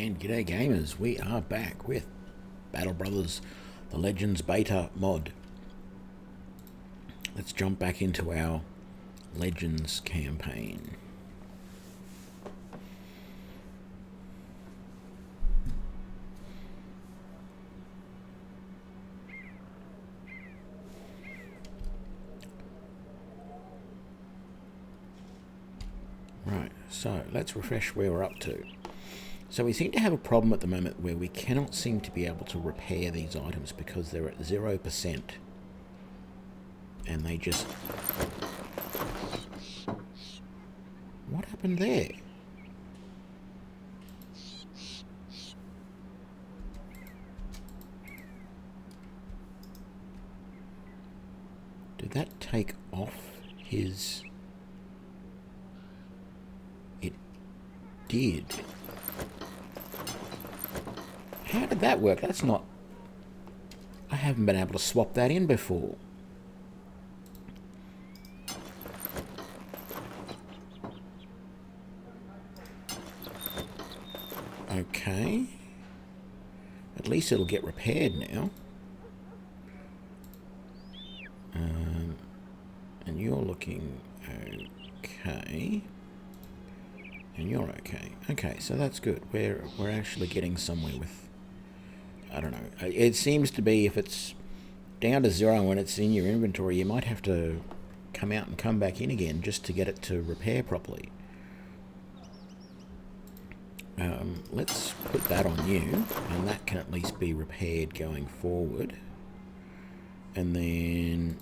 And g'day gamers, we are back with Battle Brothers, the Legends Beta mod. Let's jump back into our Legends campaign. Right, so let's refresh where we're up to. So we seem to have a problem at the moment where we cannot seem to be able to repair these items because they're at 0%. And they just... What happened there? Did that take off his... It did. How did that work? That's not... I haven't been able to swap that in before. Okay. At least it'll get repaired now. And you're looking okay. And you're okay. Okay, so that's good. We're actually getting somewhere with... I don't know. It seems to be if it's down to 0 when it's in your inventory, you might have to come out and come back in again just to get it to repair properly. Let's put that on you, and that can at least be repaired going forward. And then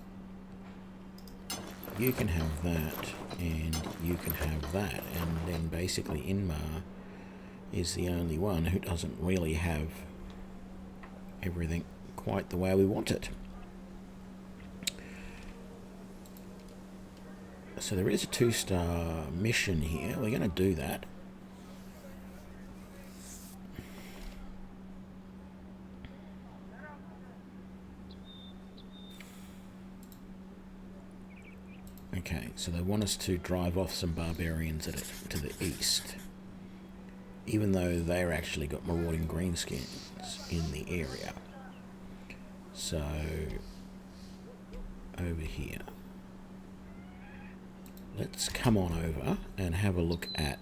you can have that, and you can have that, and then basically Inmar is the only one who doesn't really have everything quite the way we want it. So there is a 2-star mission here. We're going to do that. Okay, so they want us to drive off some barbarians to the east, even though they're actually got marauding greenskins in the area. So, over here. Let's come on over and have a look at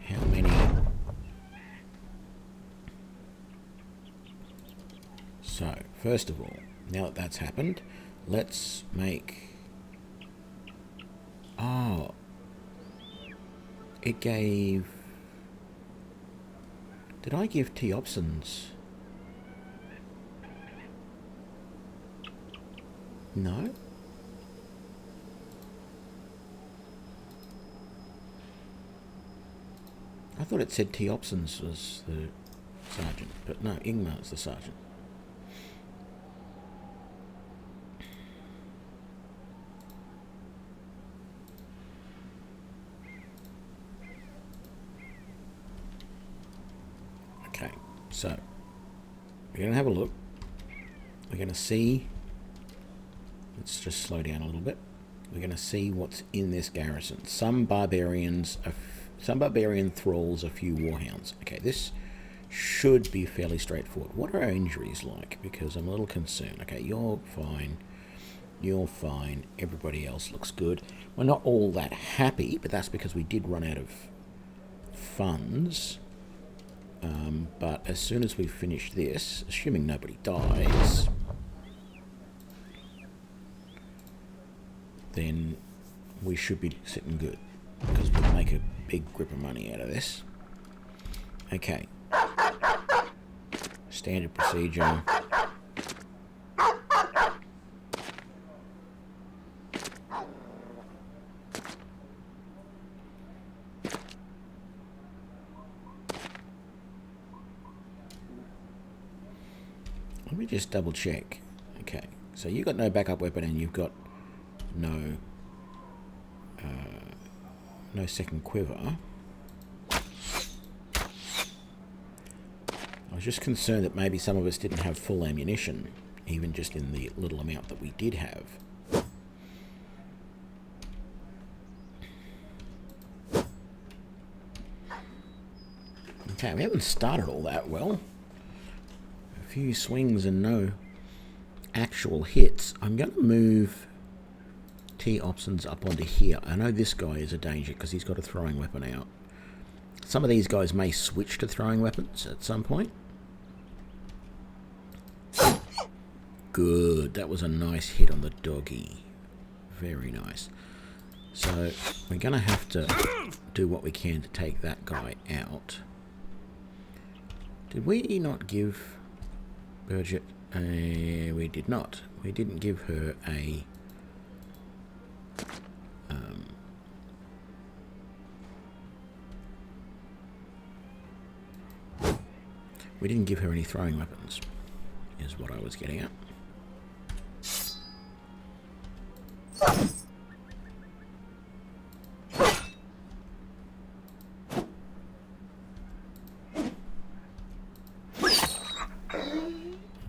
how many... So, first of all, now that that's happened, let's make... Oh, it gave... Did I give Teopsons? No? I thought it said Teopsons was the sergeant, but no, Ingmar's the sergeant. Okay, so we're going to have a look. We're going to see... Let's just slow down a little bit. We're going to see what's in this garrison. Some barbarians, some barbarian thralls, a few warhounds. Okay, this should be fairly straightforward. What are our injuries like? Because I'm a little concerned. Okay, you're fine. You're fine. Everybody else looks good. We're not all that happy, but that's because we did run out of funds. But as soon as we finish this, assuming nobody dies, then we should be sitting good, because we'll make a big grip of money out of this. Okay. Standard procedure. Let me just double check. Okay, so you've got no backup weapon and you've got no second quiver. I was just concerned that maybe some of us didn't have full ammunition, even just in the little amount that we did have. Okay, we haven't started all that well. A few swings and no actual hits. I'm going to move T options up onto here. I know this guy is a danger because he's got a throwing weapon out. Some of these guys may switch to throwing weapons at some point. Good. That was a nice hit on the doggy. Very nice. So we're going to have to do what we can to take that guy out. Did we not give Bridget a... we did not. We didn't give her a... we didn't give her any throwing weapons, is what I was getting at.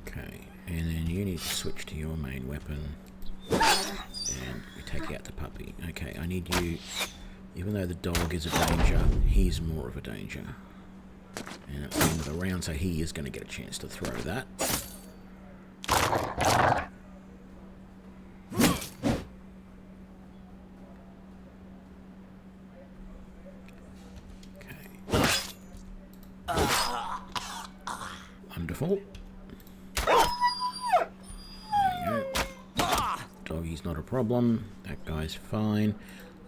Okay, and then you need to switch to your main weapon. And we take out the puppy. Okay, I need you... even though the dog is a danger, he's more of a danger. And at the end of the round, so he is going to get a chance to throw that. Okay. Wonderful. There you go. Doggy's not a problem. That guy's fine.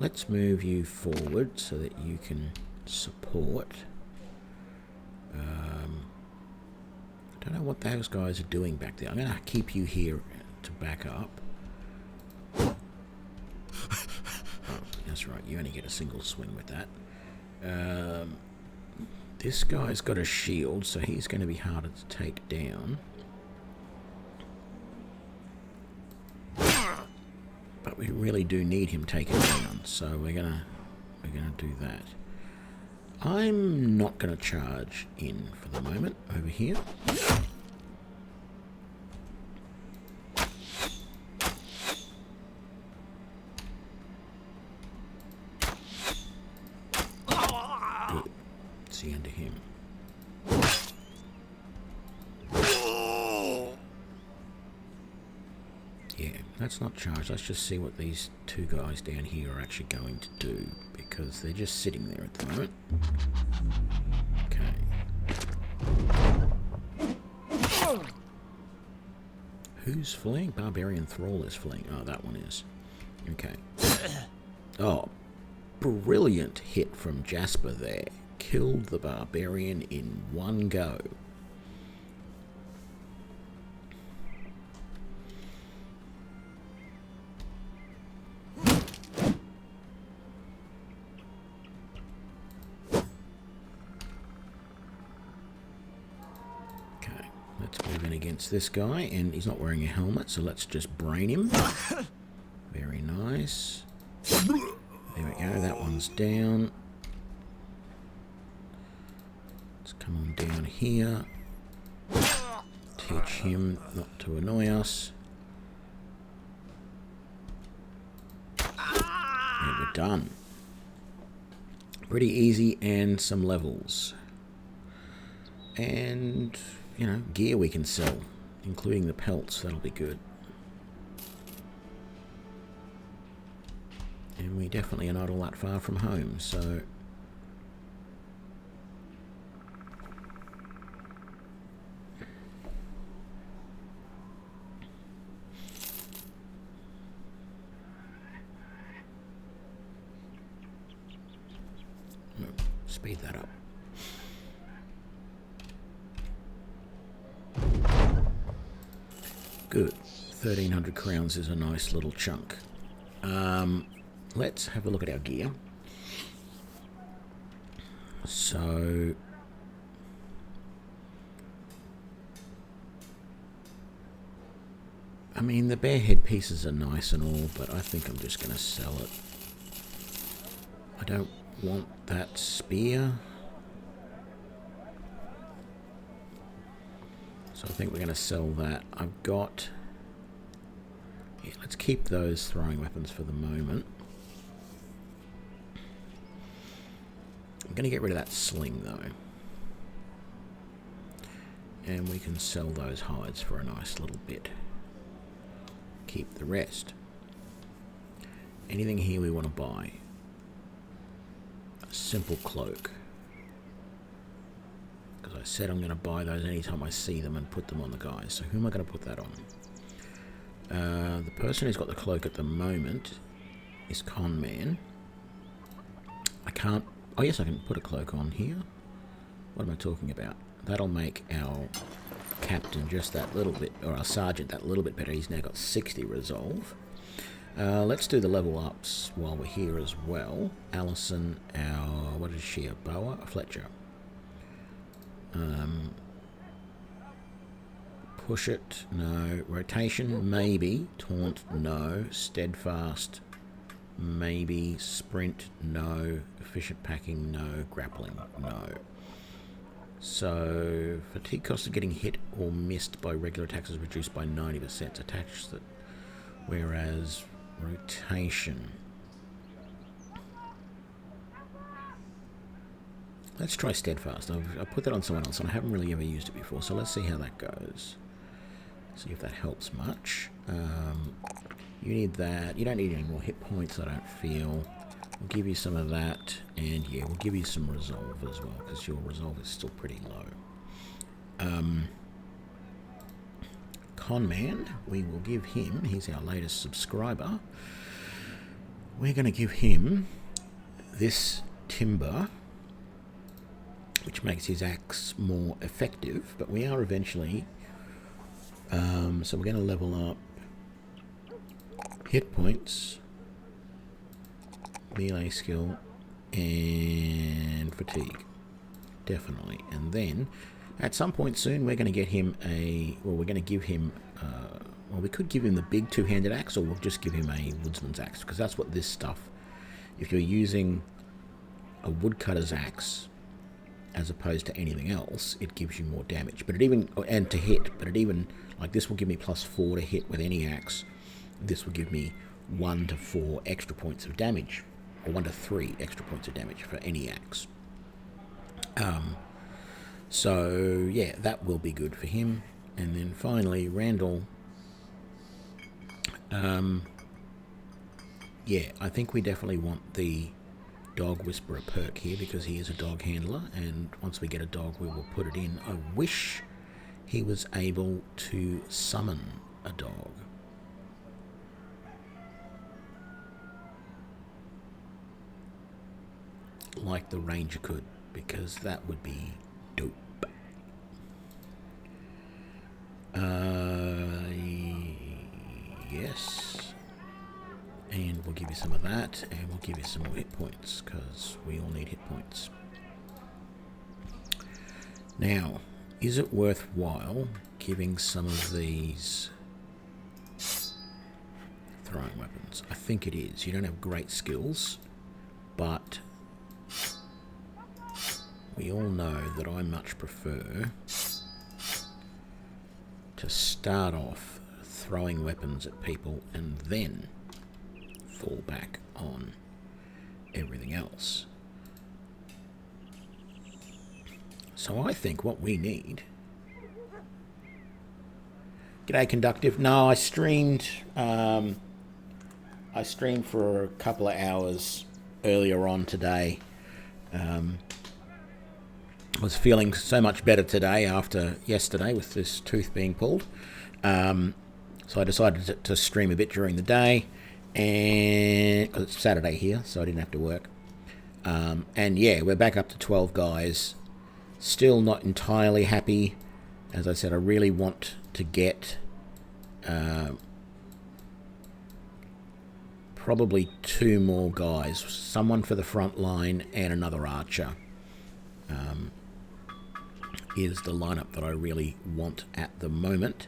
Let's move you forward so that you can support. I don't know what those guys are doing back there. I'm going to keep you here to back up. Oh, that's right. You only get a single swing with that. This guy's got a shield, so he's going to be harder to take down. But we really do need him taken down, so we're gonna do that. I'm not going to charge in for the moment over here. Good. It's the end of him. Yeah, let's not charge. Let's just see what these two guys down here are actually going to do, because they're just sitting there at the moment. Okay. Who's fleeing? Barbarian Thrall is fleeing. Oh, that one is. Okay. Oh, brilliant hit from Jasper there. Killed the Barbarian in one go. Against this guy, and he's not wearing a helmet, so let's just brain him. Very nice. There we go, that one's down. Let's come on down here. Teach him not to annoy us. And we're done. Pretty easy, and some levels. And... you know, gear we can sell, including the pelts. That'll be good. And we definitely are not all that far from home, so... speed that up. Good. 1,300 crowns is a nice little chunk. Let's have a look at our gear. So... I mean, the bear head pieces are nice and all, but I think I'm just going to sell it. I don't want that spear. So I think we're going to sell that. I've got... yeah, let's keep those throwing weapons for the moment. I'm going to get rid of that sling, though. and we can sell those hides for a nice little bit. Keep the rest. Anything here we want to buy? A simple cloak. Because I said I'm going to buy those anytime I see them and put them on the guys. So who am I going to put that on? The person who's got the cloak at the moment is Con Man. I can't... Oh yes, I can put a cloak on here. What am I talking about? That'll make our captain just that little bit, or our sergeant that little bit better. He's now got 60 resolve. Let's do the level ups while we're here as well. Alison, our... what is she? A boa? A Fletcher. Push it, no. Rotation, maybe. Taunt, no. Steadfast, maybe. Sprint, no. Efficient packing, no. Grappling, no. So, fatigue cost of getting hit or missed by regular attacks is reduced by 90%. Attacks that, whereas rotation. Let's try Steadfast. I've put that on someone else and I haven't really ever used it before, so let's see how that goes. See if that helps much. You need that. You don't need any more hit points, I don't feel. We'll give you some of that, and yeah, we'll give you some resolve as well, because your resolve is still pretty low. Con Man, we will give him, he's our latest subscriber, we're going to give him this timber, which makes his axe more effective, but we are eventually... so we're going to level up hit points, melee skill, and fatigue. Definitely. And then, at some point soon, we're going to get him a... Well, we're going to give him... well, we could give him the big two-handed axe, or we'll just give him a woodsman's axe, because that's what this stuff... If you're using a woodcutter's axe, as opposed to anything else, it gives you more damage. But it even... And to hit. But it even... Like, this will give me +4 to hit with any axe. This will give me 1 to 4 extra points of damage. Or 1 to 3 extra points of damage for any axe. So, yeah, that will be good for him. And then finally, Randall. Yeah, I think we definitely want the Dog Whisperer perk here, because he is a dog handler. And once we get a dog, we will put it in. I wish he was able to summon a dog. Like the ranger could, because that would be dope. Yes. And we'll give you some of that, and we'll give you some more hit points, because we all need hit points. Now, is it worthwhile giving some of these throwing weapons? I think it is. You don't have great skills, but we all know that I much prefer to start off throwing weapons at people and then fall back on everything else. So I think what we need... G'day, Conductive. No, I streamed for a couple of hours earlier on today. I was feeling so much better today after yesterday with this tooth being pulled. So I decided to stream a bit during the day, and 'cause it's Saturday here, so I didn't have to work. And yeah, we're back up to 12 guys. Still not entirely happy. As I said, I really want to get probably 2 more guys. Someone for the front line and another archer is the lineup that I really want at the moment.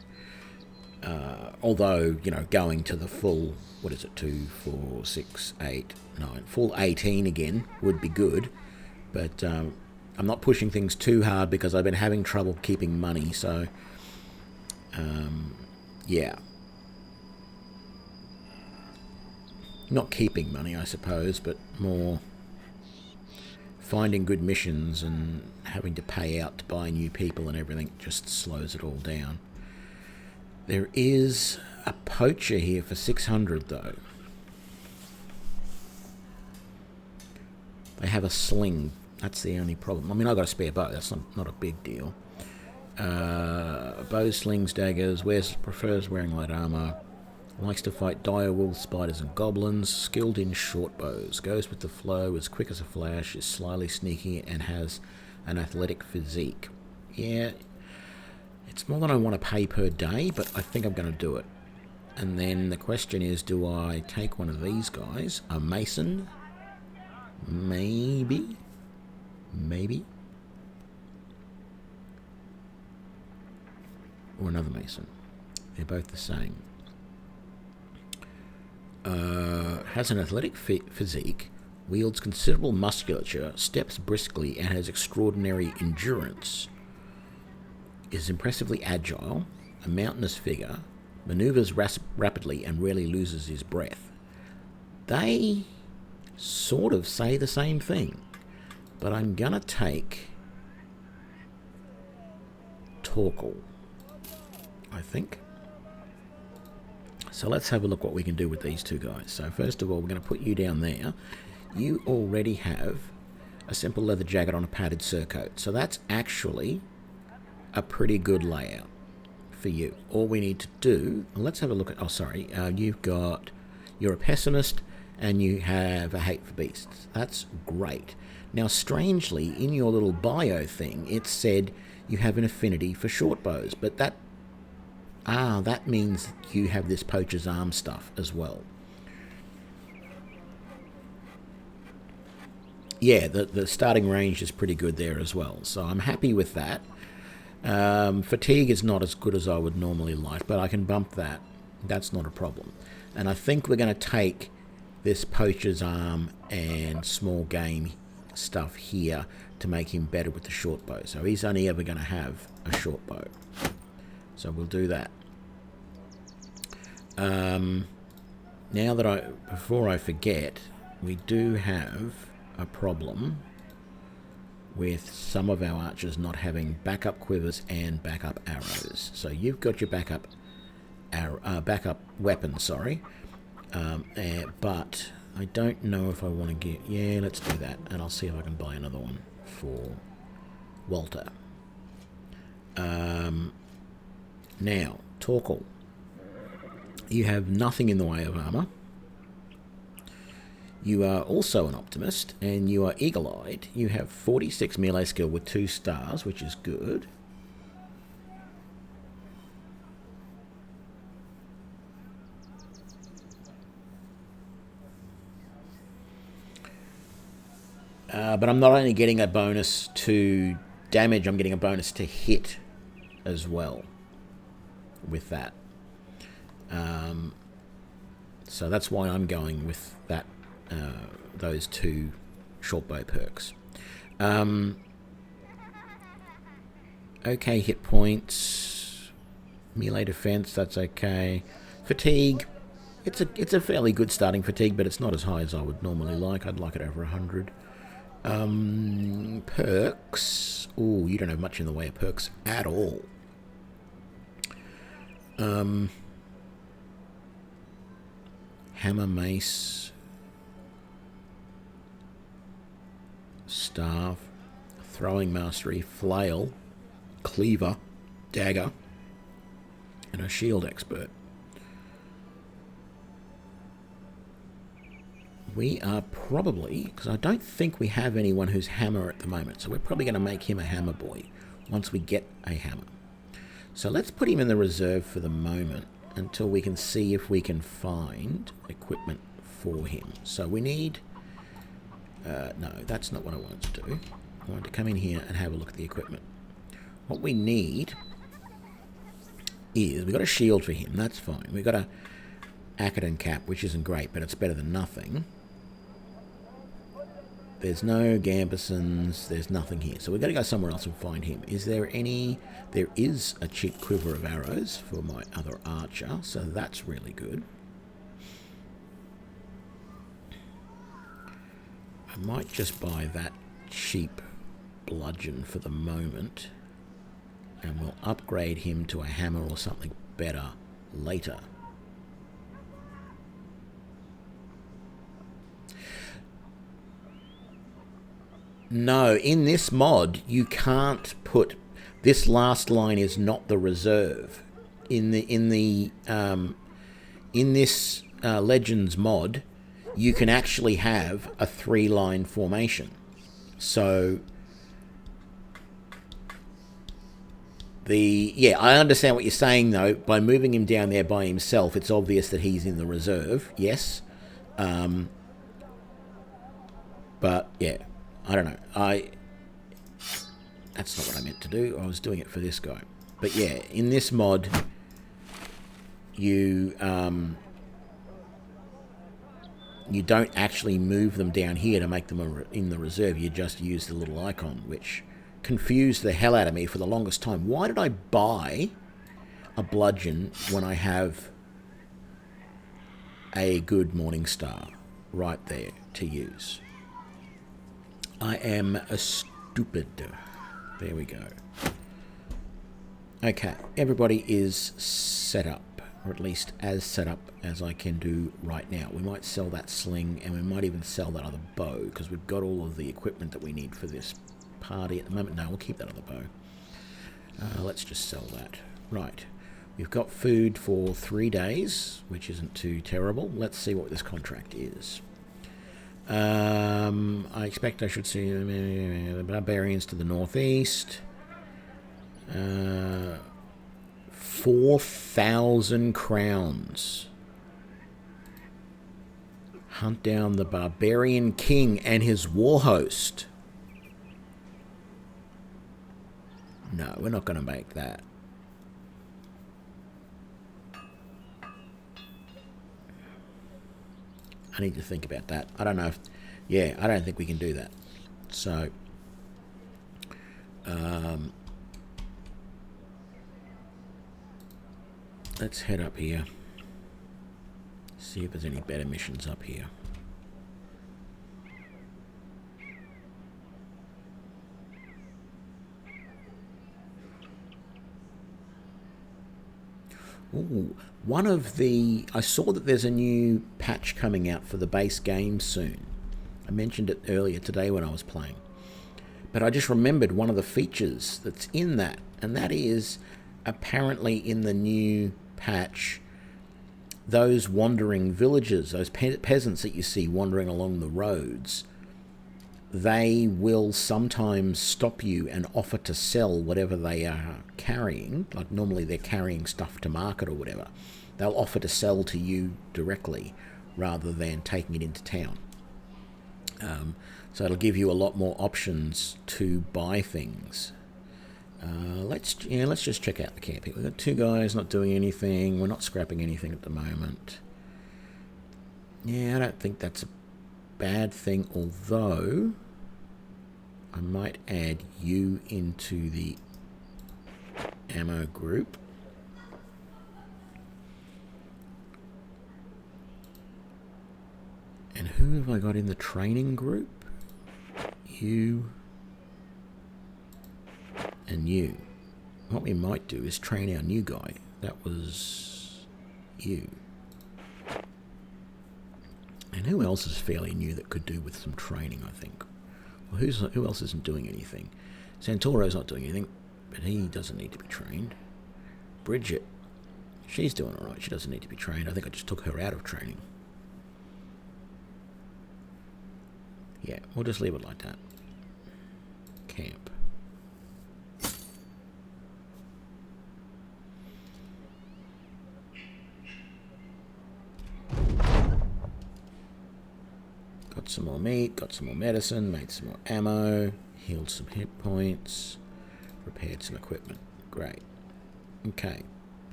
Although, you know, going to the full, what is it, 2, 4, 6, 8, 9, full 18 again would be good. But I'm not pushing things too hard because I've been having trouble keeping money, so yeah. Not keeping money, I suppose, but more finding good missions and having to pay out to buy new people and everything just slows it all down. There is a poacher here for 600 though. They have a sling. That's the only problem. I mean, I've got a spare bow. That's not a big deal. Bow, slings, daggers. Prefers wearing light armor. Likes to fight dire wolves, spiders, and goblins. Skilled in short bows. Goes with the flow. Is quick as a flash. Is slyly sneaky and has an athletic physique. Yeah, it's more than I want to pay per day, but I think I'm going to do it. And then the question is, do I take one of these guys? A mason? Maybe. Or another mason. They're both the same. Has an athletic physique, wields considerable musculature, steps briskly, and has extraordinary endurance. Is impressively agile, a mountainous figure, maneuvers rapidly, and rarely loses his breath. They sort of say the same thing, but I'm going to take Torkel, I think. So let's have a look what we can do with these two guys. So first of all, we're going to put you down there. You already have a simple leather jacket on a padded surcoat. So that's actually a pretty good layout for you. All we need to do, let's have a look at, you're a pessimist and you have a hate for beasts. That's great. Now, strangely, in your little bio thing, it said you have an affinity for short bows, but that means you have this poacher's arm stuff as well. Yeah, the starting range is pretty good there as well, so I'm happy with that. Fatigue is not as good as I would normally like, but I can bump that. That's not a problem. And I think we're going to take this poacher's arm and small game stuff here to make him better with the short bow. So he's only ever going to have a short bow. So we'll do that. Now that before I forget, we do have a problem with some of our archers not having backup quivers and backup arrows. So you've got your backup weapon, but I don't know if I want to get... Yeah, let's do that, and I'll see if I can buy another one for Walter. Now, Torkel. You have nothing in the way of armor. You are also an optimist, and you are eagle-eyed. You have 46 melee skill with 2 stars, which is good. But I'm not only getting a bonus to damage, I'm getting a bonus to hit as well with that. So that's why I'm going with that. Those 2 short bow perks. Okay, hit points, melee defense, that's okay. Fatigue, it's a fairly good starting fatigue, but it's not as high as I would normally like. I'd like it over 100. Perks. Ooh, you don't have much in the way of perks at all. Hammer, mace, staff, throwing mastery, flail, cleaver, dagger, and a shield expert. We are probably, because I don't think we have anyone who's hammer at the moment, so we're probably going to make him a hammer boy once we get a hammer. So let's put him in the reserve for the moment until we can see if we can find equipment for him. So we need... no, that's not what I wanted to do. I wanted to come in here and have a look at the equipment. What we need is... We've got a shield for him, that's fine. We've got a Acadon cap, which isn't great, but it's better than nothing. There's no gambesons, there's nothing here. So we've got to go somewhere else and find him. Is there any... There is a cheap quiver of arrows for my other archer, so that's really good. I might just buy that cheap bludgeon for the moment, and we'll upgrade him to a hammer or something better later. No, in this mod you can't put this last line is not the reserve. In this Legends mod, you can actually have a 3-line formation. So I understand what you're saying though. By moving him down there by himself, it's obvious that he's in the reserve. Yes, but yeah, I don't know. That's not what I meant to do. I was doing it for this guy. But yeah, in this mod, you don't actually move them down here to make them in the reserve. You just use the little icon, which confused the hell out of me for the longest time. Why did I buy a bludgeon when I have a good Morning Star right there to use? I am a stupid. There we go. Okay, everybody is set up, or at least as set up as I can do right now. We might sell that sling, and we might even sell that other bow, because we've got all of the equipment that we need for this party at the moment. No, we'll keep that other bow. Let's just sell that. Right, we've got food for 3 days, which isn't too terrible. Let's see what this contract is. I expect I should see the barbarians to the northeast. 4,000 crowns. Hunt down the barbarian king and his war host. No, we're not going to make that. I need to think about that. I don't know if... Yeah, I don't think we can do that. So... let's head up here. See if there's any better missions up here. Ooh, one of the... I saw that there's a new patch coming out for the base game soon. I mentioned it earlier today when I was playing. But I just remembered one of the features that's in that, and that is apparently in the new patch, those wandering villagers, those peasants that you see wandering along the roads, they will sometimes stop you and offer to sell whatever they are carrying. Like normally they're carrying stuff to market or whatever. They'll offer to sell to you directly rather than taking it into town. So it'll give you a lot more options to buy things. Let's just check out the camp here. We've got 2 guys not doing anything. We're not scrapping anything at the moment. Yeah, I don't think that's a bad thing, although I might add you into the ammo group. And who have I got in the training group? You and you. What we might do is train our new guy. That was you. And who else is fairly new that could do with some training, I think? Well, who else isn't doing anything? Santoro's not doing anything, but he doesn't need to be trained. Bridget, she's doing all right. She doesn't need to be trained. I think I just took her out of training. Yeah, we'll just leave it like that. Camp. Got some more meat, got some more medicine, made some more ammo, healed some hit points, repaired some equipment. Great. Okay.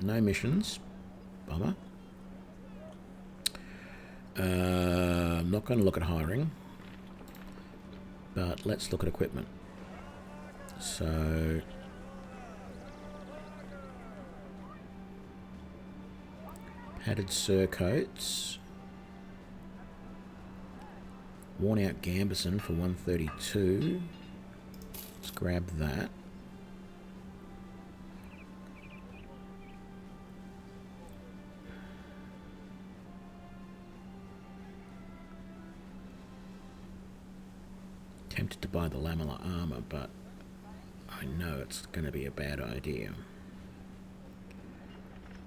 No missions. Bummer. I'm not going to look at hiring, but let's look at equipment. So... padded surcoats. Worn out gambeson for 132. Let's grab that. Tempted to buy the lamellar armor, but I know it's going to be a bad idea.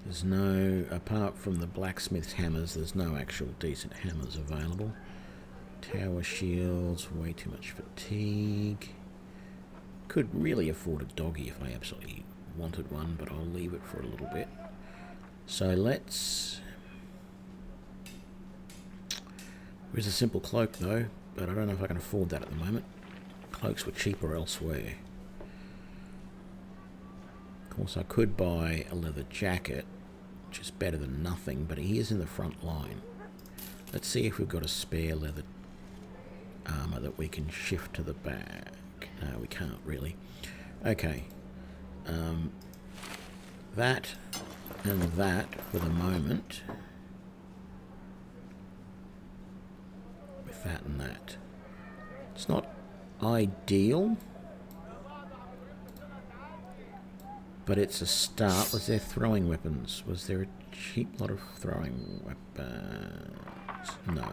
There's no, apart from the blacksmith's hammers, there's no actual decent hammers available. Tower shields, way too much fatigue. Could really afford a doggy if I absolutely wanted one, but I'll leave it for a little bit. So let's... There's a simple cloak though, but I don't know if I can afford that at the moment. Cloaks were cheaper elsewhere. Of course, I could buy a leather jacket, which is better than nothing, but he is in the front line. Let's see if we've got a spare leather armor that we can shift to the back. No, we can't really. Okay. That and that for the moment. With that and that. It's not ideal, but it's a start. Was there throwing weapons? Was there a cheap lot of throwing weapons? No.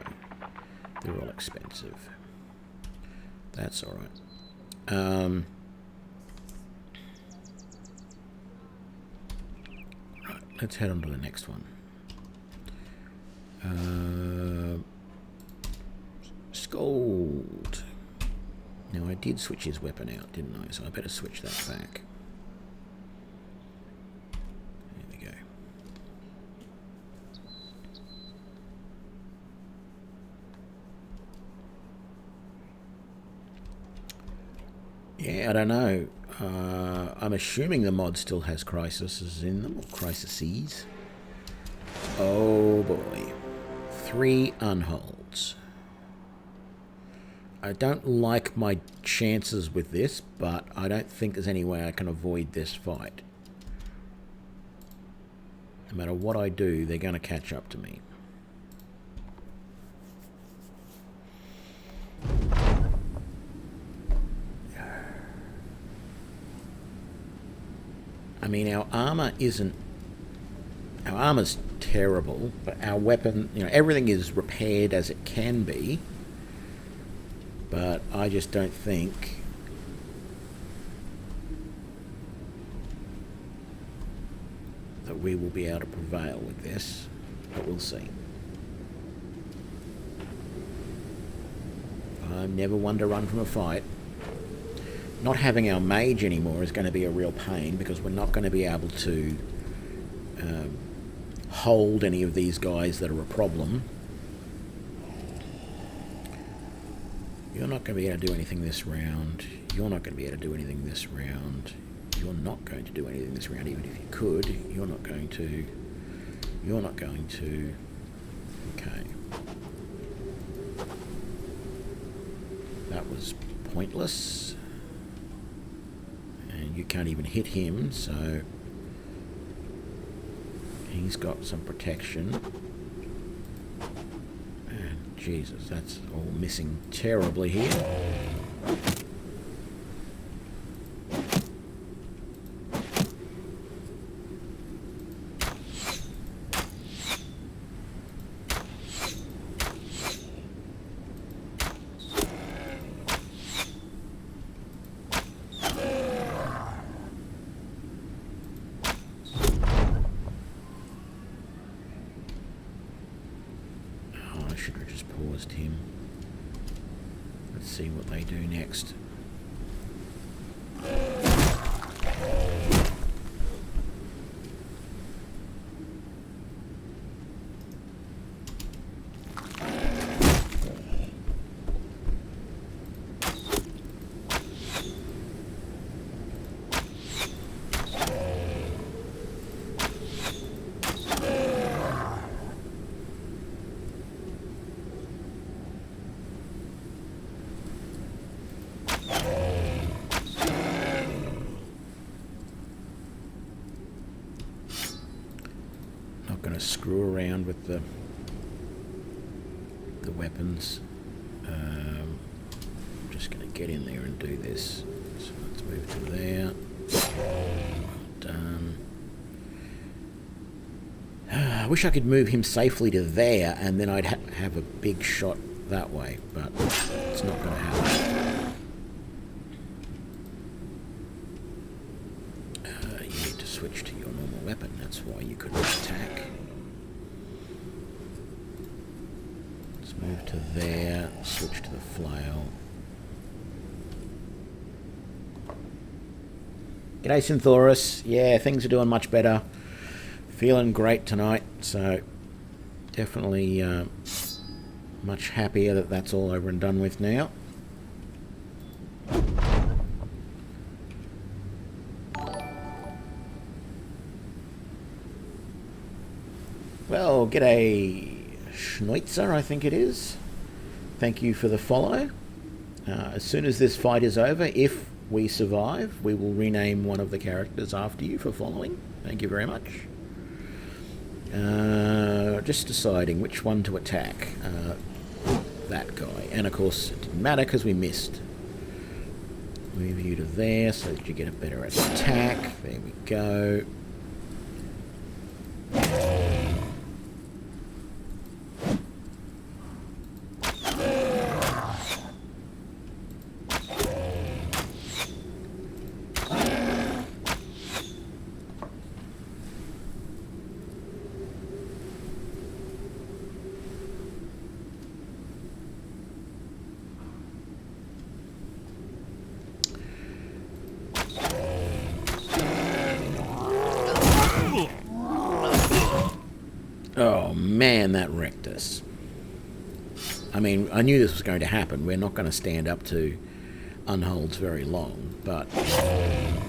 They're all expensive. That's alright. Right, let's head on to the next one. Scold. Now I did switch his weapon out, didn't I? So I better switch that back. There we go. Yeah, I don't know. I'm assuming the mod still has crises in them, or crises. Oh boy. 3 unholds. I don't like my chances with this, but I don't think there's any way I can avoid this fight. No matter what I do, they're going to catch up to me. I mean, our armor isn't... Our armor's terrible, but our weapon... You know, everything is repaired as it can be. But I just don't think... that we will be able to prevail with this. But we'll see. I'm never one to run from a fight. Not having our mage anymore is going to be a real pain, because we're not going to be able to hold any of these guys that are a problem. You're not going to be able to do anything this round. You're not going to be able to do anything this round. You're not going to do anything this round, even if you could. You're not going to. You're not going to. Okay. That was pointless. And you can't even hit him, so he's got some protection. And Jesus, that's all missing terribly here. Him. Let's see what they do next. Screw around with the weapons. just going to get in there and do this. So let's move to there. Done. I wish I could move him safely to there, and then I'd have a big shot that way, but it's not going to happen. You need to switch to your normal weapon. That's why you couldn't attack. Let's move to there. Switch to the flail. G'day, Synthoris. Yeah, things are doing much better. Feeling great tonight, so definitely much happier that that's all over and done with now. Well, g'day, Schneitzer, I think it is. Thank you for the follow. As soon as this fight is over, if we survive, we will rename one of the characters after you for following. Thank you very much. Just deciding which one to attack. That guy. And of course, it didn't matter because we missed. Move you to there so that you get a better attack. There we go. Oh man, that wrecked us. I mean, I knew this was going to happen. We're not going to stand up to unholds very long, but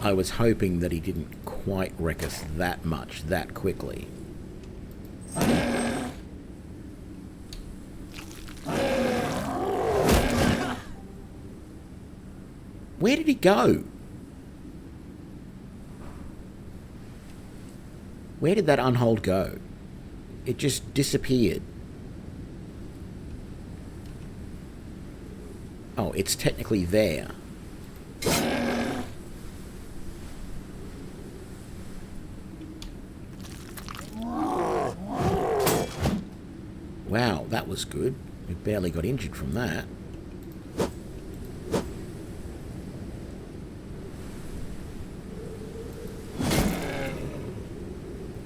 I was hoping that he didn't quite wreck us that much, that quickly. Where did he go? Where did that unhold go? It just disappeared. Oh, it's technically there. Wow, that was good. We barely got injured from that.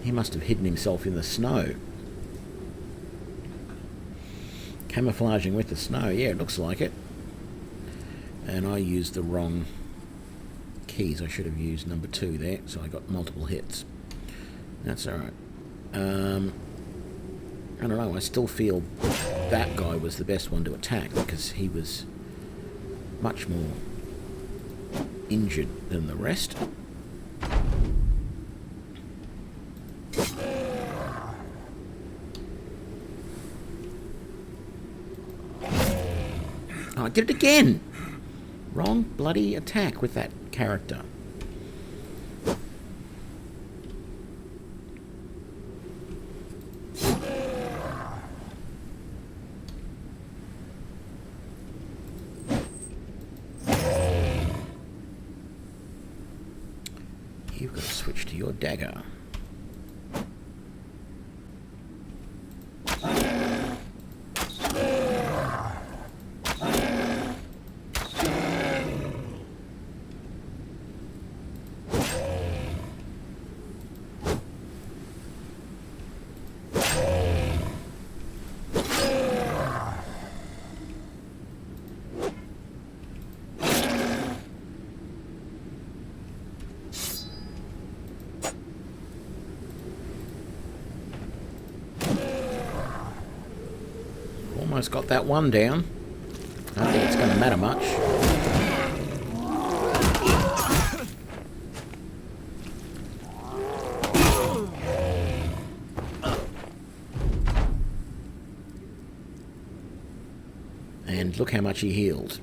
He must have hidden himself in the snow. Camouflaging with the snow. Yeah, it looks like it. And I used the wrong keys. I should have used number 2 there, so I got multiple hits. That's alright. I don't know, I still feel that guy was the best one to attack because he was much more injured than the rest. Oh, I did it again! Wrong bloody attack with that character. You've got to switch to your dagger. Almost got that one down. I don't think it's going to matter much. And look how much he healed.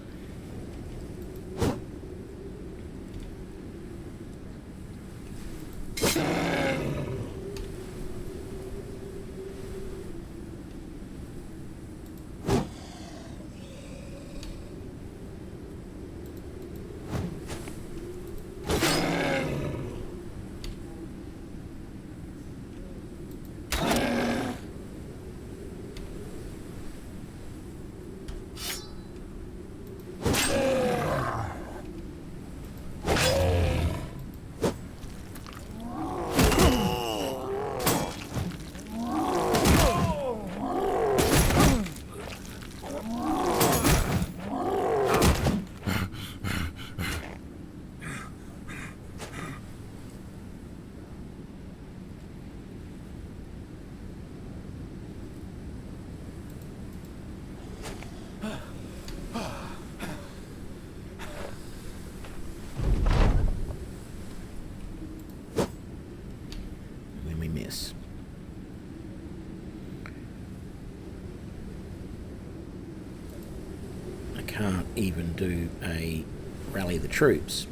even do a rally the troops.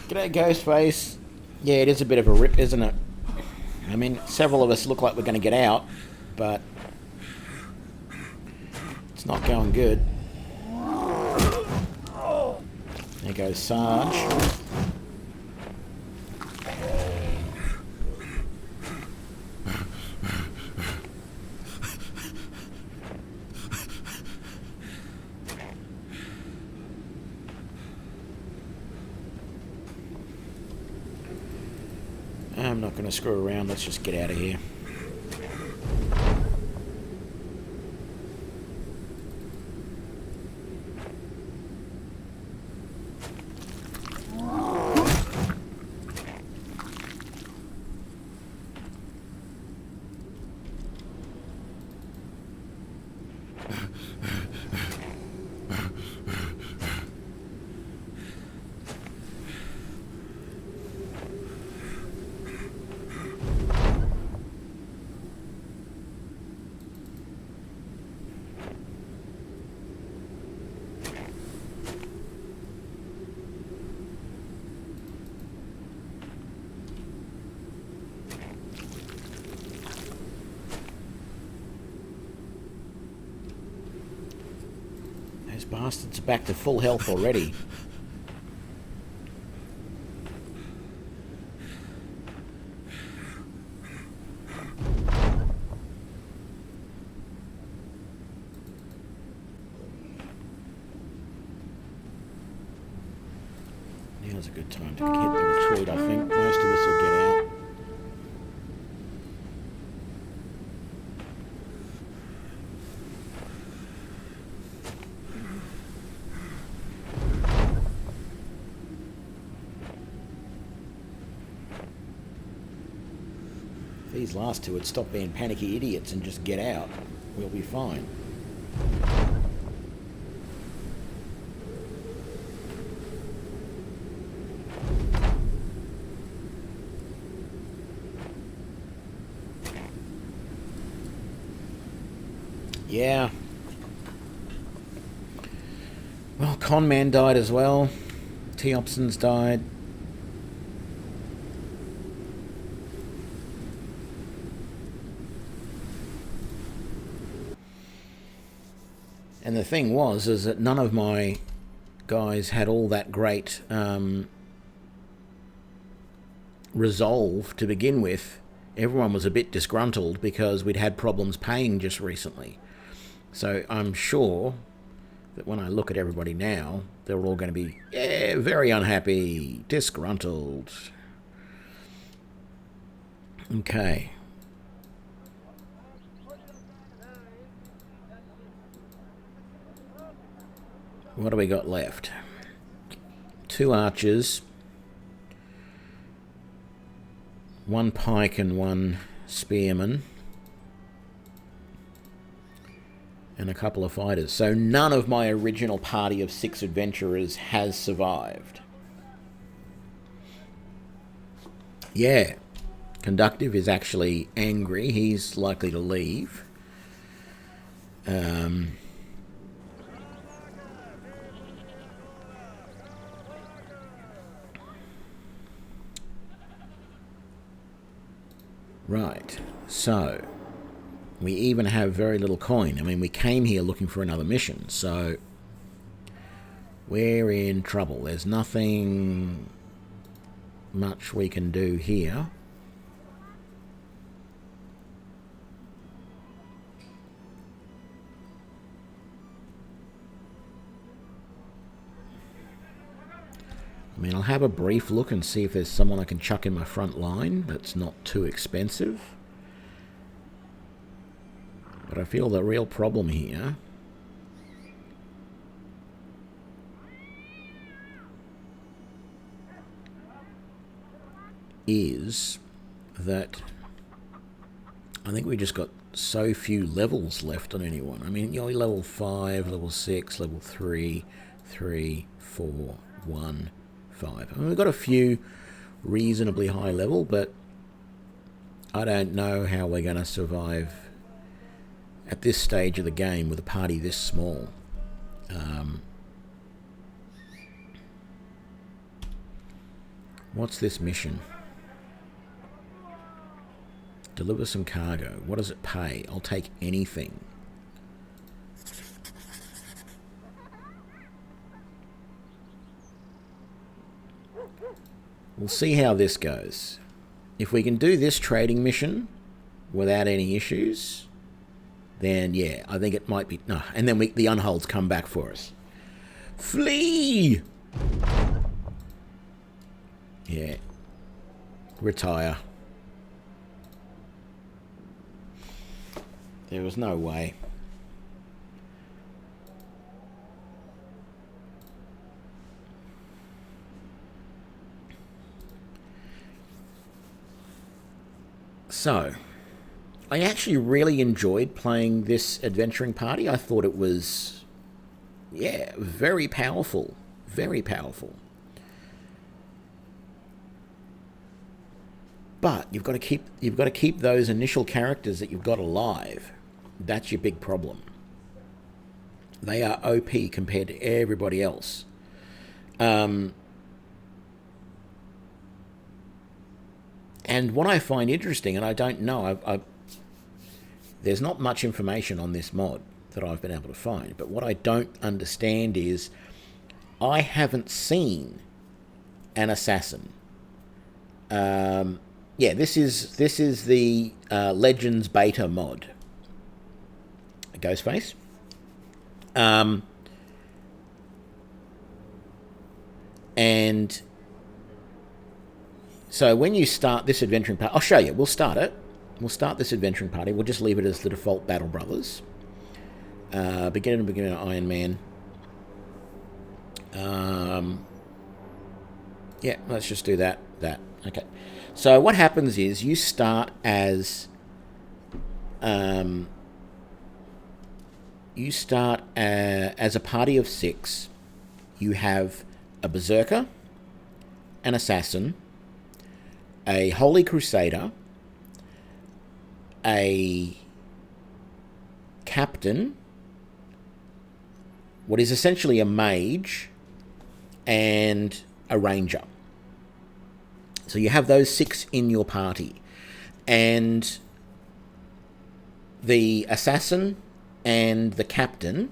G'day, Ghostface. Yeah, it is a bit of a rip, isn't it? I mean, several of us look like we're going to get out, but it's not going good. There goes Sarge. I'm not going to screw around. Let's just get out of here. Those bastards are back to full health already. Now's a good time to hit the retreat, I think. Most of us will get out. If these last two would stop being panicky idiots and just get out, we'll be fine. Yeah. Well, Conman died as well. Teopson's died. And the thing was, is that none of my guys had all that great resolve to begin with. Everyone was a bit disgruntled because we'd had problems paying just recently. So I'm sure that when I look at everybody now, they're all going to be, yeah, very unhappy, disgruntled. Okay. What do we got left? 2 archers, 1 pike and 1 spearman, and a couple of fighters. So none of my original party of 6 adventurers has survived. Yeah, Conductive is actually angry. He's likely to leave. Right, so we even have very little coin. I mean, we came here looking for another mission, so We're in trouble. There's nothing much we can do here. I mean, I'll have a brief look and see if there's someone I can chuck in my front line that's not too expensive. But I feel the real problem here is that I think we just got so few levels left on anyone. I mean, you're level 5, level 6, level 3, 3, 4, 1, 5. I mean, we've got a few reasonably high level, but I don't know how we're going to survive at this stage of the game with a party this small. What's this mission? Deliver some cargo. What does it pay? I'll take anything. We'll see how this goes. If we can do this trading mission without any issues, then yeah, I think it might be... No, and then the unholds come back for us. Flee! Yeah. Retire. There was no way. So, I actually really enjoyed playing this adventuring party. I thought it was, yeah, very powerful. Very powerful. But you've got to keep those initial characters that you've got alive. That's your big problem. They are OP compared to everybody else. And what I find interesting, and I don't know, there's not much information on this mod that I've been able to find, but what I don't understand is I haven't seen an assassin. Yeah, this is the Legends beta mod. Ghostface. And so when you start this adventuring party, I'll show you. We'll start it. We'll start this adventuring party. We'll just leave it as the default Battle Brothers. Beginning Iron Man. Yeah, let's just do that. Okay. So what happens is you start as a party of 6. You have a berserker, an assassin, a holy crusader, a captain, what is essentially a mage, and a ranger. So you have those 6 in your party. And the assassin and the captain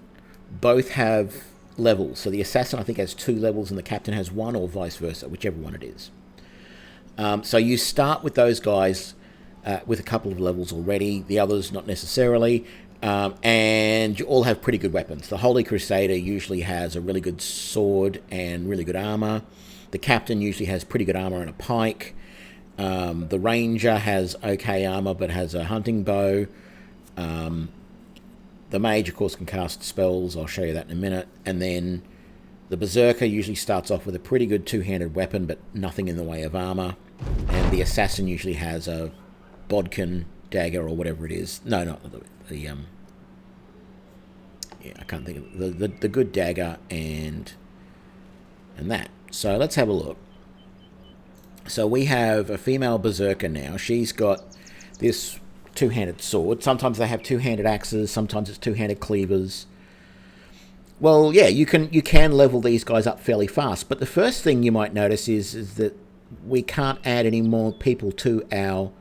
both have levels. So the assassin, I think, has 2 levels and the captain has 1, or vice versa, whichever one it is. So you start with those guys with a couple of levels already. The others, not necessarily. And you all have pretty good weapons. The Holy Crusader usually has a really good sword and really good armor. The captain usually has pretty good armor and a pike. The ranger has okay armor but has a hunting bow. The mage, of course, can cast spells. I'll show you that in a minute. And then the berserker usually starts off with a pretty good 2-handed weapon but nothing in the way of armor. And the assassin usually has a bodkin dagger or whatever it is. No, not the yeah, I can't think of the good dagger and that. So let's have a look. So we have a female berserker now. She's got this 2-handed sword. Sometimes they have 2-handed axes. Sometimes it's 2-handed cleavers. Well, yeah, you can level these guys up fairly fast. But the first thing you might notice is that we can't add any more people to our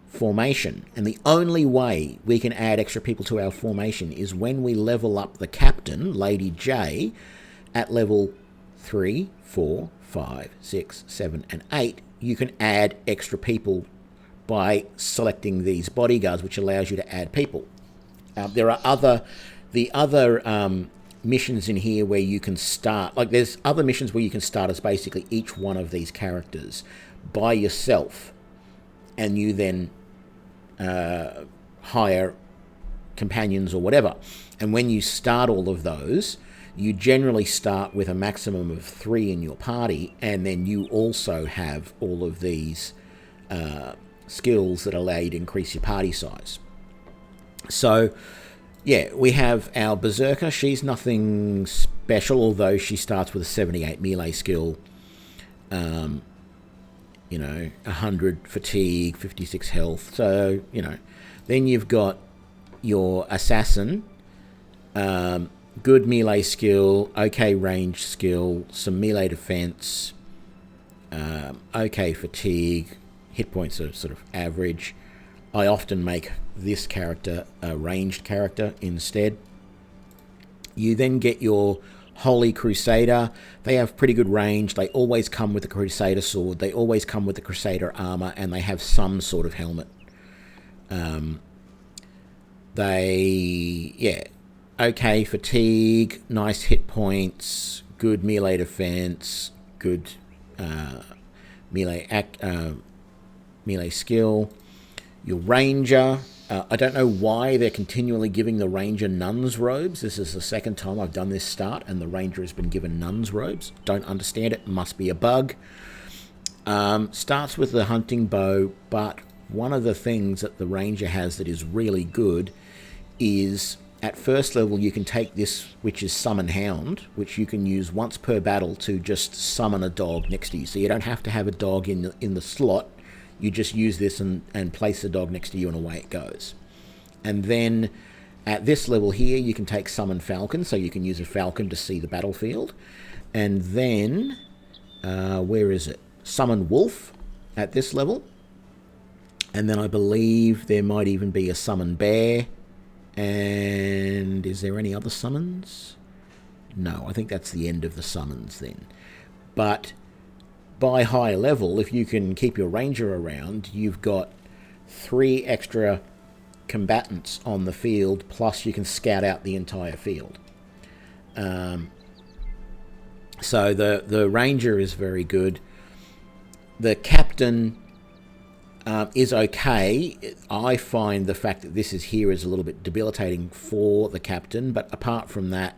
formation. And the only way we can add extra people to our formation is when we level up the captain, Lady J, at level 3, 4, 5, 6, 7, and 8, you can add extra people by selecting these bodyguards, which allows you to add people. There are other missions in here where you can start, like there's other missions where you can start as basically each one of these characters by yourself, and you then hire companions or whatever. And when you start all of those, you generally start with a maximum of 3 in your party, and then you also have all of these skills that allow you to increase your party size. So yeah, we have our Berserker. She's nothing special, although she starts with a 78 melee skill, 100 fatigue, 56 health. So, then you've got your Assassin, good melee skill, okay range skill, some melee defense, okay fatigue, hit points are sort of average. I often make this character a ranged character instead. You then get your Holy Crusader. They have pretty good range. They always come with the Crusader sword. They always come with the Crusader armor, and they have some sort of helmet. Okay fatigue, nice hit points, good melee defense, good melee skill. Your Ranger, I don't know why they're continually giving the Ranger nun's robes. This is the second time I've done this start and the Ranger has been given nun's robes. Don't understand it. Must be a bug. Starts with the hunting bow, but one of the things that the Ranger has that is really good is at first level you can take this, which is Summon Hound, which you can use once per battle to just summon a dog next to you. So you don't have to have a dog in the slot. You just use this and place the dog next to you and away it goes. And then at this level here, you can take Summon Falcon, so you can use a falcon to see the battlefield. And then, where is it? Summon Wolf at this level. And then I believe there might even be a Summon Bear. And is there any other summons? No, I think that's the end of the summons then. But by high level, if you can keep your Ranger around, you've got 3 extra combatants on the field, plus you can scout out the entire field. So the Ranger is very good. The Captain is okay. I find the fact that this is here is a little bit debilitating for the Captain, but apart from that,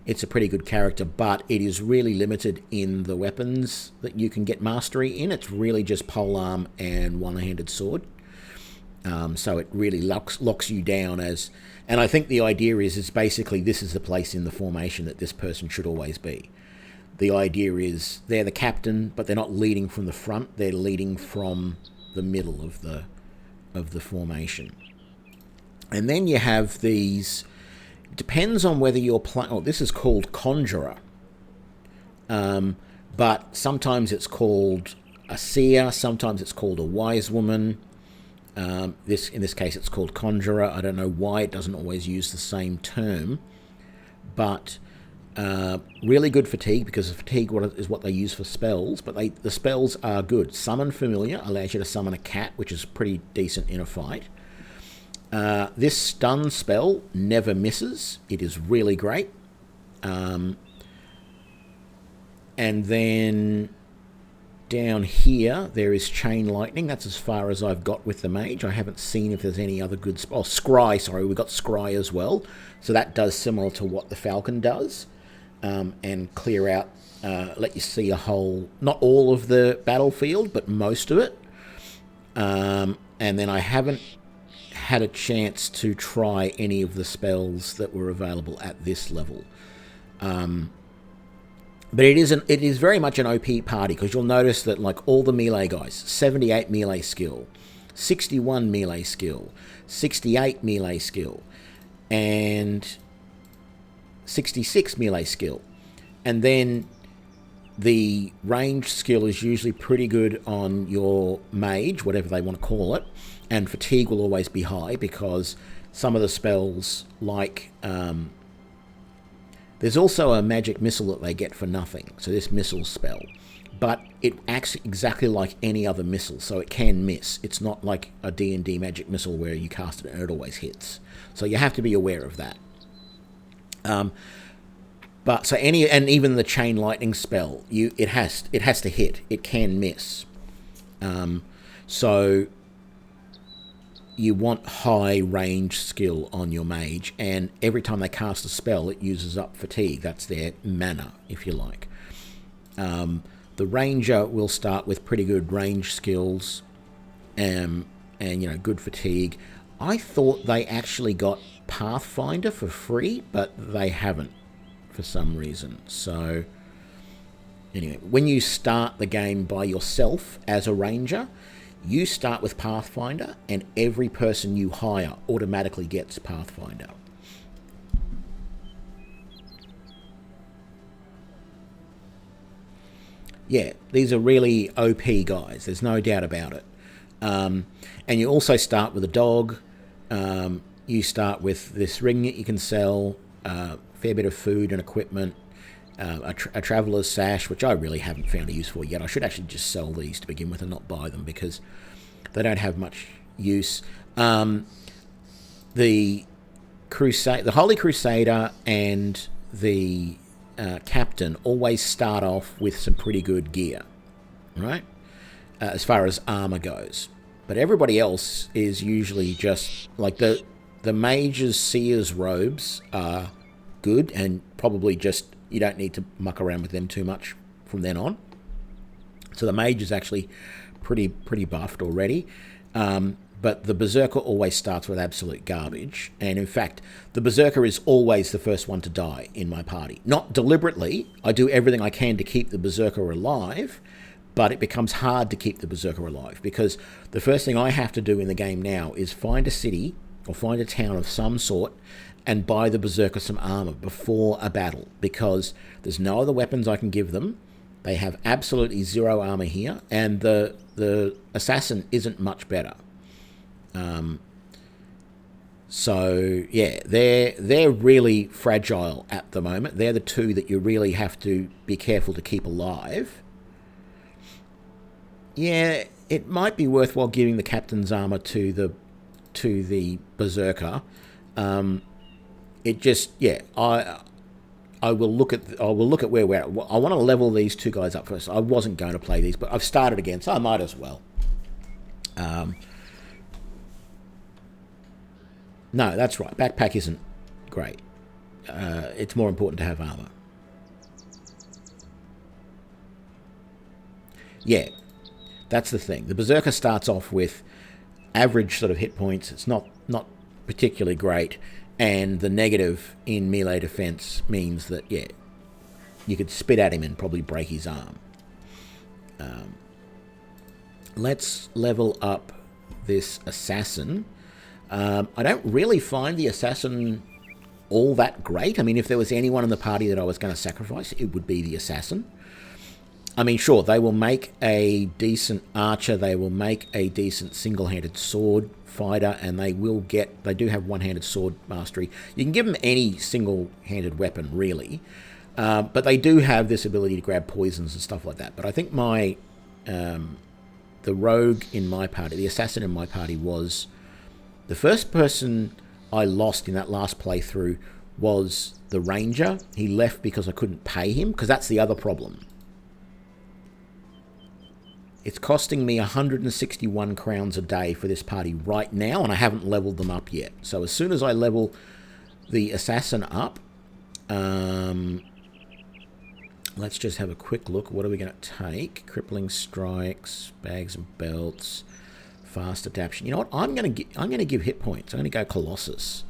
it's a pretty good character, but it is really limited in the weapons that you can get mastery in. It's really just polearm and one-handed sword. So it really locks you down as... And I think the idea is basically this is the place in the formation that this person should always be. The idea is they're the captain, but they're not leading from the front. They're leading from the middle of the formation. And then you have these... Depends on whether you're playing... Oh, this is called Conjurer. But sometimes it's called a Seer. Sometimes it's called a Wise Woman. In this case, it's called Conjurer. I don't know why it doesn't always use the same term. But really good fatigue, because fatigue is what they use for spells. But the spells are good. Summon Familiar allows you to summon a cat, which is pretty decent in a fight. This stun spell never misses. It is really great. And then down here there is Chain Lightning. That's as far as I've got with the mage. I haven't seen if there's any other good Scry, sorry, we've got Scry as well. So that does similar to what the Falcon does. And clear out, let you see a whole, not all of the battlefield, but most of it. And then I haven't had a chance to try any of the spells that were available at this level. But it is very much an OP party, because you'll notice that like all the melee guys, 78 melee skill, 61 melee skill, 68 melee skill, and 66 melee skill. And then the range skill is usually pretty good on your mage, whatever they want to call it. And fatigue will always be high, because some of the spells, like There's also a magic missile that they get for nothing, so this missile spell. But it acts exactly like any other missile, so it can miss. It's not like a D&D magic missile where you cast it and it always hits. So you have to be aware of that. But so and even the chain lightning spell, it has to hit. It can miss. So you want high range skill on your mage, and every time they cast a spell, it uses up fatigue. That's their mana, if you like. The ranger will start with pretty good range skills, and good fatigue. I thought they actually got Pathfinder for free, but they haven't for some reason. So anyway, when you start the game by yourself as a ranger, you start with Pathfinder, and every person you hire automatically gets Pathfinder. Yeah, these are really OP guys. There's no doubt about it. And you also start with a dog. You start with this ring that you can sell, a fair bit of food and equipment, a traveller's sash, which I really haven't found a use for yet. I should actually just sell these to begin with and not buy them because they don't have much use. The Holy Crusader and the captain always start off with some pretty good gear, right? As far as armor goes. But everybody else is usually just like the mage's seer's robes are good, and probably just you don't need to muck around with them too much from then on. So the mage is actually pretty buffed already. But the berserker always starts with absolute garbage. And in fact, the berserker is always the first one to die in my party. Not deliberately. I do everything I can to keep the berserker alive, but it becomes hard to keep the berserker alive because the first thing I have to do in the game now is find a city or find a town of some sort and buy the berserker some armor before a battle, because there's no other weapons I can give them. They have absolutely zero armor here, and the assassin isn't much better. So yeah, they're really fragile at the moment. They're the two that you really have to be careful to keep alive. Yeah, it might be worthwhile giving the captain's armor to the berserker. It just I will look at where we're at. I want to level these two guys up first. I wasn't going to play these, but I've started again, so I might as well. No, that's right. Backpack isn't great. It's more important to have armor. Yeah, that's the thing. The berserker starts off with average sort of hit points. It's not particularly great, and the negative in melee defense means that you could spit at him and probably break his arm. Let's level up this assassin. I don't really find the assassin all that great. I mean, if there was anyone in the party that I was going to sacrifice, it would be the assassin. I mean, sure, they will make a decent archer, they will make a decent single-handed sword fighter, and they do have one-handed sword mastery. You can give them any single-handed weapon, really, but they do have this ability to grab poisons and stuff like that. But I think the rogue in my party, the assassin in my party, was the first person I lost in that last playthrough was the ranger. He left because I couldn't pay him, because that's the other problem. It's costing me 161 crowns a day for this party right now, and I haven't leveled them up yet. So as soon as I level the assassin up, let's just have a quick look. What are we going to take? Crippling strikes, bags and belts, fast adaptation. You know what? I'm going to give hit points. I'm going to go Colossus,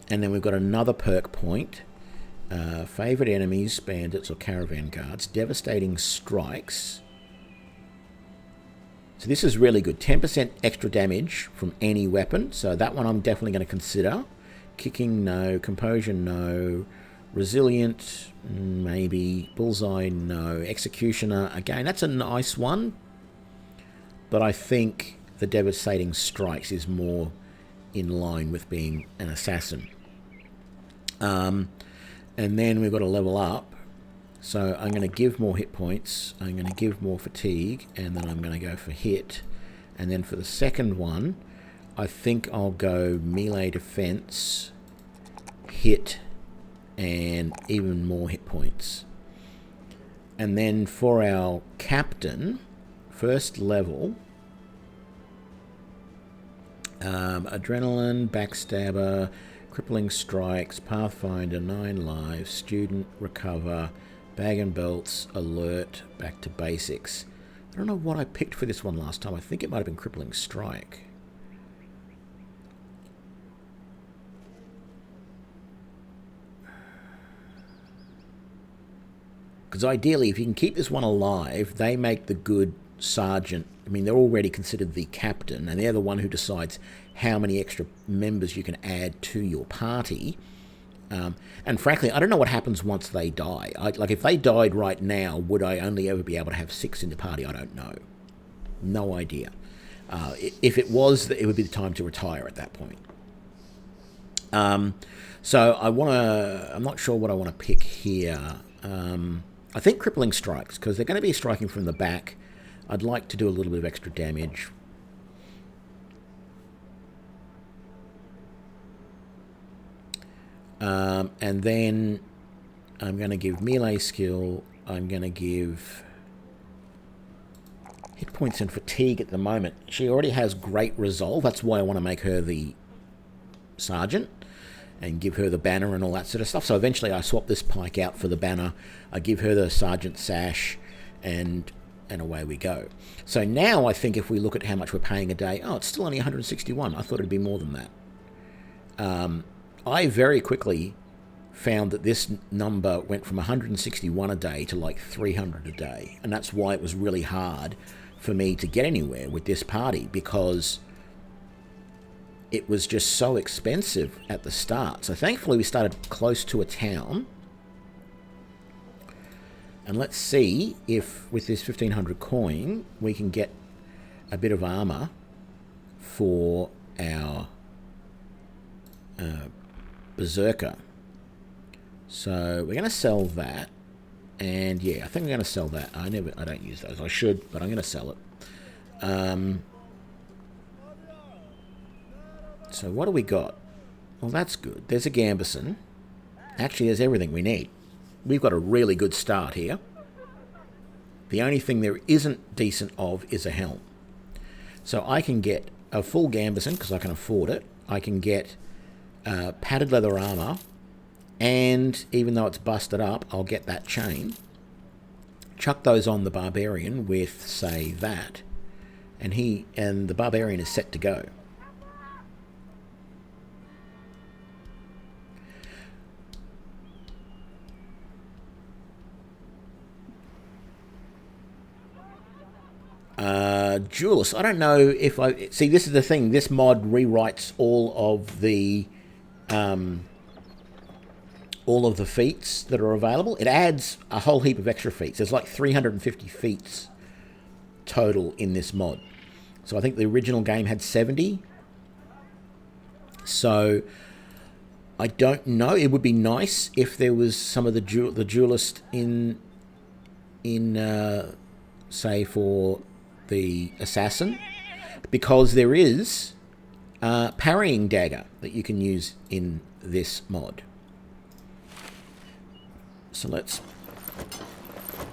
and then we've got another perk point. Favorite enemies, bandits or caravan guards. Devastating strikes. So this is really good. 10% extra damage from any weapon. So that one I'm definitely going to consider. Kicking, no. Composure, no. Resilient, maybe. Bullseye, no. Executioner, again, that's a nice one. But I think the devastating strikes is more in line with being an assassin. And then we've got to level up. So I'm going to give more hit points. I'm going to give more fatigue. And then I'm going to go for hit. And then for the second one, I think I'll go melee defense, hit, and even more hit points. And then for our captain, first level, adrenaline, backstabber, crippling strikes, pathfinder, 9 lives, student, recover, bag and belts, alert, back to basics. I don't know what I picked for this one last time. I think it might have been crippling strike. Because ideally, if you can keep this one alive, they make the good sergeant. I mean, they're already considered the captain, and they're the one who decides how many extra members you can add to your party. And frankly, I don't know what happens once they die. Like, if they died right now, would I only ever be able to have 6 in the party? I don't know. No idea. If it was, it would be the time to retire at that point. So I'm not sure what I want to pick here. I think crippling strikes, because they're going to be striking from the back. I'd like to do a little bit of extra damage. And then I'm going to give melee skill. I'm going to give hit points and fatigue at the moment. She already has great resolve. That's why I want to make her the sergeant and give her the banner and all that sort of stuff. So eventually I swap this pike out for the banner. I give her the sergeant sash, and away we go. So now I think if we look at how much we're paying a day, oh, it's still only 161. I thought it'd be more than that. I very quickly found that this number went from 161 a day to like 300 a day. And that's why it was really hard for me to get anywhere with this party, because it was just so expensive at the start. So thankfully we started close to a town. And let's see if with this 1500 coin we can get a bit of armor for our berserker. So we're going to sell that. And yeah, I think we're going to sell that. I don't use those. I should, but I'm going to sell it. So what do we got? Well, that's good. There's a Gambison. Actually, there's everything we need. We've got a really good start here. The only thing there isn't decent of is a helm. So I can get a full Gambison because I can afford it. I can get padded leather armor, and even though it's busted up, I'll get that chain. Chuck those on the barbarian with, say, that, and the barbarian is set to go. Duelist. I don't know if I... See, this is the thing. This mod rewrites all of the feats that are available. It adds a whole heap of extra feats. There's like 350 feats total in this mod. So I think the original game had 70. So I don't know. It would be nice if there was some of the duelist in say for the assassin, because there is parrying dagger that you can use in this mod. So let's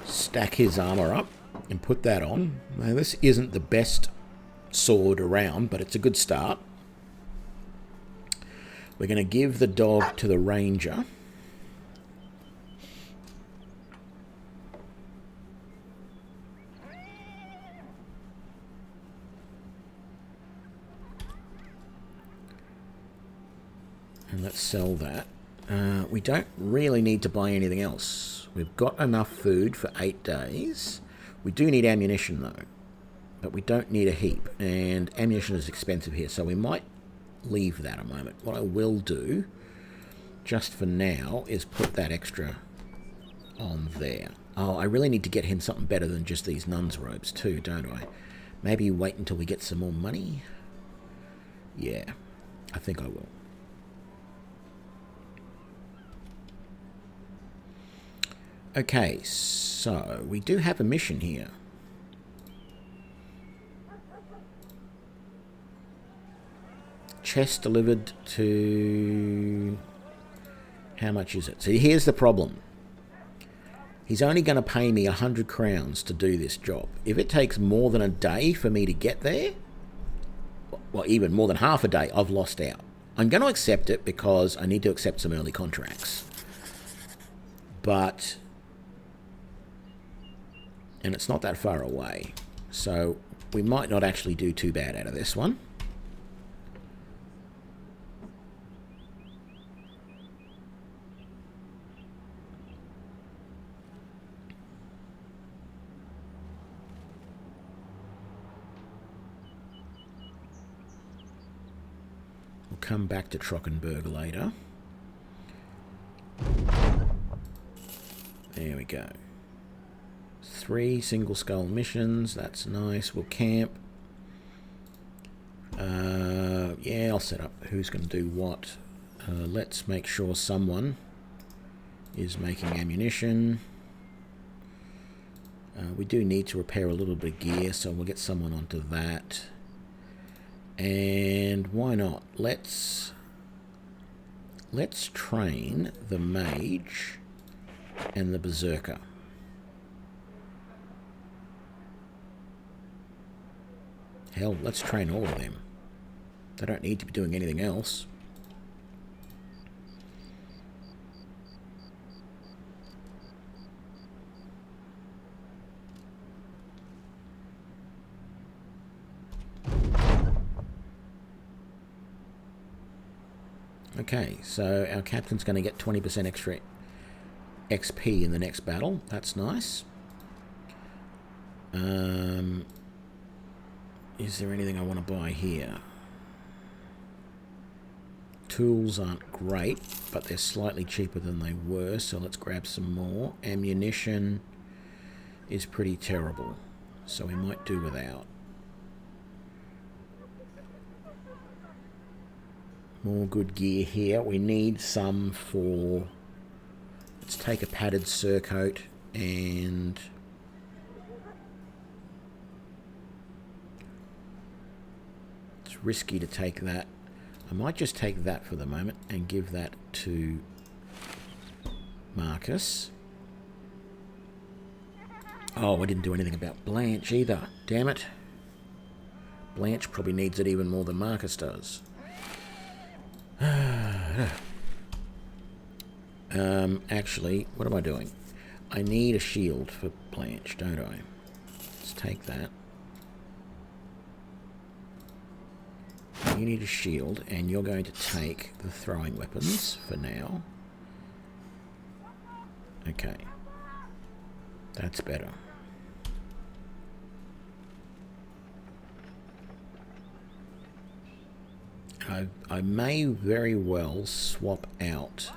stack his armor up and put that on. Now this isn't the best sword around, but it's a good start. We're going to give the dog to the ranger. And let's sell that. We don't really need to buy anything else. We've got enough food for 8 days. We do need ammunition though, but we don't need a heap. And ammunition is expensive here, so we might leave that a moment. What I will do, just for now, is put that extra on there. Oh, I really need to get him something better than just these nun's robes too, don't I? Maybe wait until we get some more money? Yeah, I think I will. Okay, so we do have a mission here. Chest delivered to... How much is it? So here's the problem. He's only going to pay me 100 crowns to do this job. If it takes more than a day for me to get there, well, even more than half a day, I've lost out. I'm going to accept it because I need to accept some early contracts. But... And it's not that far away. So we might not actually do too bad out of this one. We'll come back to Trockenberg later. There we go. 3 single skull missions. That's nice. We'll camp. Yeah, I'll set up who's going to do what. Let's make sure someone is making ammunition. We do need to repair a little bit of gear, so we'll get someone onto that. And why not? Let's train the mage and the berserker. Hell, let's train all of them. They don't need to be doing anything else. Okay, so our captain's going to get 20% extra XP in the next battle. That's nice. Is there anything I want to buy here? Tools aren't great, but they're slightly cheaper than they were, so let's grab some more. Ammunition is pretty terrible, so we might do without. More good gear here. We need some for... Let's take a padded surcoat and... It's risky to take that. I might just take that for the moment and give that to Marcus. Oh, I didn't do anything about Blanche either. Damn it. Blanche probably needs it even more than Marcus does. Actually, what am I doing? I need a shield for Blanche, don't I? Let's take that. You need a shield, and you're going to take the throwing weapons for now. Okay. That's better. I may very well swap out.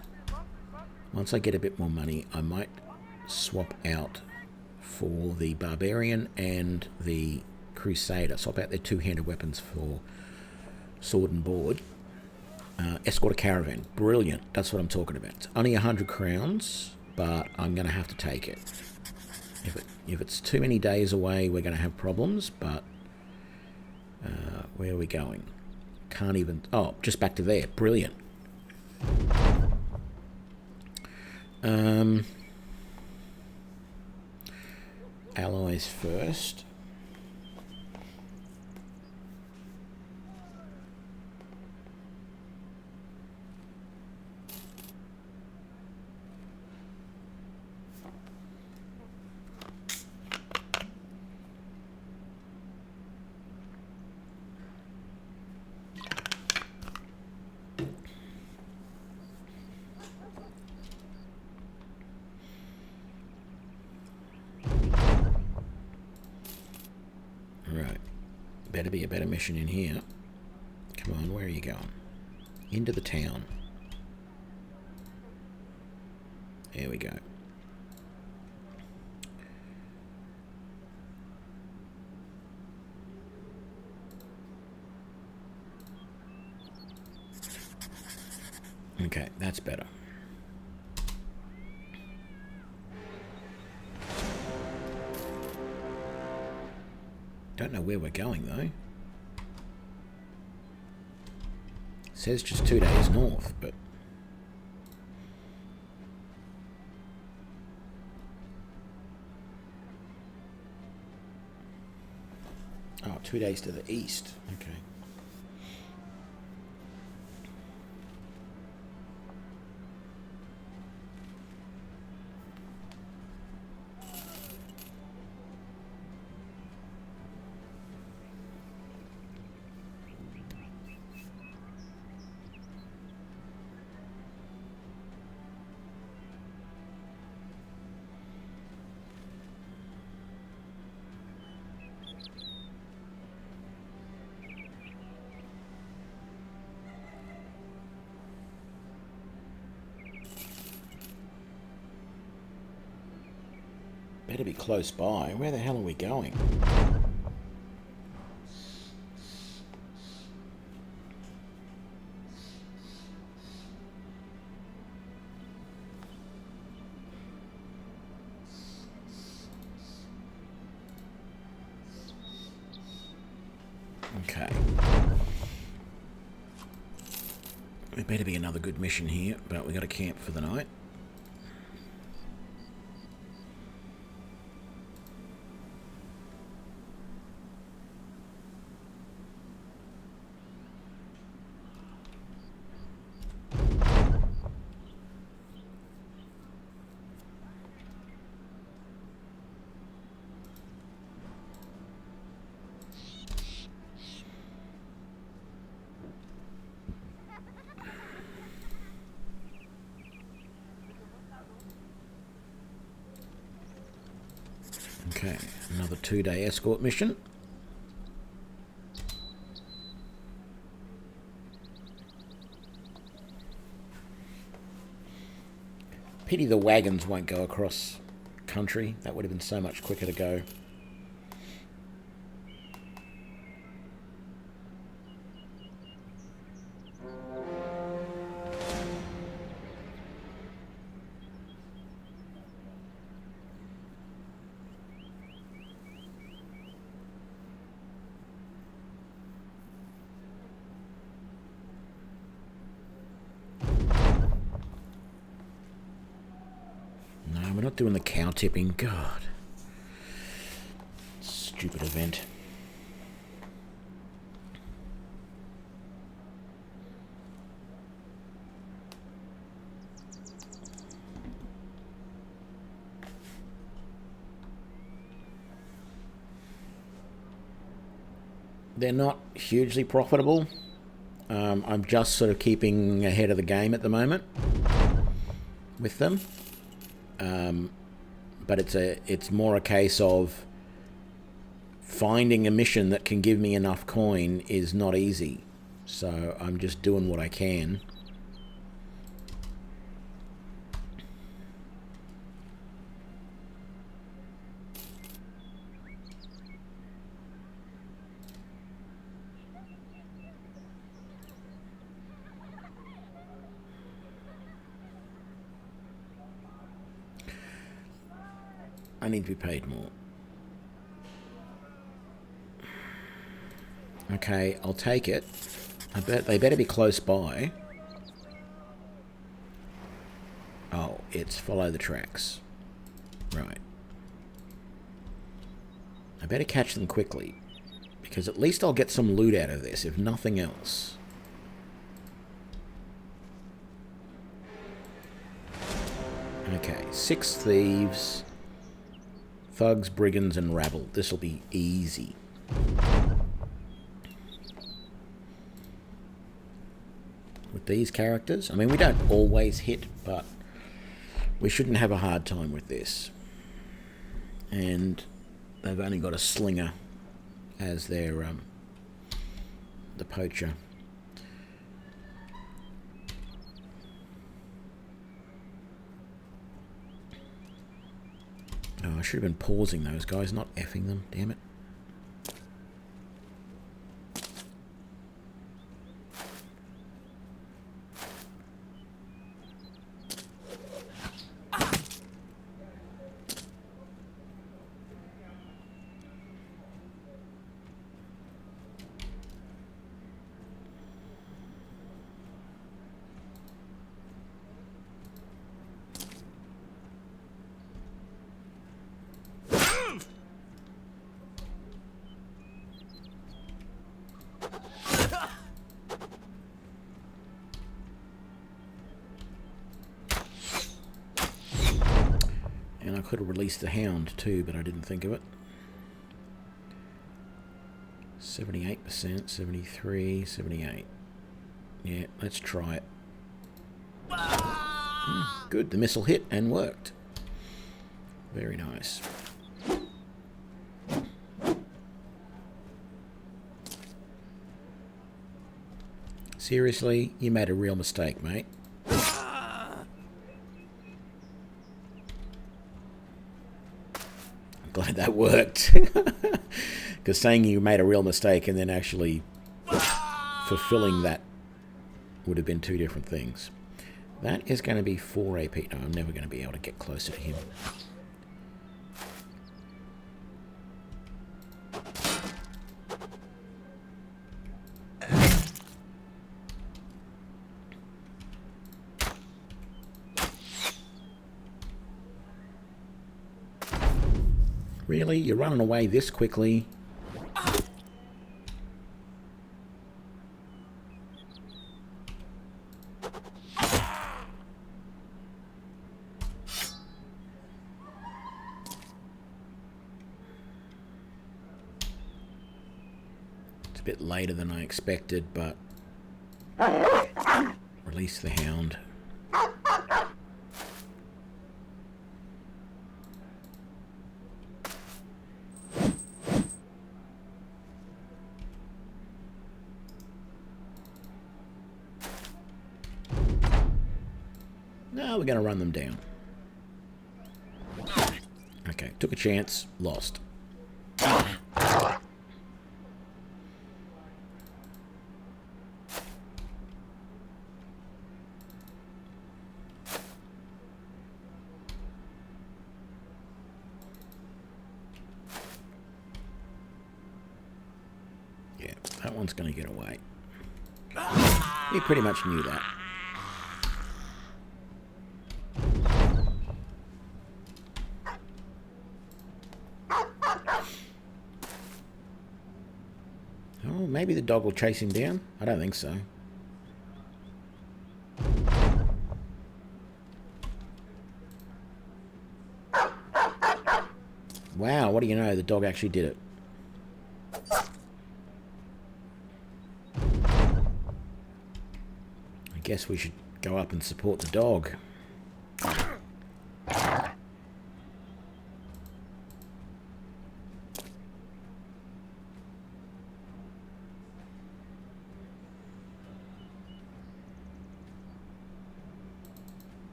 Once I get a bit more money, I might swap out for the Barbarian and the Crusader. Swap out their two-handed weapons for sword and board. Escort a caravan. Brilliant. That's what I'm talking about. It's only 100 crowns, but I'm going to have to take it. If it's too many days away, we're going to have problems, but where are we going? Can't even... Oh, just back to there. Brilliant. Allies first. Better be a better mission in here. Come on, where are you going? Into the town. There we go. Okay, that's better. Don't know where we're going, though. It says just 2 days north, but... Oh, 2 days to the east. Okay. Better be close by. Where the hell are we going? Okay. It better be another good mission here, but we got to camp for the night. Okay, another 2-day escort mission. Pity the wagons won't go across country. That would have been so much quicker to go. We're not doing the cow tipping. God. Stupid event. They're not hugely profitable. I'm just sort of keeping ahead of the game at the moment with them. But it's more a case of finding a mission that can give me enough coin is not easy. So I'm just doing what I can. I need to be paid more. Okay, I'll take it. I bet they better be close by. Oh, it's follow the tracks. Right. I better catch them quickly, because at least I'll get some loot out of this, if nothing else. Okay, 6 thieves. Thugs, brigands, and rabble. This'll be easy. With these characters, I mean, we don't always hit, but we shouldn't have a hard time with this. And they've only got a slinger as their the poacher. Oh, I should have been pausing those guys, not effing them. Damn it. And I could have released the hound too, but I didn't think of it. 78%, 73, 78. Yeah, let's try it. Good, the missile hit and worked. Very nice. Seriously, you made a real mistake, mate. I'm glad that worked. Because saying you made a real mistake and then actually fulfilling that would have been two different things. That is going to be 4 AP. No, I'm never going to be able to get closer to him. Really? You're running away this quickly? A bit later than I expected, but release the hound. No, we're going to run them down. Okay, took a chance, lost. Yeah, that one's going to get away. You pretty much knew that. Oh, maybe the dog will chase him down. I don't think so. Wow, what do you know? The dog actually did it. I guess we should go up and support the dog.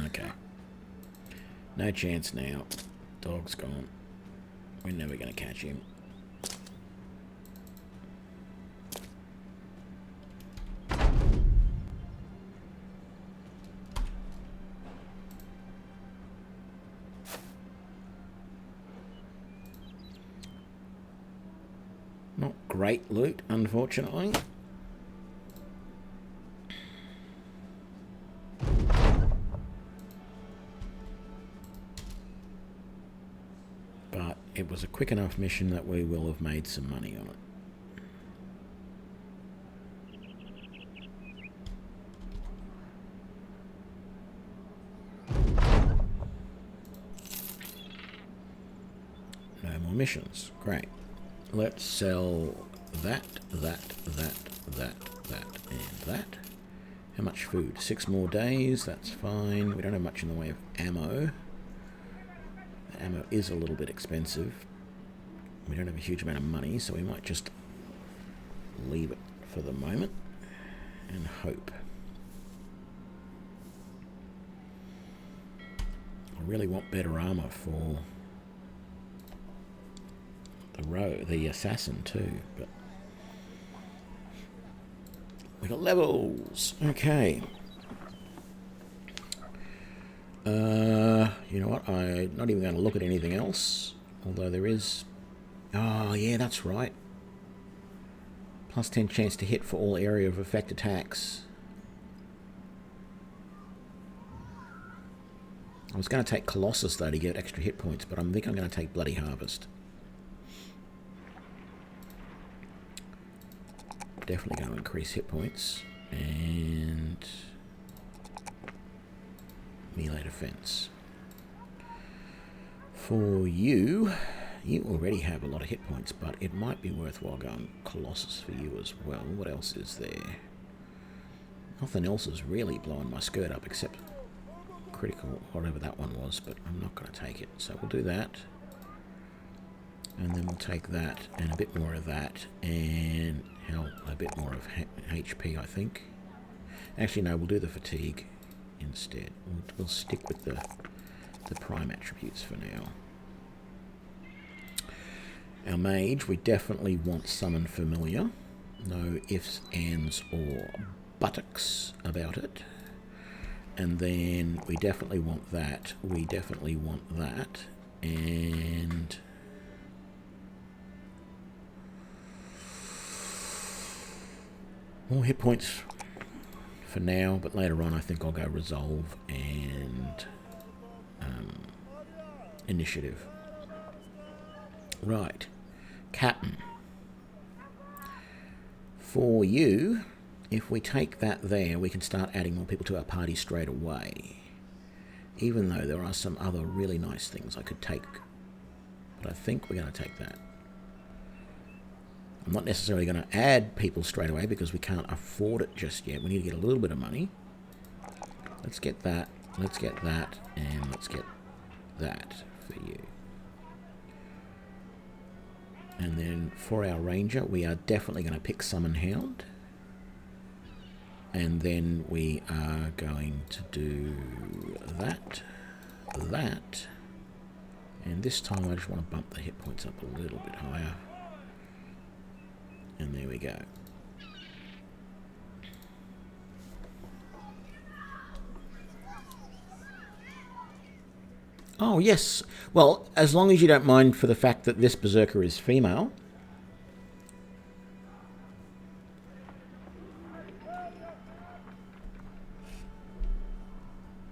Okay. No chance now. Dog's gone. We're never going to catch him. Not great loot, unfortunately. But it was a quick enough mission that we will have made some money on it. No more missions. Great. Let's sell that, and that. How much food? 6 more days. That's fine. We don't have much in the way of ammo. The ammo is a little bit expensive. We don't have a huge amount of money, so we might just leave it for the moment and hope. I really want better armor for the assassin too, but we got levels. Okay. You know what? I'm not even going to look at anything else, although there is. Oh yeah, that's right. Plus 10 chance to hit for all area of effect attacks. I was going to take Colossus though to get extra hit points, but I think I'm going to take Bloody Harvest. Definitely going to increase hit points. And defense. For you, you already have a lot of hit points, but it might be worthwhile going Colossus for you as well. What else is there? Nothing else is really blowing my skirt up except critical, whatever that one was, but I'm not going to take it. So we'll do that. And then we'll take that and a bit more of that and, hell, a bit more of HP, I think. Actually, no, we'll do the fatigue instead. We'll stick with the prime attributes for now. Our mage, we definitely want summon familiar. No ifs, ands, or buttocks about it. And then we definitely want that. We definitely want that. And more hit points for now, but later on I think I'll go resolve and initiative. Right, Captain. For you, if we take that there, we can start adding more people to our party straight away. Even though there are some other really nice things I could take. But I think we're going to take that. I'm not necessarily going to add people straight away because we can't afford it just yet. We need to get a little bit of money. Let's get that, and let's get that for you. And then for our ranger, we are definitely going to pick Summon Hound. And then we are going to do that. And this time I just want to bump the hit points up a little bit higher. And there we go. Oh, yes. Well, as long as you don't mind for the fact that this berserker is female.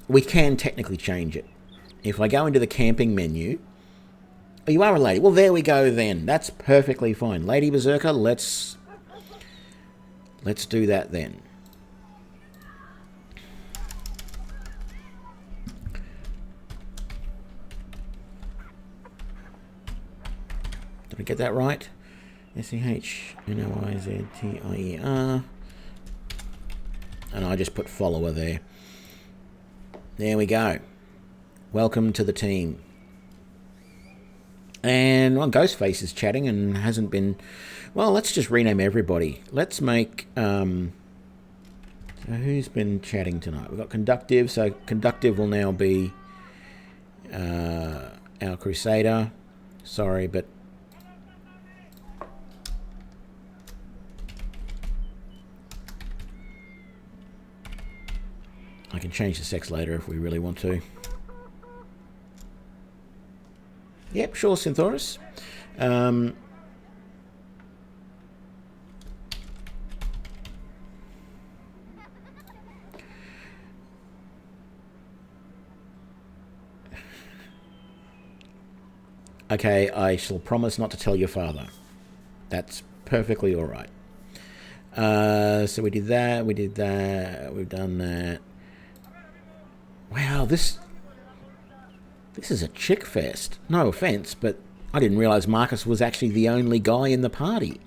We can technically change it. If I go into the camping menu... Oh, you are a lady. Well, there we go then. That's perfectly fine. Lady berserker, let's do that then. Did I get that right? SEHNOIZTIER. And I just put follower there. There we go. Welcome to the team. And well, Ghostface is chatting and hasn't been... Well, let's just rename everybody. Let's make... So who's been chatting tonight? We've got Conductive. So Conductive will now be our Crusader. Sorry, but... I can change the sex later if we really want to. Yep, sure, Synthorus. Okay, I shall promise not to tell your father. That's perfectly all right. So we did that, we've done that. Wow, this is a chick fest. No offense, but I didn't realize Marcus was actually the only guy in the party.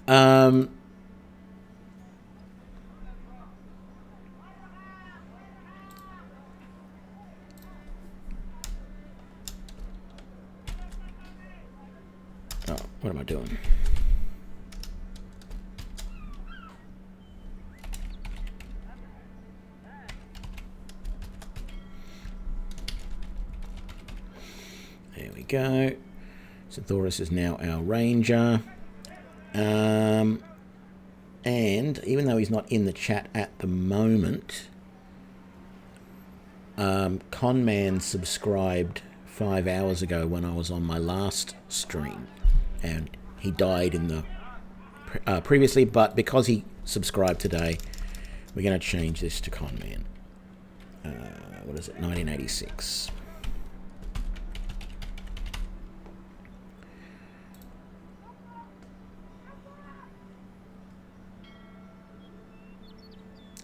Oh, what am I doing? There we go. Synthorus is now our ranger. And even though he's not in the chat at the moment, Conman subscribed 5 hours ago when I was on my last stream. And he died in the previously, but because he subscribed today, we're going to change this to Conman. What is it? 1986.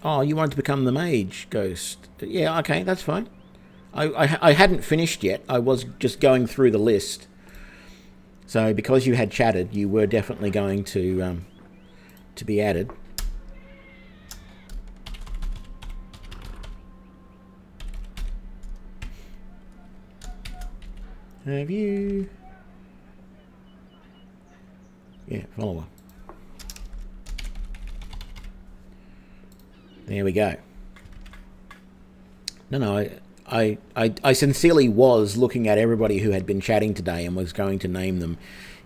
Oh, you wanted to become the mage ghost. Yeah, okay, that's fine. I hadn't finished yet. I was just going through the list. So because you had chatted, you were definitely going to be added. Have you? Yeah, follower. There we go. No, I sincerely was looking at everybody who had been chatting today and was going to name them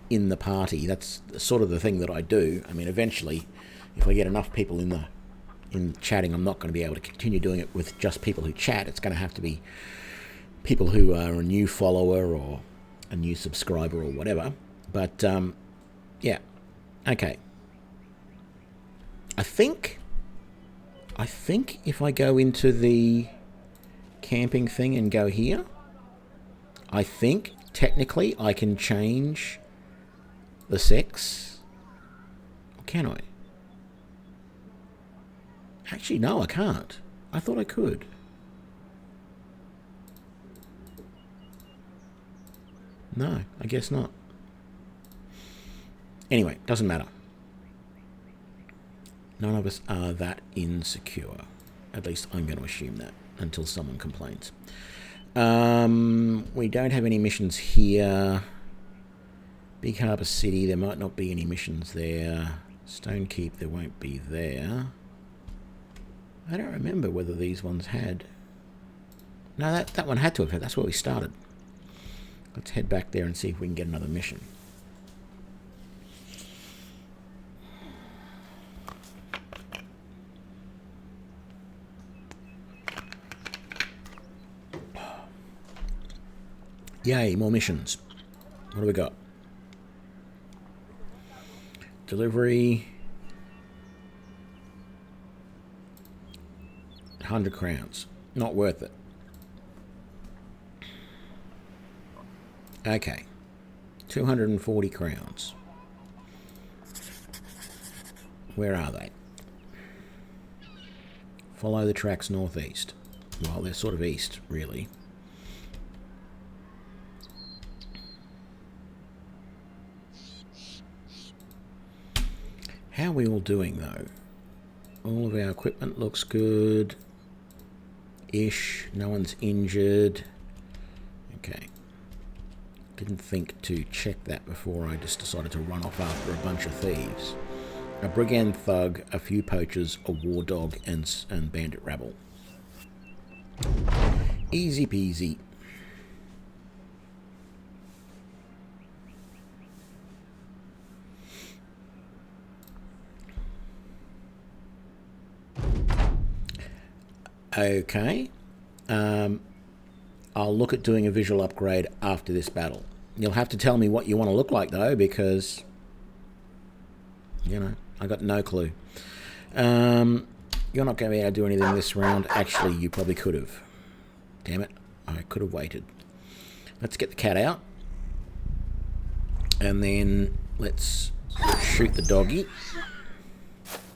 in the party. That's sort of the thing that I do. I mean, eventually, if I get enough people in chatting, I'm not going to be able to continue doing it with just people who chat. It's going to have to be people who are a new follower or a new subscriber or whatever. But, yeah. Okay. I think if I go into the camping thing and go here, I think technically I can change the sex. Or can I? Actually, no, I can't. I thought I could. No, I guess not. Anyway, doesn't matter. None of us are that insecure. At least I'm going to assume that until someone complains. We don't have any missions here. Big Harbour City, there might not be any missions there. Stone Keep, there won't be there. I don't remember whether these ones had. No, that one had to have had. That's where we started. Let's head back there and see if we can get another mission. Yay, more missions. What do we got? Delivery. 100 crowns. Not worth it. Okay. 240 crowns. Where are they? Follow the tracks northeast. Well, they're sort of east, really. How are we all doing, though? All of our equipment looks good. Ish. No one's injured. Okay. Didn't think to check that before I just decided to run off after a bunch of thieves. A brigand thug, a few poachers, a war dog, and bandit rabble. Easy peasy. Okay. I'll look at doing a visual upgrade after this battle. You'll have to tell me what you want to look like, though, because, you know, I got no clue. You're not going to be able to do anything this round. Actually, you probably could have. Damn it. I could have waited. Let's get the cat out. And then let's shoot the doggy,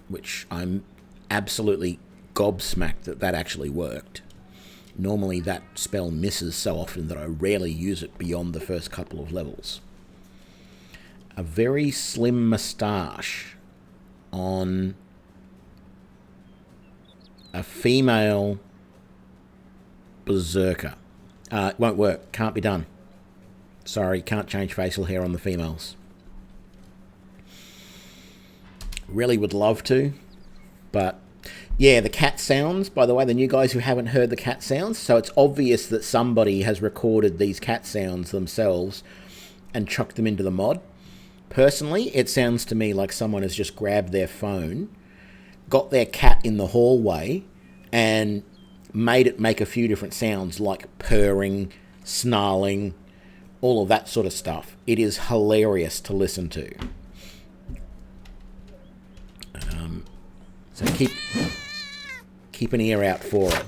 which I'm absolutely gobsmacked that actually worked. Normally that spell misses so often that I rarely use it beyond the first couple of levels. A very slim moustache on a female berserker. It won't work. Can't be done. Sorry, can't change facial hair on the females. Really would love to, but yeah, the cat sounds, by the way, the new guys who haven't heard the cat sounds, so it's obvious that somebody has recorded these cat sounds themselves and chucked them into the mod. Personally, it sounds to me like someone has just grabbed their phone, got their cat in the hallway, and made it make a few different sounds like purring, snarling, all of that sort of stuff. It is hilarious to listen to. So keep an ear out for it.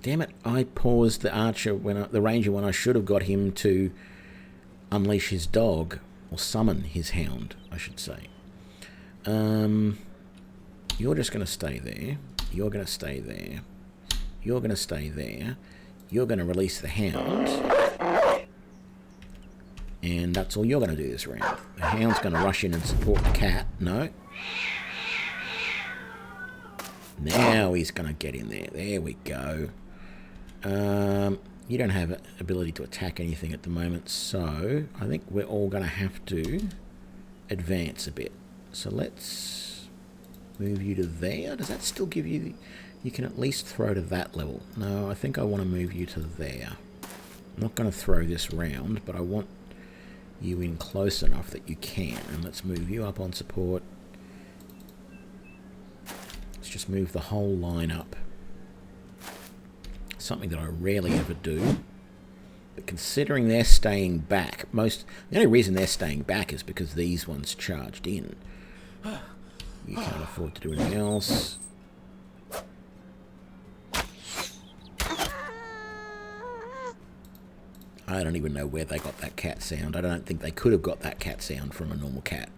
Damn it, I paused the archer the ranger when I should have got him to unleash his dog. or summon his hound, I should say. You're just going to stay there. You're going to stay there. You're going to stay there. You're going to release the hound. And that's all you're going to do this round. The hound's going to rush in and support the cat. No. Now he's going to get in there. There we go. You don't have an ability to attack anything at the moment, so I think we're all going to have to advance a bit. So let's move you to there. Does that still give you... You can at least throw to that level. No, I think I want to move you to there. I'm not going to throw this round, but I want you in close enough that you can. And let's move you up on support. Let's just move the whole line up. Something that I rarely ever do. But considering they're staying back, the only reason they're staying back is because these ones charged in. You can't afford to do anything else. I don't even know where they got that cat sound. I don't think they could have got that cat sound from a normal cat.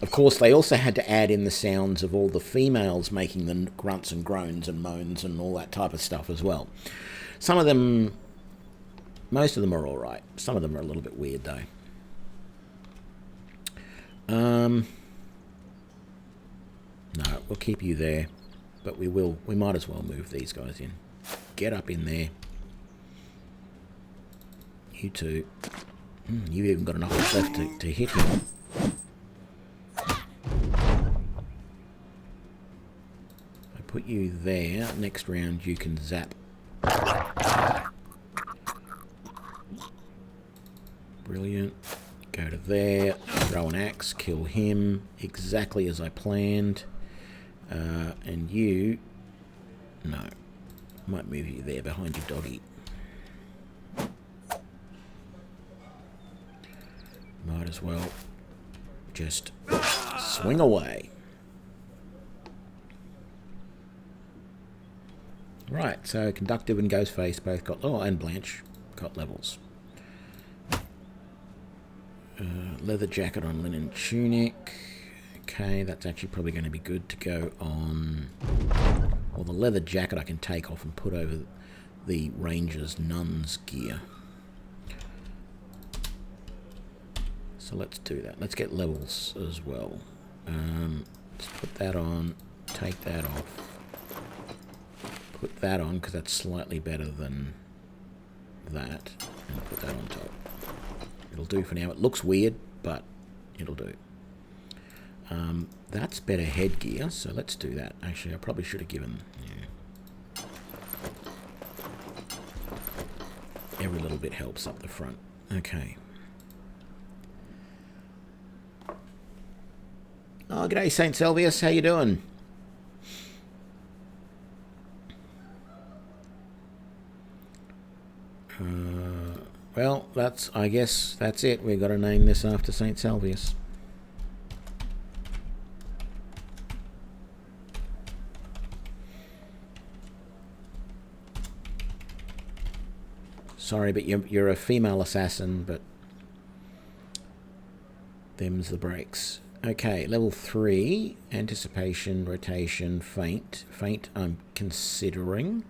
Of course, they also had to add in the sounds of all the females making the grunts and groans and moans and all that type of stuff as well. Some of them, most of them are alright. Some of them are a little bit weird though. No, we'll keep you there. But we might as well move these guys in. Get up in there. You two. You've even got enough left to hit him. I put you there. Next round you can zap. Brilliant. Go to there. Throw an axe. Kill him. Exactly as I planned. And you... No. Might move you there behind your doggy. Might as well just swing away. Right, so Conductive and Ghostface both got... Oh, and Blanche got levels. Leather jacket on linen tunic. Okay, that's actually probably going to be good to go on... Well, the leather jacket I can take off and put over the Ranger's nun's gear. So let's do that. Let's get levels as well. Let's put that on. Take that off. Put that on because that's slightly better than that. And put that on top. It'll do for now. It looks weird, but it'll do. That's better headgear, so let's do that. Actually, I probably should have given... Yeah. Every little bit helps up the front. Okay. Oh, g'day, St. Selvius. How you doing? Well, I guess that's it. We've got to name this after St. Selvius. Sorry, but you're a female assassin, but them's the breaks. Okay, level 3, anticipation, rotation, feint. Feint I'm considering.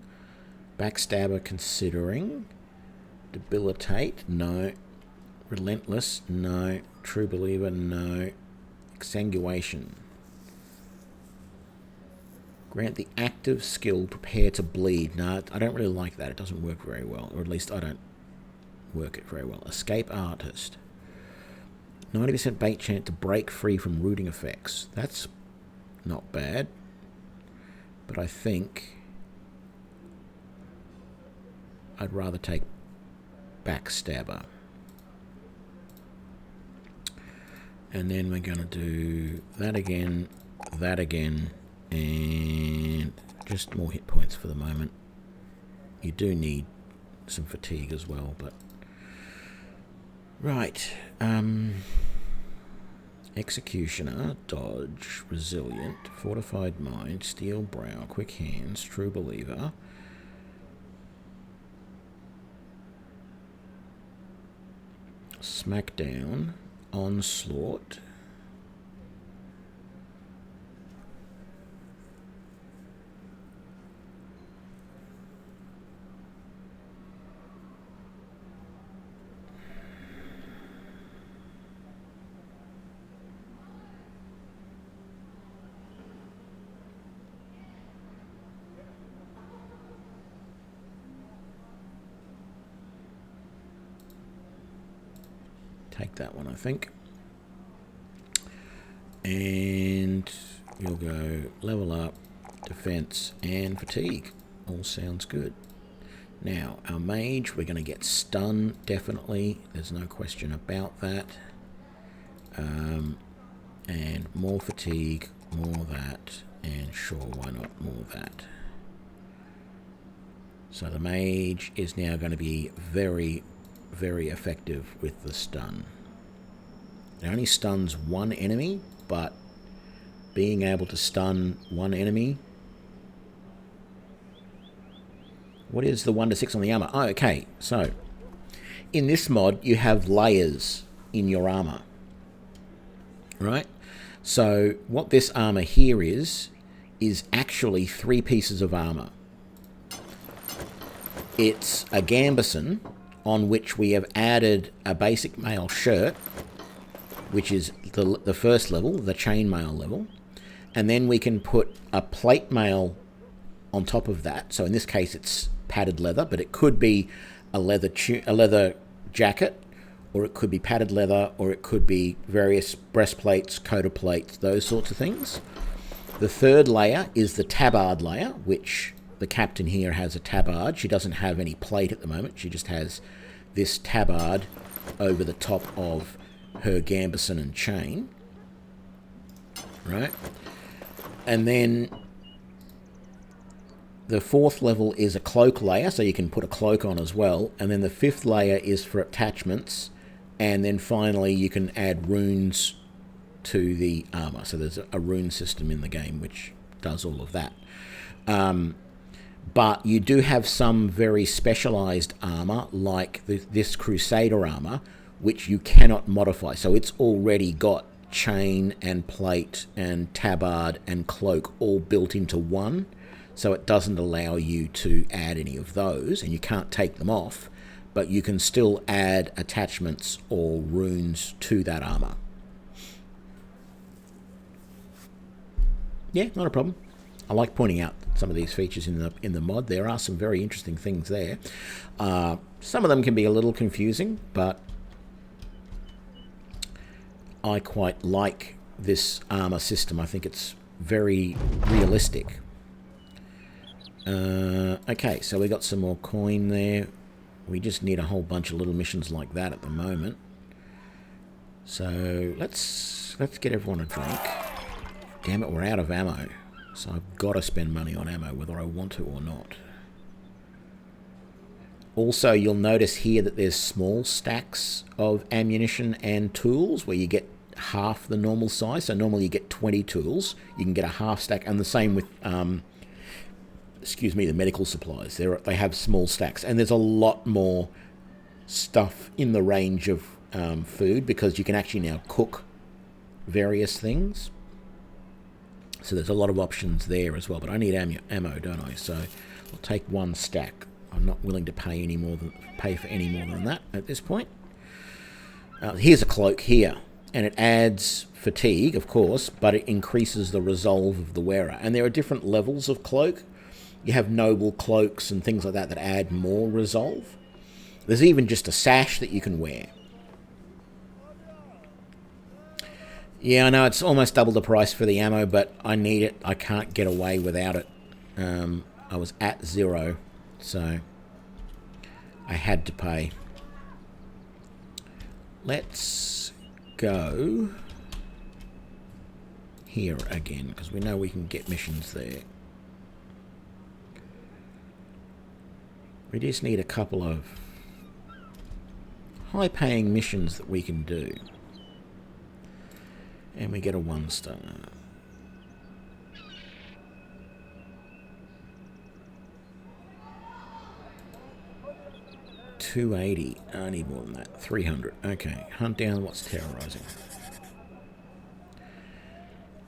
Backstabber considering. Debilitate, no. Relentless, no. True Believer, no. Exsanguation. Grant the active skill prepare to bleed. No, I don't really like that. It doesn't work very well. Or at least I don't work it very well. Escape Artist. 90% bait chance to break free from rooting effects. That's not bad. But I think I'd rather take Backstabber. And then we're going to do that again, and just more hit points for the moment. You do need some fatigue as well, but Right. Executioner, dodge, resilient, fortified mind, steel brow, quick hands, true believer. Smackdown, onslaught. Take that one, I think. And you'll go level up, defense, and fatigue. All sounds good. Now, our mage, we're going to get stun, definitely. There's no question about that. And more fatigue, more that, and sure, why not more that. So the mage is now going to be very, very effective with the stun. It only stuns one enemy, but being able to stun one enemy... What is the 1 to 6 on the armor? Oh, okay. So, in this mod, you have layers in your armor. Right? So, what this armor here is actually 3 pieces of armor. It's a gambeson on which we have added a basic mail shirt, which is the first level, the chainmail level. And then we can put a plate mail on top of that. So in this case, it's padded leather, but it could be a leather jacket, or it could be padded leather, or it could be various breastplates, coat of plates, those sorts of things. The third layer is the tabard layer, which the captain here has a tabard. She doesn't have any plate at the moment. She just has this tabard over the top of her gambeson and chain. Right? And then the fourth level is a cloak layer, so you can put a cloak on as well. And then the fifth layer is for attachments. And then finally you can add runes to the armor. So there's a rune system in the game which does all of that. But you do have some very specialized armor, like this Crusader armor, which you cannot modify. So it's already got chain and plate and tabard and cloak all built into one. So it doesn't allow you to add any of those, and you can't take them off, but you can still add attachments or runes to that armor. Yeah, not a problem. I like pointing out some of these features in the mod. There are some very interesting things there. Some of them can be a little confusing, but I quite like this armor system. I think it's very realistic. Okay, so we got some more coin there. We just need a whole bunch of little missions like that at the moment. So let's get everyone a drink. Damn it, we're out of ammo. So I've got to spend money on ammo, whether I want to or not. Also, you'll notice here that there's small stacks of ammunition and tools where you get half the normal size. So normally you get 20 tools. You can get a half stack, and the same with, the medical supplies. They have small stacks, and there's a lot more stuff in the range of food, because you can actually now cook various things. So there's a lot of options there as well. But I need ammo, don't I? So I'll take 1 stack. I'm not willing to pay for any more than that at this point. Here's a cloak here, and it adds fatigue, of course, but it increases the resolve of the wearer. And there are different levels of cloak. You have noble cloaks and things like that that add more resolve. There's even just a sash that you can wear. Yeah, I know it's almost double the price for the ammo, but I need it. I can't get away without it. I was at 0, so I had to pay. Let's go here again, because we know we can get missions there. We just need a couple of high-paying missions that we can do. And we get a 1-star. $280. I need more than that. 300. Okay. Hunt down what's terrorizing.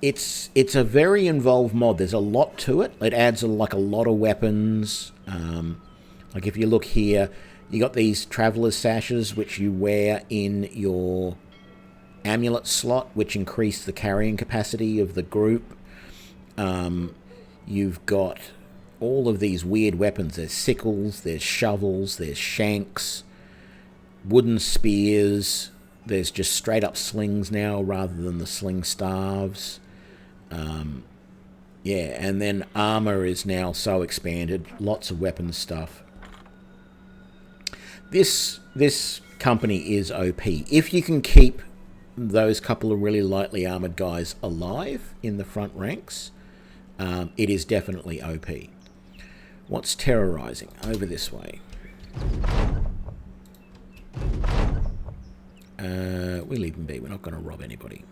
It's a very involved mod. There's a lot to it. It adds a lot of weapons. Like if you look here, you got these traveler's sashes which you wear in your amulet slot, which increase the carrying capacity of the group. You've got all of these weird weapons. There's sickles, there's shovels, there's shanks, wooden spears. There's just straight up slings now rather than the sling staves. Yeah, and then armor is now so expanded. Lots of weapons stuff. This company is OP. If you can keep those couple of really lightly armored guys alive in the front ranks, it is definitely OP. What's terrorizing? Over this way. We'll leave them be. We're not going to rob anybody.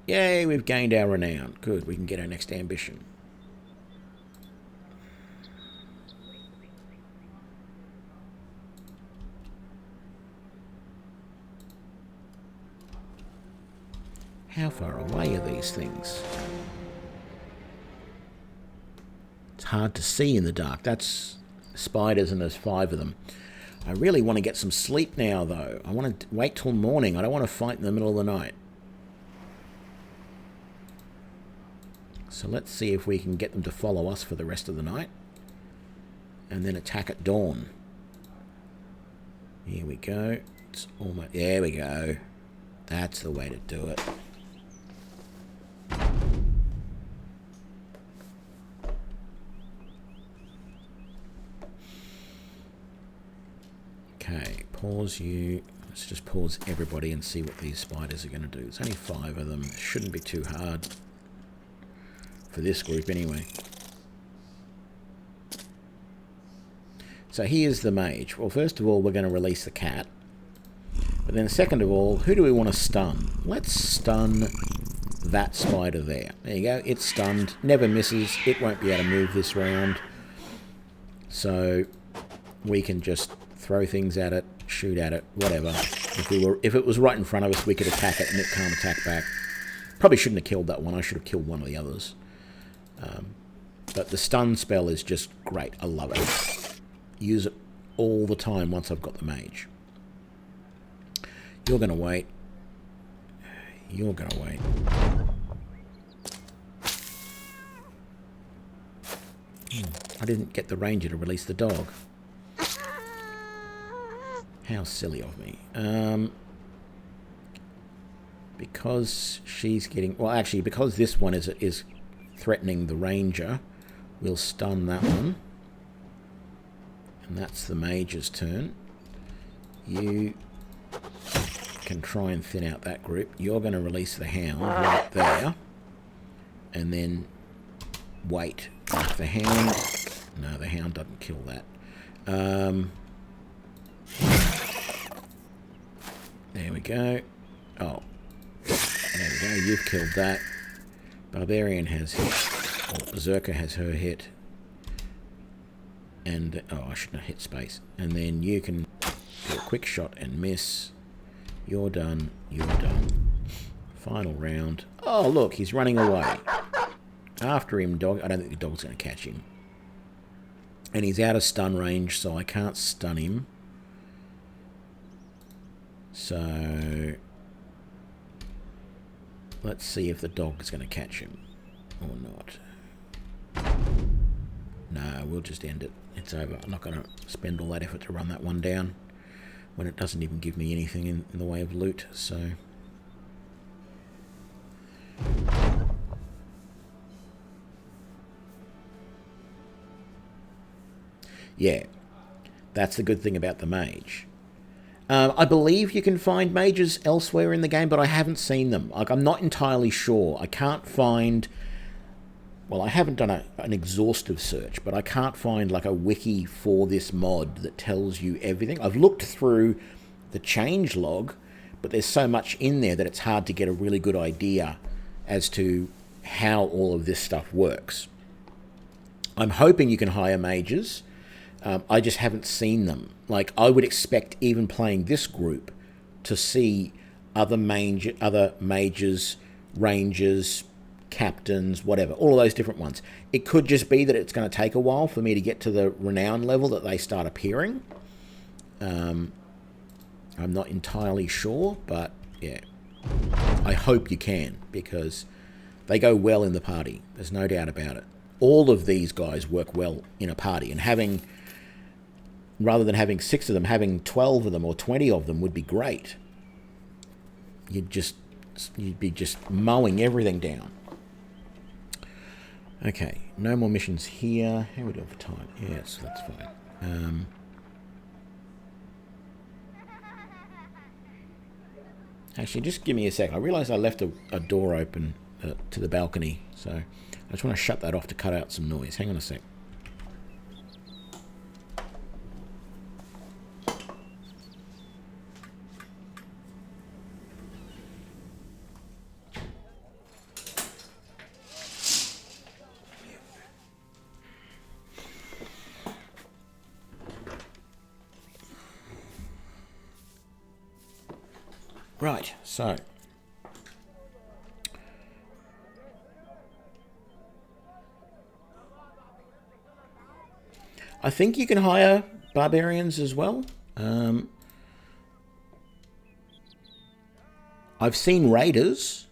Yay, we've gained our renown. Good, we can get our next ambition. How far away are these things? It's hard to see in the dark. That's spiders, and there's 5 of them. I really want to get some sleep now, though. I want to wait till morning. I don't want to fight in the middle of the night. So let's see if we can get them to follow us for the rest of the night. And then attack at dawn. Here we go. It's almost... There we go. That's the way to do it. Okay, pause you. Let's just pause everybody and see what these spiders are going to do. There's only 5 of them. It shouldn't be too hard for this group anyway. So here's the mage. Well, first of all, we're going to release the cat. But then second of all, who do we want to stun? Let's stun that spider there. There you go. It's stunned. Never misses. It won't be able to move this round. So we can just throw things at it, shoot at it, whatever. If it was right in front of us, we could attack it and it can't attack back. Probably shouldn't have killed that one. I should have killed one of the others. But the stun spell is just great. I love it. Use it all the time once I've got the mage. You're going to wait. You're going to wait. I didn't get the ranger to release the dog. How silly of me. Because she's getting... Well, actually, because this one is threatening the ranger, we'll stun that one. And that's the mage's turn. You can try and thin out that group. You're going to release the hound right there. And then wait. If the hound... No, the hound doesn't kill that. There we go. Oh. There we go. You've killed that. Barbarian has hit. Or Berserker has her hit. And... Oh, I shouldn't have hit space. And then you can do a quick shot and miss. You're done. You're done. Final round. Oh, look. He's running away. After him, dog. I don't think the dog's going to catch him. And he's out of stun range, so I can't stun him. So... Let's see if the dog is going to catch him. Or not. No, we'll just end it. It's over. I'm not going to spend all that effort to run that one down. When it doesn't even give me anything in the way of loot, so... Yeah, that's the good thing about the mage. I believe you can find mages elsewhere in the game, but I haven't seen them. Like, I'm not entirely sure. I can't find well, I haven't done an exhaustive search, but I can't find like a wiki for this mod that tells you everything. I've looked through the change log, but there's so much in there that it's hard to get a really good idea as to how all of this stuff works. I'm hoping you can hire mages. I just haven't seen them. Like, I would expect, even playing this group, to see other mages, rangers, captains, whatever, all of those different ones. It could just be that it's going to take a while for me to get to the renown level that they start appearing. I'm not entirely sure, but yeah, I hope you can, because they go well in the party. There's no doubt about it. All of these guys work well in a party, and having, rather than having 6 of them, having 12 of them or 20 of them would be great. You'd be just mowing everything down. Okay, no more missions here. How are we doing for time? Yes, that's fine. Actually, just give me a sec. I realised I left a door open to the balcony, so I just want to shut that off to cut out some noise. Hang on a sec. Right, so I think you can hire barbarians as well. I've seen raiders.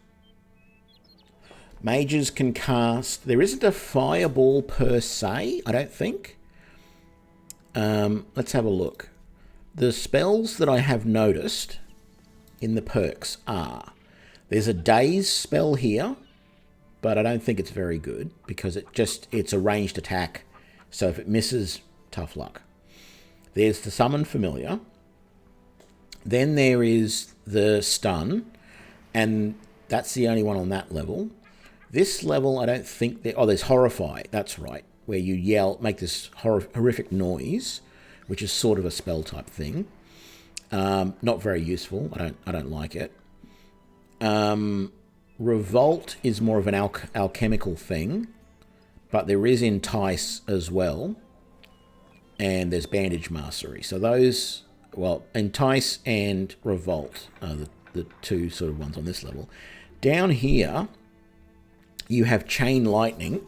Mages can cast. There isn't a fireball per se, I don't think. Let's have a look. The spells that I have noticed in the perks are, there's a daze spell here, but I don't think it's very good because it's a ranged attack, so if it misses, tough luck. There's the summon familiar. Then there is the stun, and that's the only one on that level. This level, I don't think there's horrify, that's right, where you yell, make this horrific noise, which is sort of a spell type thing. Not very useful. I don't like it. Revolt is more of an alchemical thing, but there is Entice as well, and there's Bandage Mastery. So those, well, Entice and Revolt are the two sort of ones on this level. Down here, you have Chain Lightning,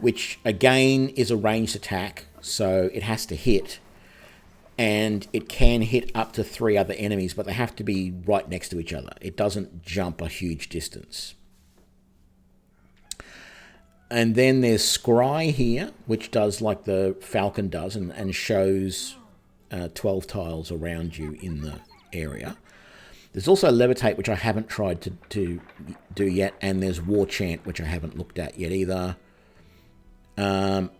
which again is a ranged attack, so it has to hit. And it can hit up to 3 other enemies, but they have to be right next to each other. It doesn't jump a huge distance. And then there's Scry here, which does like the Falcon does and shows 12 tiles around you in the area. There's also Levitate, which I haven't tried to do yet, and there's War Chant, which I haven't looked at yet either. There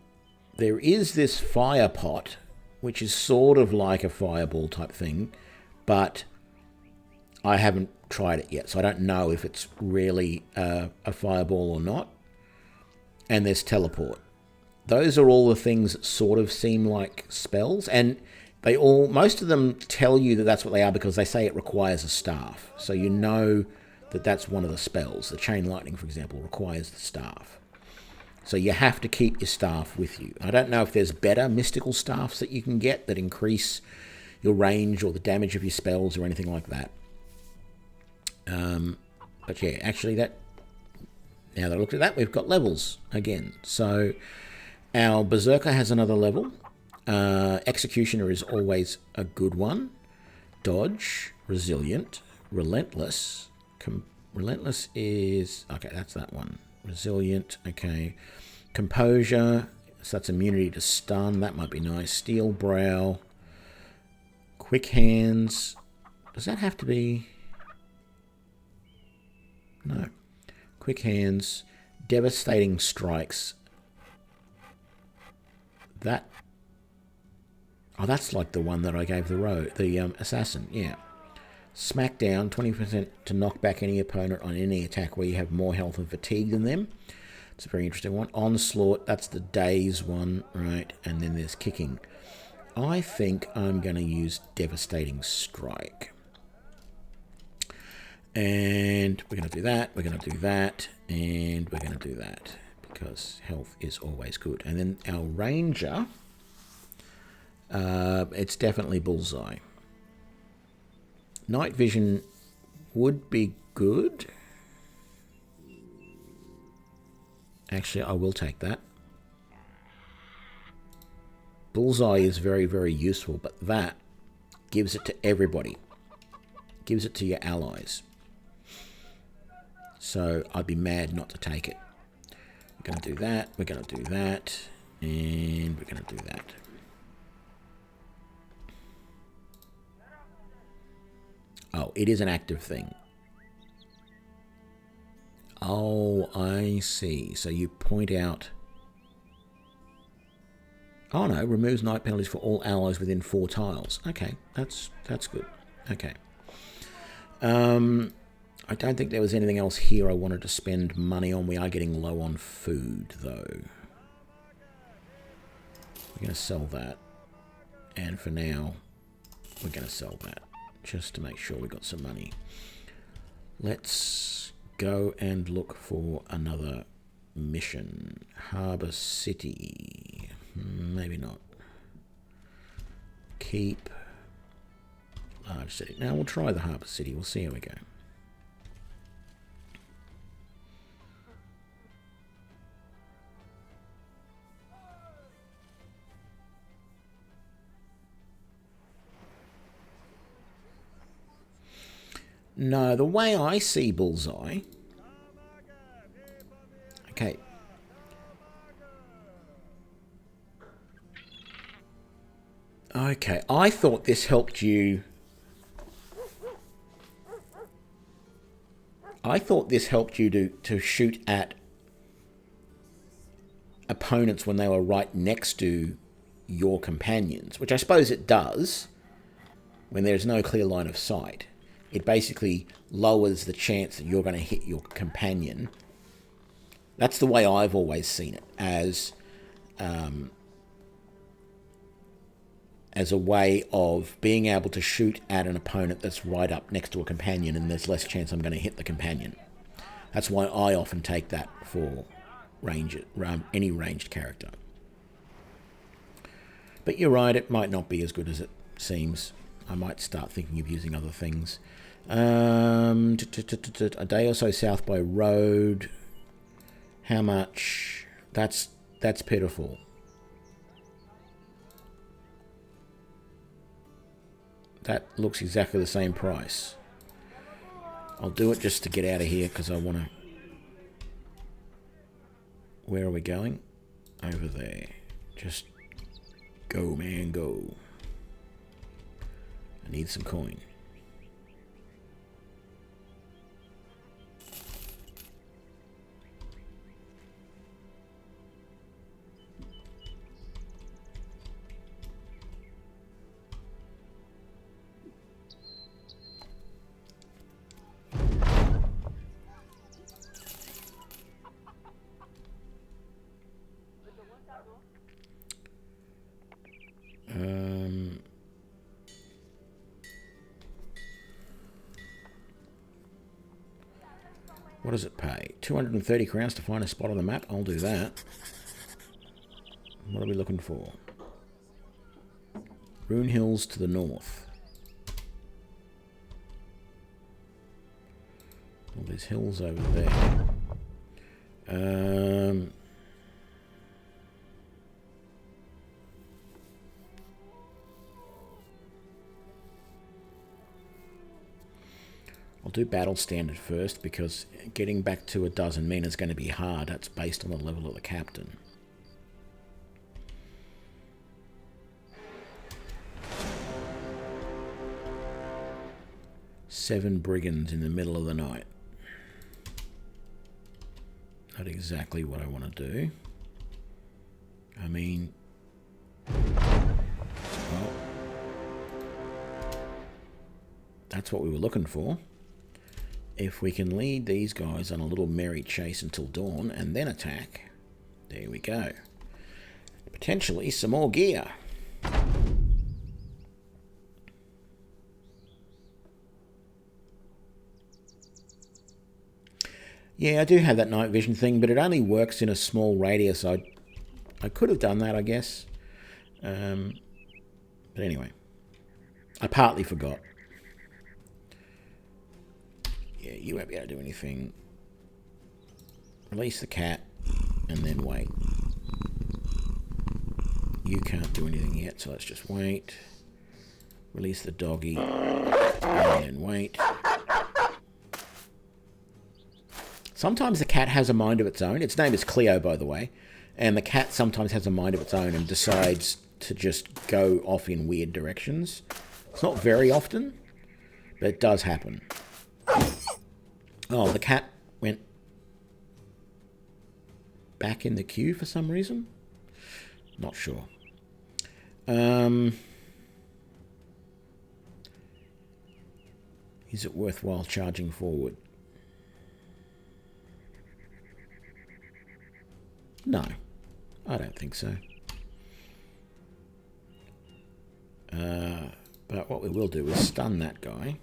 is this Fire Pot, which is sort of like a fireball type thing, but I haven't tried it yet, so I don't know if it's really a fireball or not. And there's Teleport. Those are all the things that sort of seem like spells, and most of them tell you that that's what they are because they say it requires a staff, so you know that that's one of the spells. The Chain Lightning, for example, requires the staff. So you have to keep your staff with you. I don't know if there's better mystical staffs that you can get that increase your range or the damage of your spells or anything like that. But yeah, actually now that I looked at that, we've got levels again. So our Berserker has another level. Executioner is always a good one. Dodge, Resilient, Relentless. Relentless is... okay, that's that one. Resilient, okay. Composure, so that's immunity to stun, that might be nice. Steel Brow. Quick Hands, does that have to be... no. Quick Hands, Devastating Strikes. That... oh, that's like the one that I gave the Assassin, yeah. Smackdown, 20% to knock back any opponent on any attack where you have more health and fatigue than them. It's a very interesting one. Onslaught, that's the daze one, right? And then there's kicking. I think I'm going to use Devastating Strike. And we're going to do that, we're going to do that, and we're going to do that. Because health is always good. And then our Ranger, it's definitely Bullseye. Night Vision would be good. Actually, I will take that. Bullseye is very, very useful, but that gives it to everybody. Gives it to your allies. So I'd be mad not to take it. We're going to do that, we're going to do that, and we're going to do that. Oh, it is an active thing. Oh, I see. So you point out... Oh no, removes night penalties for all allies within 4 tiles. Okay, that's good. Okay. I don't think there was anything else here I wanted to spend money on. We are getting low on food, though. We're going to sell that. And for now, we're going to sell that. Just to make sure we got some money. Let's go and look for another mission. Harbour City. Maybe not. Keep. Large city. Now we'll try the Harbour City. We'll see how we go. No, the way I see Bullseye... Okay. Okay, I thought this helped you... I thought this helped you to shoot at opponents when they were right next to your companions, which I suppose it does when there's no clear line of sight. It basically lowers the chance that you're going to hit your companion. That's the way I've always seen it, as a way of being able to shoot at an opponent that's right up next to a companion, and there's less chance I'm going to hit the companion. That's why I often take that for any ranged character. But you're right, it might not be as good as it seems. I might start thinking of using other things. A day or so south by road. How much? That's pitiful. That looks exactly the same price. I'll do it just to get out of here because I want to... Where are we going? Over there. Just go, man, go. I need some coin. What does it pay? 230 crowns to find a spot on the map. I'll do that. What are we looking for? Rune Hills to the north. All these hills over there. I'll do battle standard first because getting back to a dozen men is going to be hard. That's based on the level of the captain. Seven brigands in the middle of the night. Not exactly what I want to do. I mean... Well, that's what we were looking for. if we can lead these guys on a little merry chase until dawn and then attack, there we go. Potentially some more gear. Yeah, I do have that night vision thing, but it only works in a small radius. I could have done that, I guess. But anyway, I partly forgot. Yeah, you won't be able to do anything. Release the cat, and then wait. You can't do anything yet, so let's just wait. Release the doggy, and then wait. Sometimes the cat has a mind of its own. Its name is Cleo, by the way. And the cat sometimes has a mind of its own and decides to just go off in weird directions. It's not very often, but it does happen. Oh, the cat went back in the queue for some reason. Not sure. Is it worthwhile charging forward? No, I don't think so. But what we will do is stun that guy.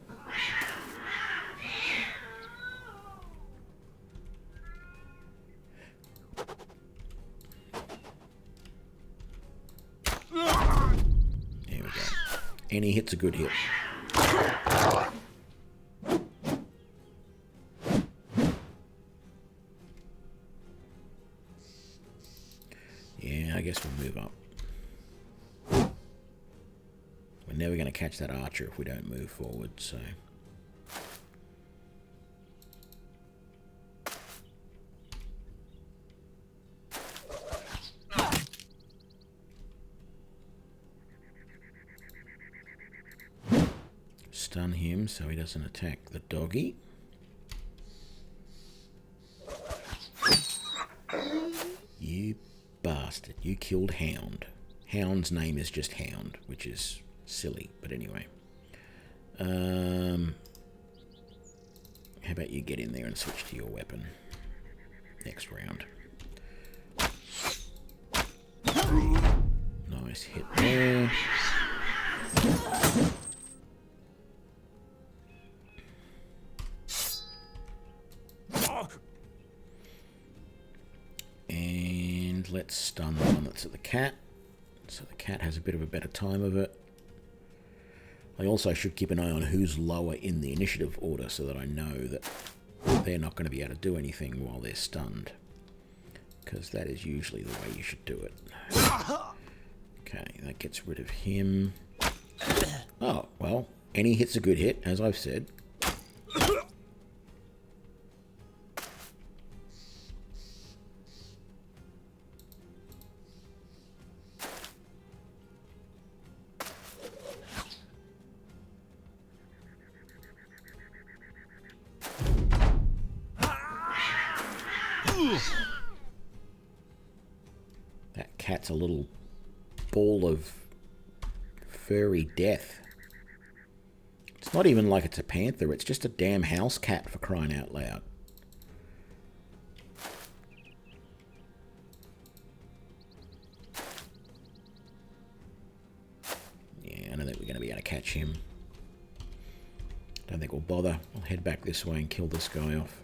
There we go. Any hit's a good hit. Yeah, I guess we'll move up. We're never going to catch that archer if we don't move forward, so... Stun him so he doesn't attack the doggy. You bastard. You killed Hound. Hound's name is just Hound, which is silly, but anyway. How about you get in there and switch to your weapon next round. Nice hit there. And let's stun the one that's at the cat. So the cat has a bit of a better time of it. I also should keep an eye on who's lower in the initiative order so that I know that they're not going to be able to do anything while they're stunned. Because that is usually the way you should do it. Okay, that gets rid of him. Oh, well, any hit's a good hit, as I've said. That cat's a little ball of furry death. It's not even like it's a panther, it's just a damn house cat, for crying out loud. Yeah, I don't think we're going to be able to catch him. Don't think we'll bother. I'll head back this way and kill this guy off.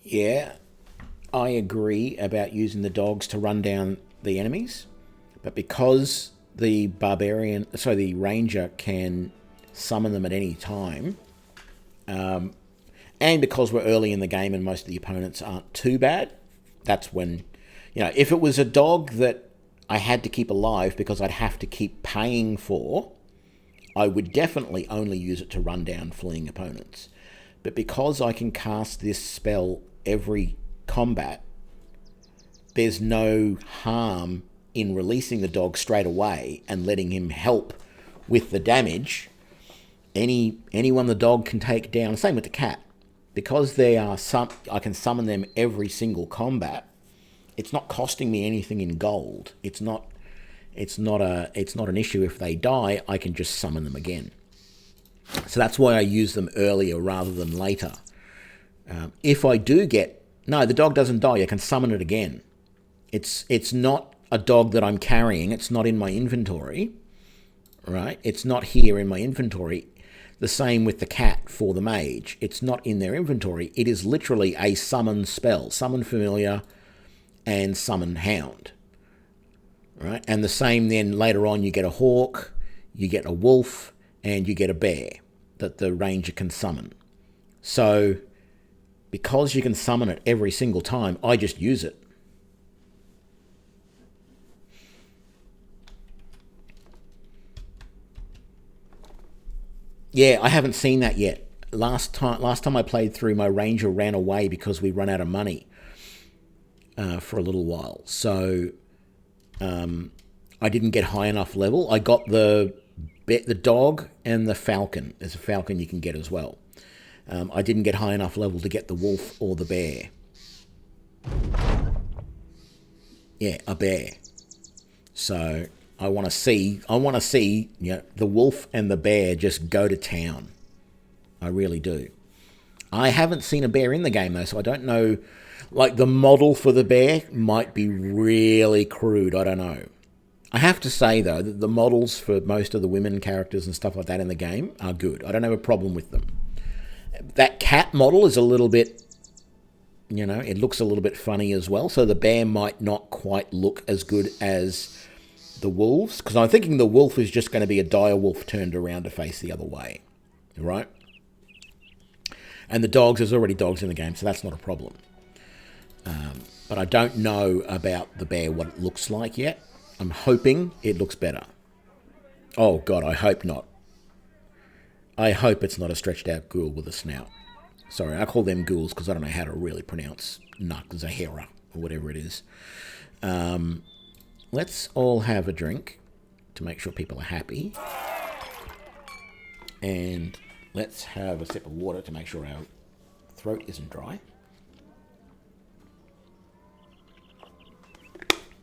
Yeah, I agree about using the dogs to run down the enemies, but because the the ranger can summon them at any time, and because we're early in the game and most of the opponents aren't too bad, that's when, if it was a dog that I had to keep alive because I'd have to keep paying for, I would definitely only use it to run down fleeing opponents. But because I can cast this spell every combat, there's no harm in releasing the dog straight away and letting him help with the damage, anyone the dog can take down. Same with the cat, because I can summon them every single combat. It's not costing me anything in gold. It's not an issue if they die. I can just summon them again. So that's why I use them earlier rather than later. If I do no, the dog doesn't die. I can summon it again. It's not a dog that I'm carrying. It's not in my inventory, right? It's not here in my inventory. The same with the cat for the mage. It's not in their inventory. It is literally a summon spell. Summon familiar and summon hound, right? And the same then later on, you get a hawk, you get a wolf, and you get a bear that the ranger can summon. So because you can summon it every single time, I just use it. Yeah, I haven't seen that yet. Last time I played through, my ranger ran away because we run out of money for a little while. So I didn't get high enough level. I got the dog and the falcon. There's a falcon you can get as well. I didn't get high enough level to get the wolf or the bear. Yeah, a bear. So I want to see, the wolf and the bear just go to town. I really do. I haven't seen a bear in the game though, so I don't know. Like, the model for the bear might be really crude. I don't know. I have to say though that the models for most of the women characters and stuff like that in the game are good. I don't have a problem with them. That cat model is a little bit, it looks a little bit funny as well. So the bear might not quite look as good as the wolves, because I'm thinking the wolf is just going to be a dire wolf turned around to face the other way, right? And the dogs, there's already dogs in the game, so that's not a problem. But I don't know about the bear, what it looks like yet. I'm hoping it looks better. Oh God, I hope not. I hope it's not a stretched out ghoul with a snout. Sorry, I call them ghouls because I don't know how to really pronounce Zahara or whatever it is. Let's all have a drink to make sure people are happy. And let's have a sip of water to make sure our throat isn't dry.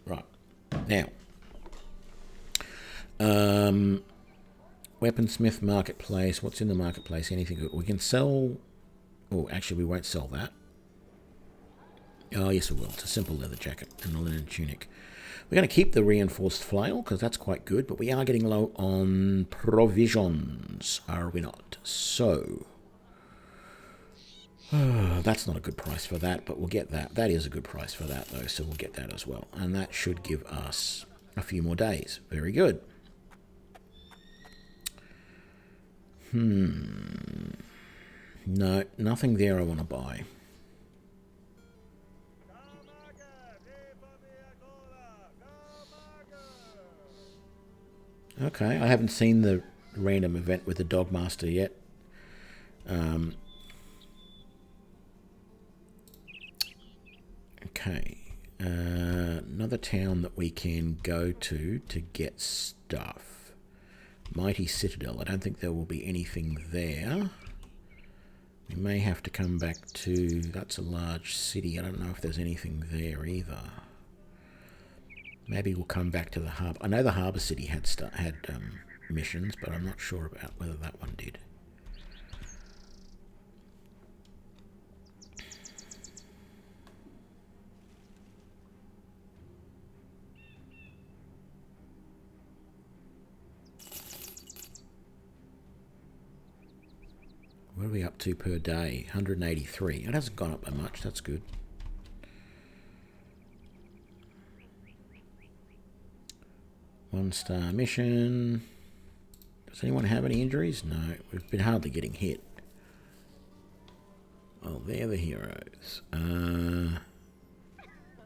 Right. Now, Weaponsmith Marketplace. What's in the marketplace? Anything good? We can sell... Oh, actually, we won't sell that. Oh, yes, we will. It's a simple leather jacket and a linen tunic. We're going to keep the reinforced flail because that's quite good, but we are getting low on provisions, are we not? So, that's not a good price for that, but we'll get that. That is a good price for that, though, so we'll get that as well. And that should give us a few more days. Very good. No, nothing there I want to buy. Okay, I haven't seen the random event with the Dogmaster yet. Okay, another town that we can go to get stuff. Mighty Citadel. I don't think there will be anything there. We may have to come back to... That's a large city. I don't know if there's anything there either. Maybe we'll come back to the harbour. I know the harbour city had missions, but I'm not sure about whether that one did. What are we up to per day? 183. It hasn't gone up by much. That's good. One-star mission. Does anyone have any injuries? No, we've been hardly getting hit. Oh, they're the heroes.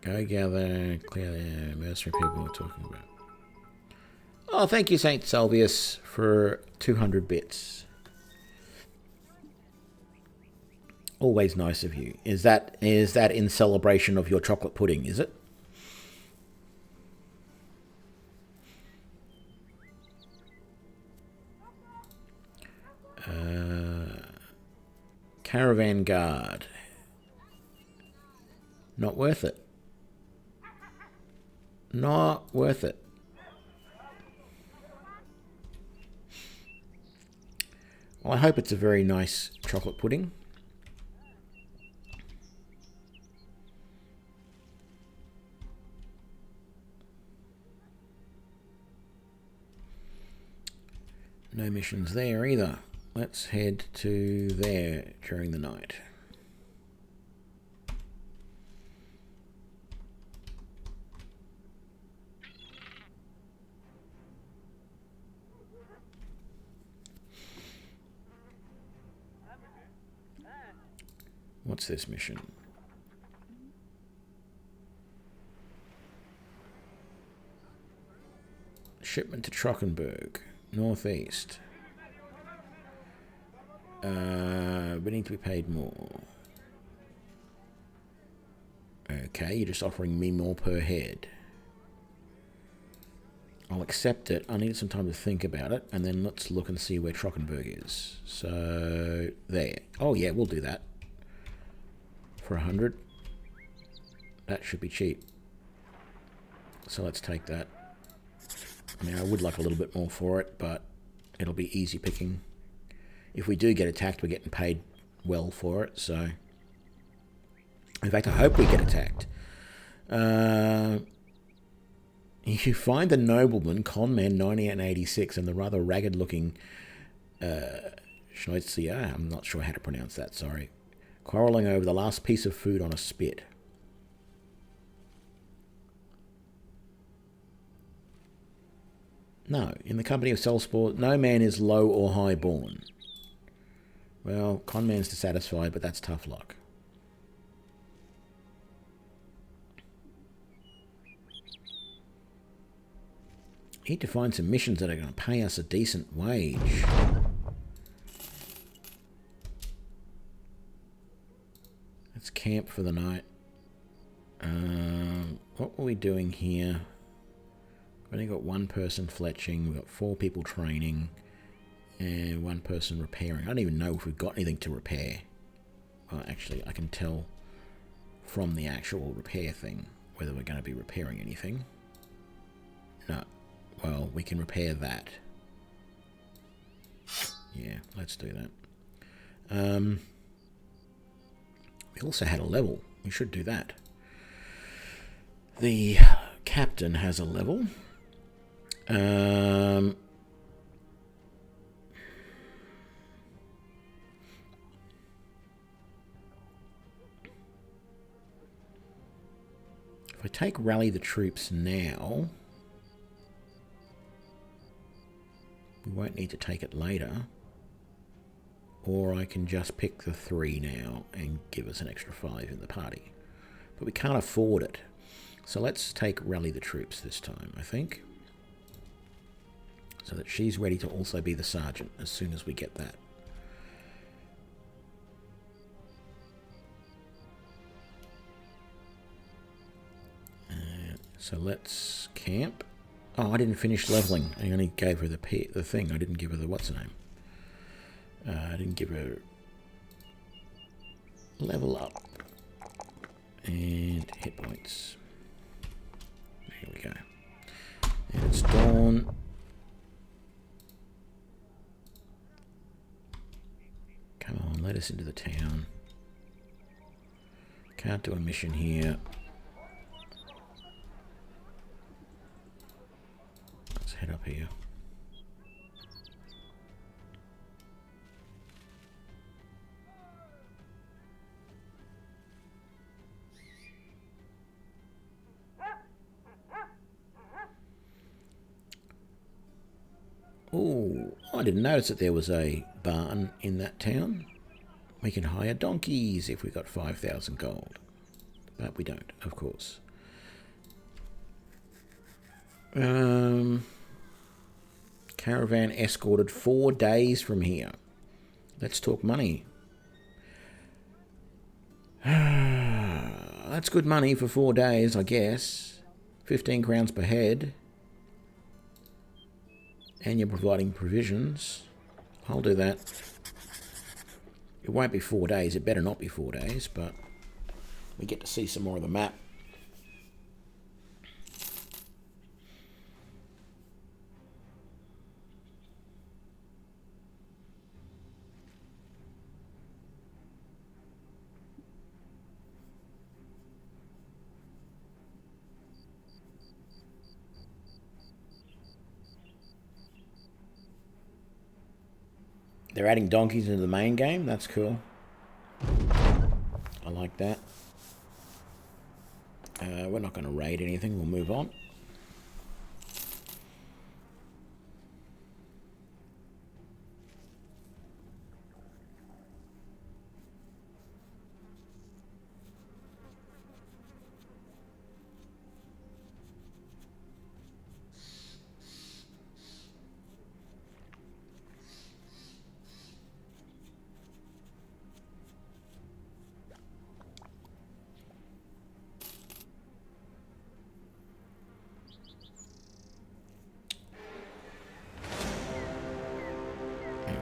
Go gather, clear the mercenary people we're talking about. Oh, thank you, Saint Salvius, for 200 bits. Always nice of you. Is that in celebration of your chocolate pudding, is it? Caravan guard. Not worth it. Not worth it. Well, I hope it's a very nice chocolate pudding. No missions there either. Let's head to there during the night. What's this mission? Shipment to Trockenberg, northeast. We need to be paid more. Okay, you're just offering me more per head. I'll accept it. I need some time to think about it, and then let's look and see where Trockenberg is. So, there. Oh yeah, we'll do that. For 100. That should be cheap. So let's take that. I mean, I would like a little bit more for it, but it'll be easy picking. If we do get attacked, we're getting paid well for it, so... In fact, I hope we get attacked. You find the nobleman, conman 9886, and the rather ragged-looking Schneitzer, I'm not sure how to pronounce that, sorry, quarrelling over the last piece of food on a spit. No, in the company of Selsport, no man is low or high born. Well, conman's dissatisfied, but that's tough luck. Need to find some missions that are going to pay us a decent wage. Let's camp for the night. What were we doing here? We've only got one person fletching, we've got 4 people training, and 1 person repairing. I don't even know if we've got anything to repair. Well, actually, I can tell from the actual repair thing whether we're going to be repairing anything. No. Well, we can repair that. Yeah, let's do that. We also had a level. We should do that. The captain has a level. If I take rally the troops now, we won't need to take it later. Or I can just pick the 3 now and give us an extra 5 in the party. But we can't afford it. So let's take rally the troops this time, I think. So that she's ready to also be the sergeant as soon as we get that. So let's camp. Oh, I didn't finish leveling. I only gave her the thing. I didn't give her the what's her name. I didn't give her level up and hit points. Here we go. And it's dawn. Come on, let us into the town. Can't do a mission here. Let's head up here. Oh, I didn't notice that there was a barn in that town. We can hire donkeys if we got 5,000 gold. But we don't, of course. Caravan escorted 4 days from here. Let's talk money. That's good money for 4 days, I guess. 15 crowns per head. And you're providing provisions. I'll do that. It won't be 4 days. It better not be 4 days, but we get to see some more of the map. They're adding donkeys into the main game. That's cool. I like that. We're not going to raid anything. We'll move on.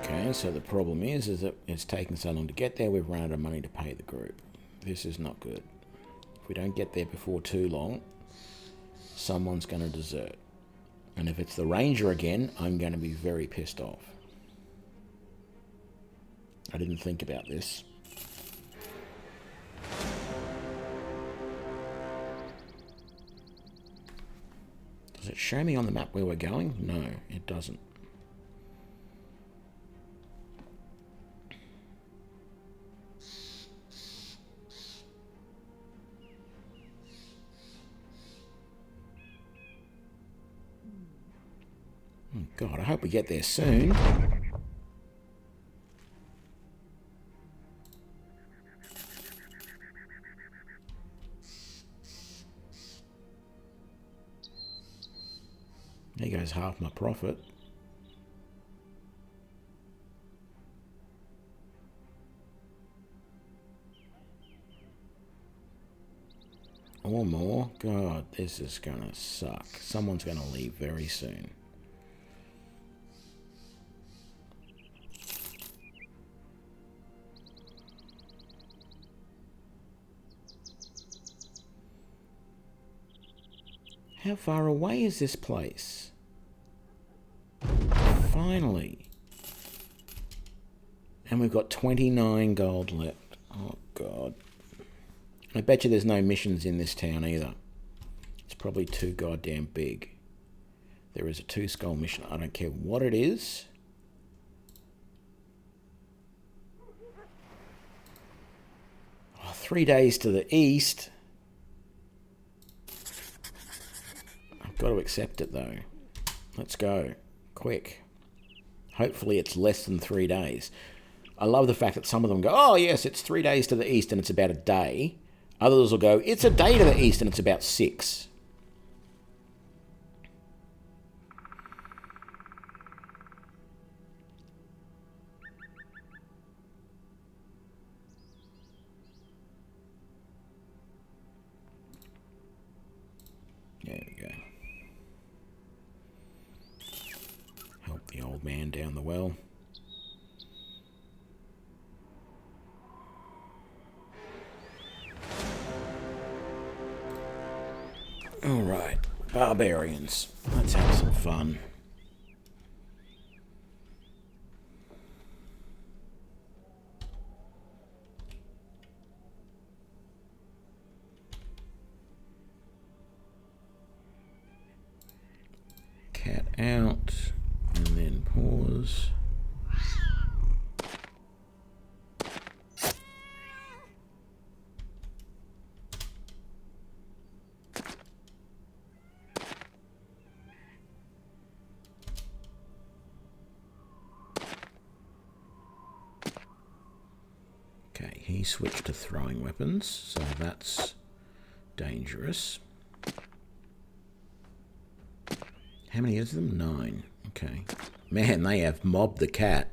Okay, so the problem is that it's taking so long to get there. We've run out of money to pay the group. This is not good. If we don't get there before too long, someone's going to desert. And if it's the ranger again, I'm going to be very pissed off. I didn't think about this. Does it show me on the map where we're going? No, it doesn't. Oh God, I hope we get there soon. There goes half my profit. Or more. God, this is gonna suck. Someone's gonna leave very soon. How far away is this place? Finally. And we've got 29 gold left. Oh, God. I bet you there's no missions in this town either. It's probably too goddamn big. There is a 2-skull mission. I don't care what it is. Oh, 3 days to the east. I've got to accept it, though. Let's go. Quick. Hopefully it's less than 3 days. I love the fact that some of them go, oh, yes, it's 3 days to the east and it's about a day. Others will go, it's a day to the east and it's about 6. There we go. Help the old man down the well. Alright, barbarians. Let's have some fun. Cat out, and then pause. Okay, he switched to throwing weapons, so that's dangerous. How many is them? 9. Okay. Man, they have mobbed the cat.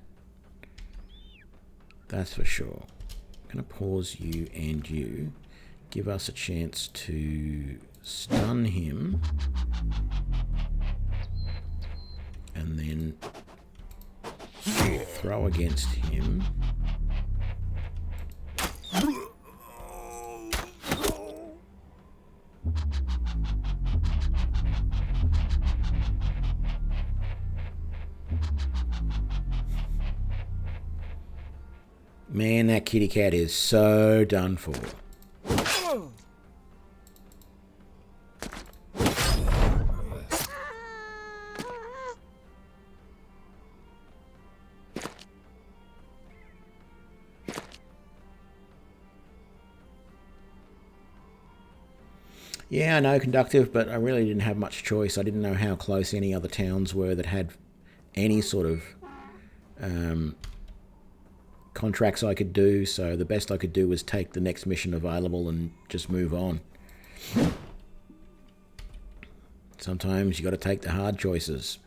That's for sure. I'm going to pause you and you. Give us a chance to stun him. And then throw against him. Man, that kitty cat is so done for. Yeah, I know, conductive, but I really didn't have much choice. I didn't know how close any other towns were that had any sort of contracts I could do, so the best I could do was take the next mission available and just move on. Sometimes you got to take the hard choices.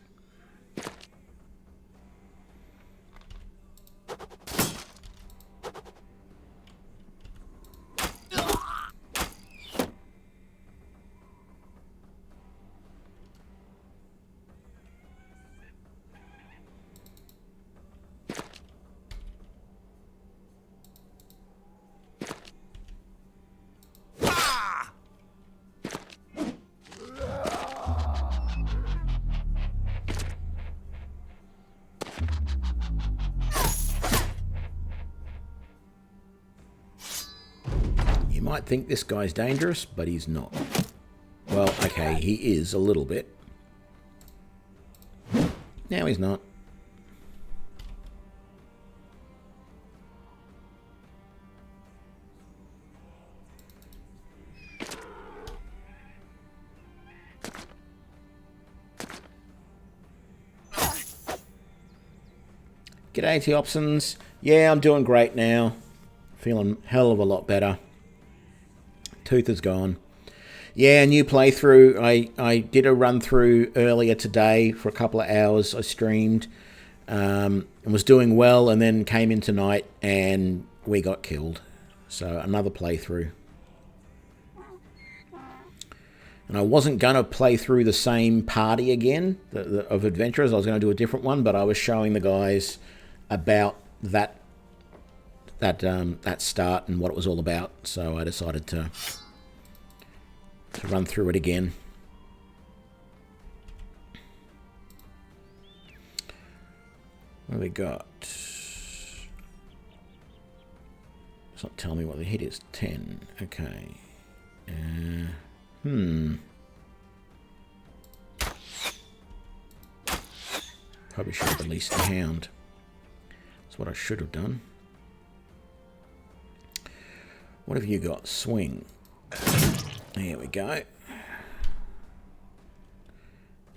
You might think this guy's dangerous, but he's not. Well, okay, he is a little bit. Now he's not. G'day, Teopsons. Yeah, I'm doing great now. Feeling hell of a lot better. Tooth is gone. Yeah, new playthrough. I did a run through earlier today for a couple of hours. I streamed and was doing well, and then came in tonight and we got killed. So another playthrough. And I wasn't going to play through the same party again of adventurers. I was going to do a different one, but I was showing the guys about that start and what it was all about. So I decided to run through it again. What have we got? It's not telling me what the hit is. 10. Okay. Probably should have released the hound. That's what I should have done. What have you got? Swing. There we go.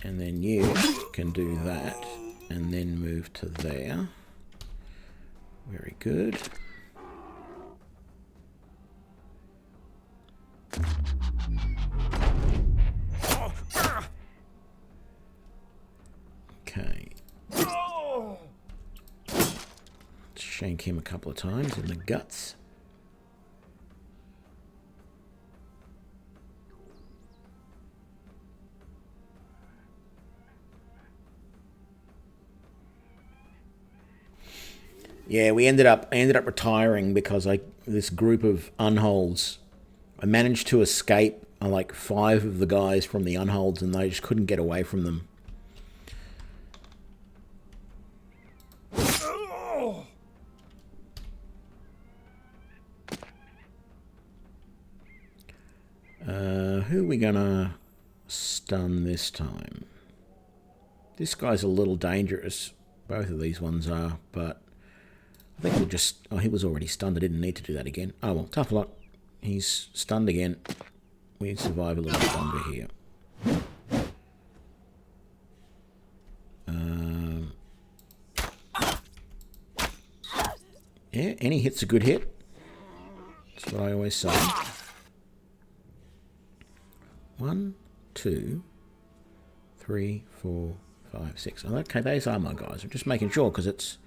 And then you can do that and then move to there. Very good. Okay. Shank him a couple of times in the guts. Yeah, I ended up retiring because this group of unholds, I managed to escape like 5 of the guys from the unholds, and they just couldn't get away from them. Who are we gonna stun this time? This guy's a little dangerous. Both of these ones are, but I think we'll just... Oh, he was already stunned. I didn't need to do that again. Oh, well, tough luck. He's stunned again. We survive a little bit longer here. Yeah, any hit's a good hit. That's what I always say. 1, 2, 3, 4, 5, 6. Okay, those are my guys. I'm just making sure because it's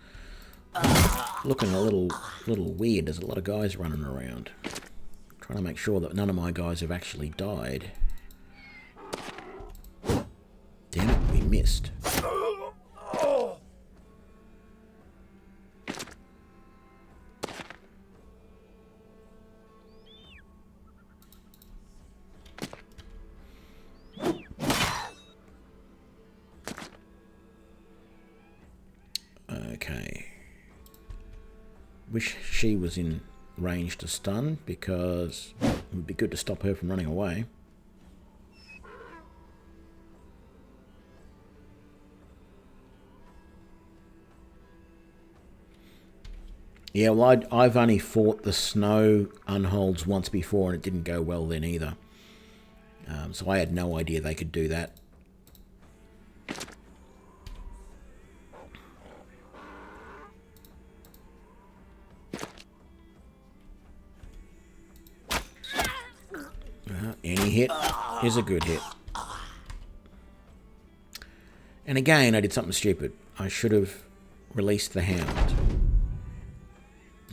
looking a little weird. There's a lot of guys running around. Trying to make sure that none of my guys have actually died. Damn it, we missed. Okay. Wish she was in range to stun, because it would be good to stop her from running away. Yeah, well, I've only fought the snow unholds once before, and it didn't go well then either. So I had no idea they could do that. Any hit is a good hit. And again, I did something stupid. I should have released the hound.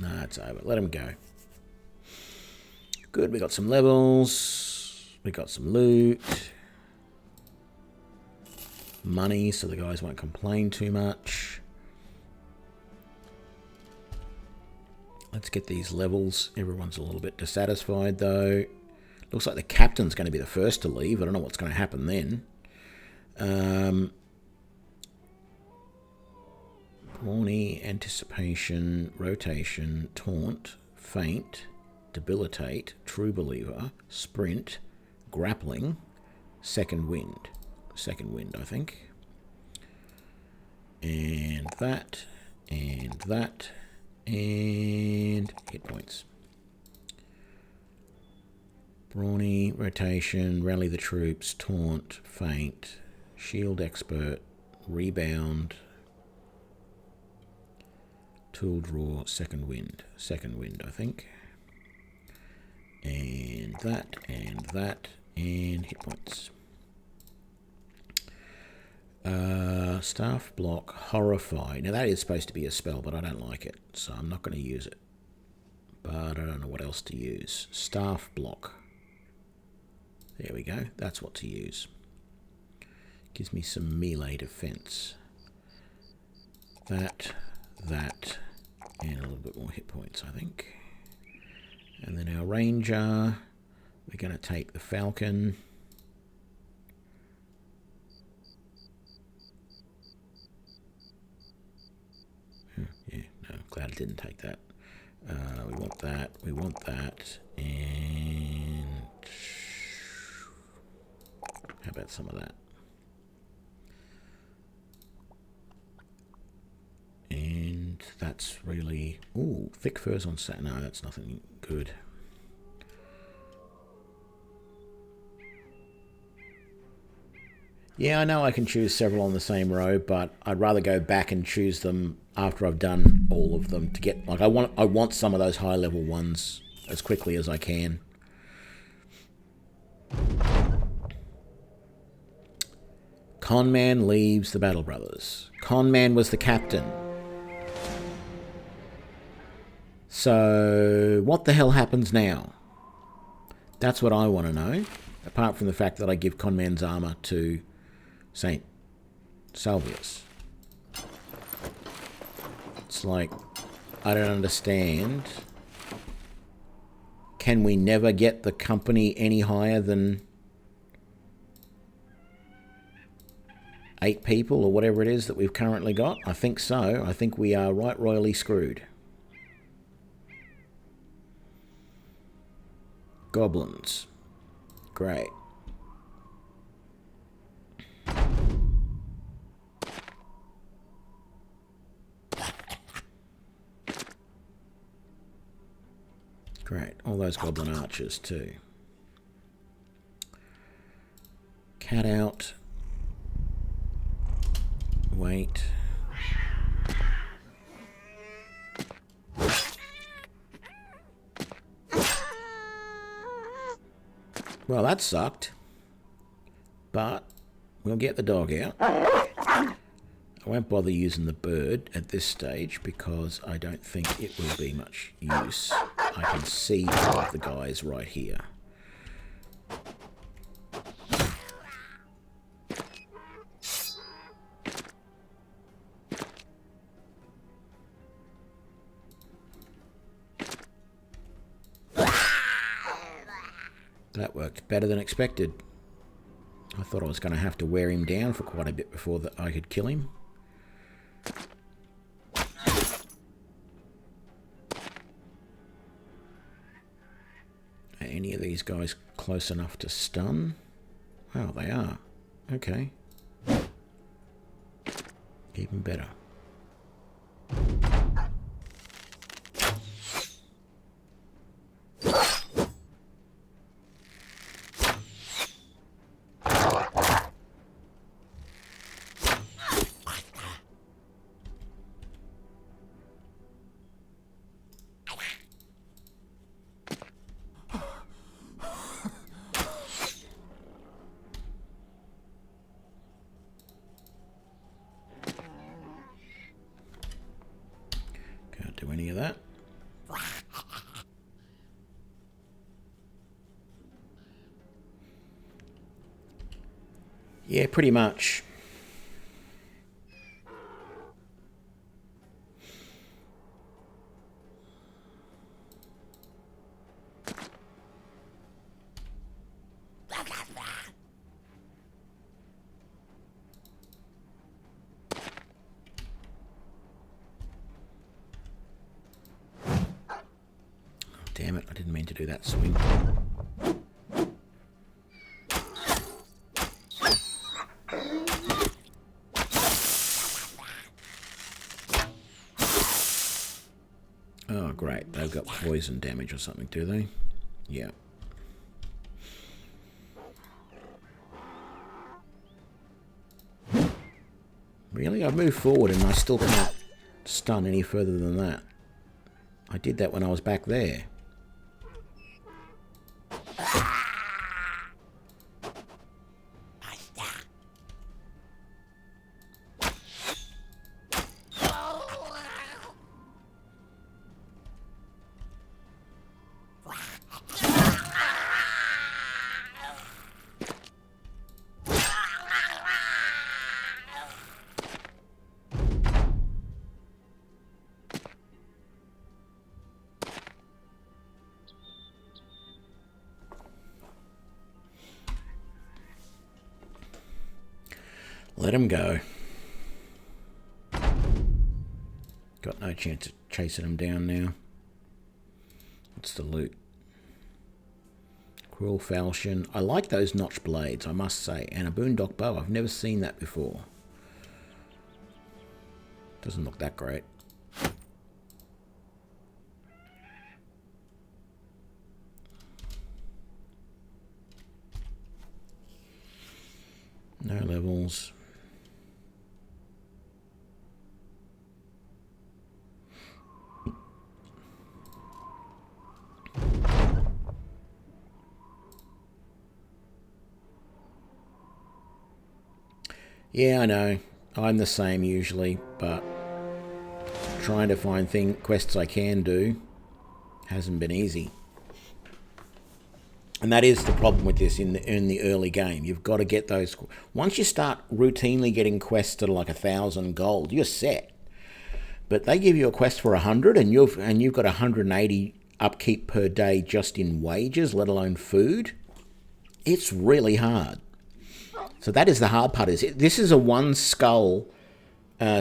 No, it's over. Let him go. Good, we got some levels. We got some loot. Money, so the guys won't complain too much. Let's get these levels. Everyone's a little bit dissatisfied, though. Looks like the captain's going to be the first to leave. I don't know what's going to happen then. Warning, anticipation, rotation, taunt, feint, debilitate, true believer, sprint, grappling, second wind. Second wind, I think. And that, and that, and hit points. Brawny, rotation, rally the troops, taunt, feint, shield expert, rebound, tool draw, second wind, I think. And that, and hit points. Staff block, horrify. Now that is supposed to be a spell, but I don't like it, so I'm not going to use it. But I don't know what else to use. Staff block. There we go. That's what to use. Gives me some melee defense. That, and a little bit more hit points, I think. And then our ranger, we're going to take the falcon. Yeah, no, glad it didn't take that. We want that, and how about some of that? And that's really... Ooh, thick furs on set. No, that's nothing good. Yeah, I know I can choose several on the same row, but I'd rather go back and choose them after I've done all of them to get... Like, I want some of those high-level ones as quickly as I can. Conman leaves the Battle Brothers. Conman was the captain. So, what the hell happens now? That's what I want to know. Apart from the fact that I give Conman's armor to Saint Salvius. It's like, I don't understand. Can we never get the company any higher than 8 people or whatever it is that we've currently got? I think so. I think we are right royally screwed. Goblins. Great. Great. All those goblin archers too. Cat out. Wait. Well, that sucked. But we'll get the dog out. I won't bother using the bird at this stage because I don't think it will be much use. I can see all of the guys right here. That worked better than expected. I thought I was going to have to wear him down for quite a bit before that I could kill him. any of these guys close enough to stun? Oh, they are. Okay. Even better. Can't do any of that. Yeah, pretty much. Damn it, I didn't mean to do that swing. Oh, great. They've got poison damage or something, do they? Yeah. Really? I've moved forward and I still can't stun any further than that. I did that when I was back there. Let him go. Got no chance of chasing him down now. What's the loot? Cruel falchion. I like those notch blades, I must say. And a boondock bow. I've never seen that before. Doesn't look that great. No levels. Yeah, I know. I'm the same usually, but trying to find quests I can do hasn't been easy. And that is the problem with this in the early game. You've got to get those. Once you start routinely getting quests that are like 1,000 gold, you're set. But they give you a quest for 100, and you've got 180 upkeep per day just in wages, let alone food. It's really hard. So that is the hard part. This is a one skull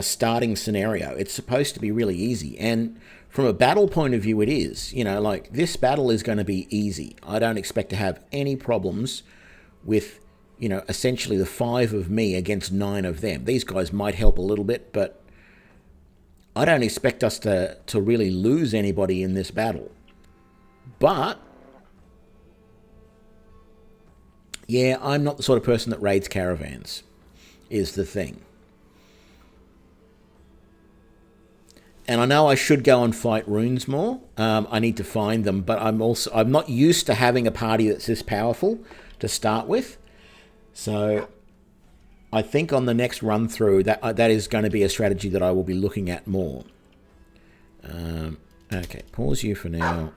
starting scenario. It's supposed to be really easy, and from a battle point of view, it is. You know, like, this battle is going to be easy. I don't expect to have any problems with, you know, essentially the 5 of me against 9 of them. These guys might help a little bit, but I don't expect us to really lose anybody in this battle. But yeah, I'm not the sort of person that raids caravans, is the thing. And I know I should go and fight runes more. I need to find them, but I'm not used to having a party that's this powerful to start with. So I think on the next run through, that is going to be a strategy that I will be looking at more. Okay, pause you for now.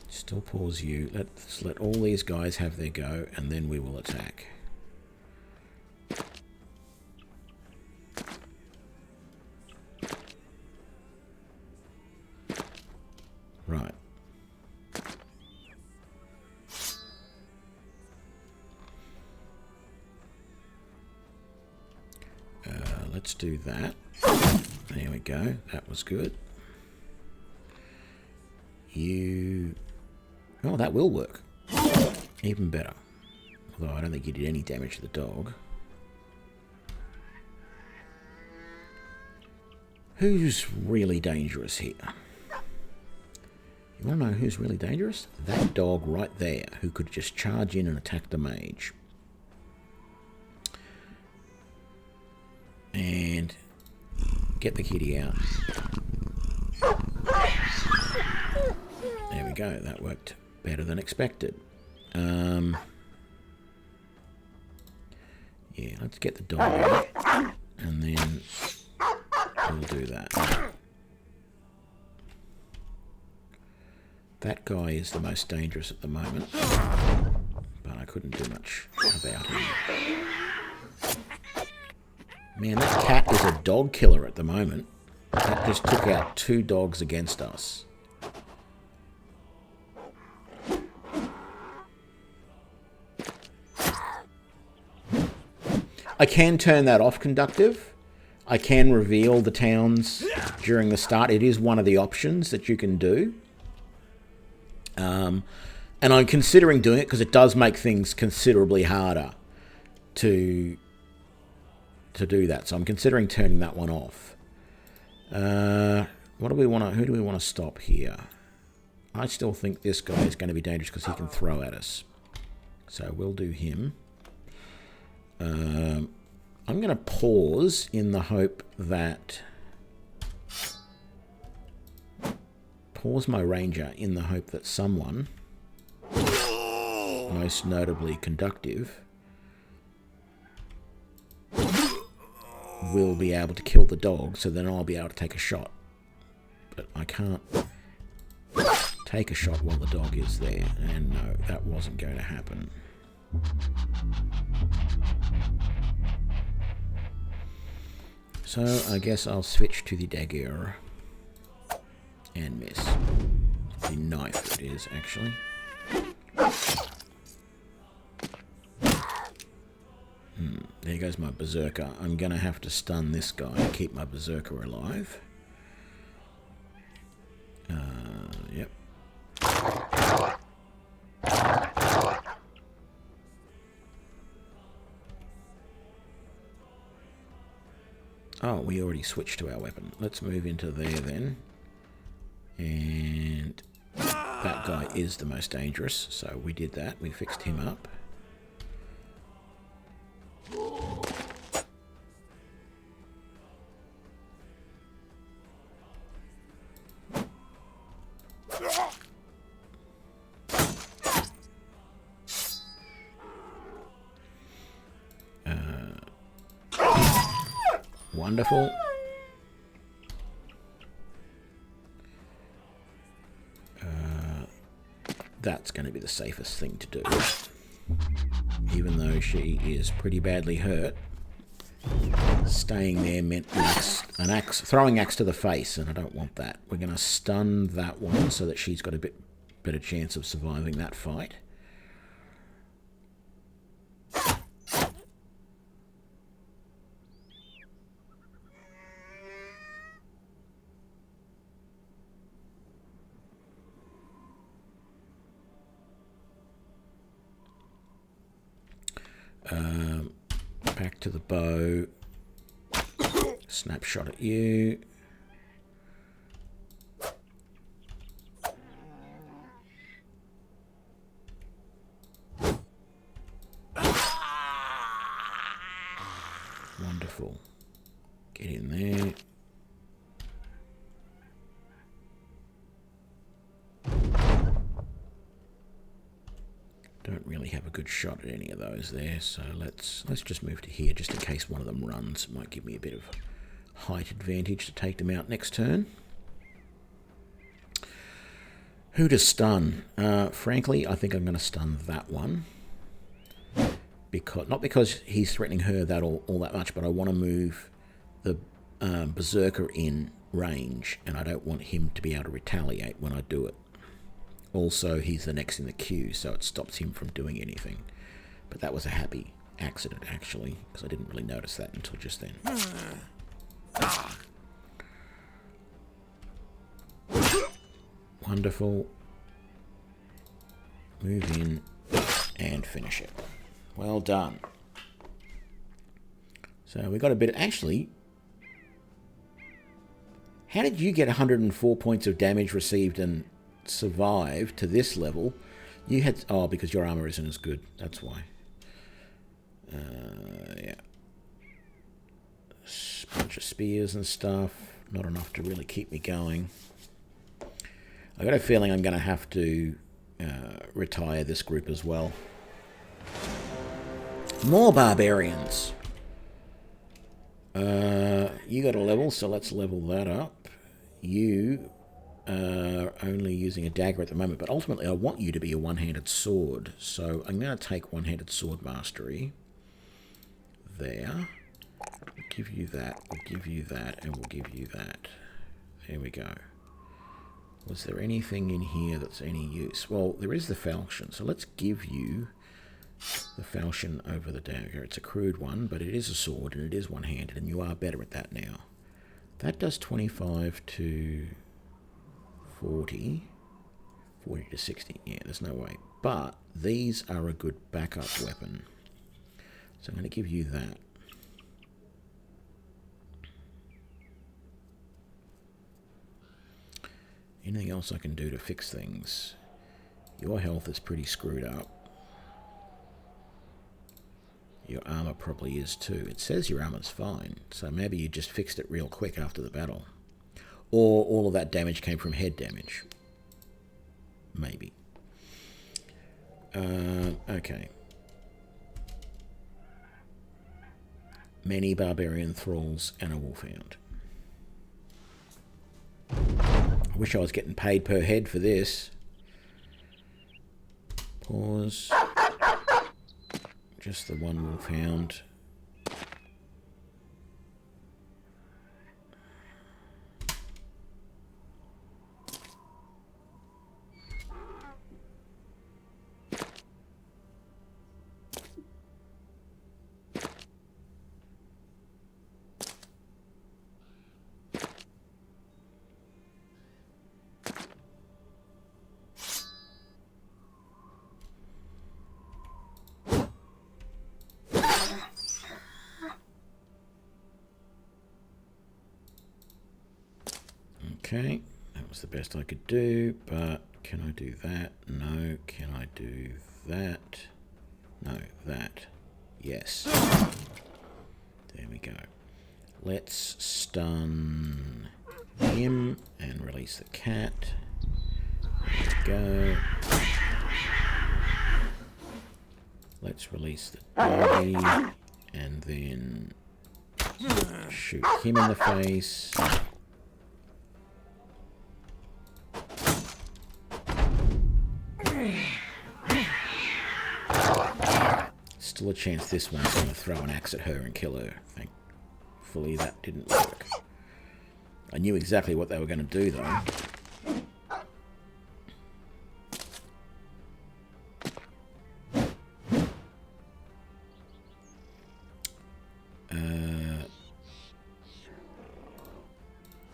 Still pause you. Let's let all these guys have their go, and then we will attack. Right. do that. There we go. That was good. Oh, that will work. Even better. Although I don't think you did any damage to the dog. Who's really dangerous here? You want to know who's really dangerous? That dog right there, who could just charge in and attack the mage. And get the kitty out. There we go. That worked better than expected. Yeah, let's get the dog out. And then we'll do that. That guy is the most dangerous at the moment. But I couldn't do much about him. Man, that cat is a dog killer at the moment. That just took out 2 dogs against us. I can turn that off, Conductive. I can reveal the towns during the start. It is one of the options that you can do. And I'm considering doing it because it does make things considerably harder to do that. So I'm considering turning that one off. What do we want to? Who do we want to stop here? I still think this guy is going to be dangerous because he can throw at us. So we'll do him. I'm going to pause in the hope that... Pause my ranger in the hope that someone, most notably Conductive, will be able to kill the dog, so then I'll be able to take a shot. But I can't take a shot while the dog is there, and no, that wasn't going to happen. So I guess I'll switch to the dagger and miss. The knife it is, actually. There goes my berserker. I'm going to have to stun this guy and keep my berserker alive. Yep. Oh, we already switched to our weapon. Let's move into there then. And that guy is the most dangerous, so we did that. We fixed him up. Wonderful. That's going to be the safest thing to do. Even though she is pretty badly hurt, staying there meant throwing axe to the face, and I don't want that. We're going to stun that one so that she's got a bit better chance of surviving that fight. Back to the bow. Snapshot at you. Wonderful. Get in there. Don't really have a good shot at any of those there, so let's just move to here just in case one of them runs. It might give me a bit of height advantage to take them out next turn. Who to stun? Frankly, I think I'm going to stun that one. Not because he's threatening her all that much, but I want to move the berserker in range, and I don't want him to be able to retaliate when I do it. Also, he's the next in the queue, so it stops him from doing anything. But that was a happy accident, actually, because I didn't really notice that until just then. Wonderful. Move in and finish it. Well done. So we got a bit... Actually, how did you get 104 points of damage received and survive to this level? You had... Oh, because your armor isn't as good. That's why. Yeah. Bunch of spears and stuff. Not enough to really keep me going. I got a feeling I'm going to have to retire this group as well. More barbarians. You got a level, so let's level that up. You are only using a dagger at the moment, but ultimately I want you to be a one-handed sword. So I'm going to take one-handed sword mastery. There. We'll give you that, we'll give you that, and we'll give you that. There we go. Was there anything in here that's any use? Well, there is the falchion, so let's give you the falchion over the dagger. It's a crude one, but it is a sword, and it is one-handed, and you are better at that now. That does 25 to 40. 40 to 60. Yeah, there's no way. But these are a good backup weapon. So I'm going to give you that. Anything else I can do to fix things? Your health is pretty screwed up. Your armor probably is too. It says your armor's fine, so maybe you just fixed it real quick after the battle. Or all of that damage came from head damage. Maybe. Okay. Many barbarian thralls and a wolfhound. I wish I was getting paid per head for this. Pause. Just the one wolfhound. Okay, that was the best I could do, but can I do that? No. Can I do that? No, that. Yes. There we go. Let's stun him and release the cat. There we go. Let's release the doggy and then shoot him in the face. Still a chance this one's going to throw an axe at her and kill her. Thankfully that didn't work. I knew exactly what they were going to do though.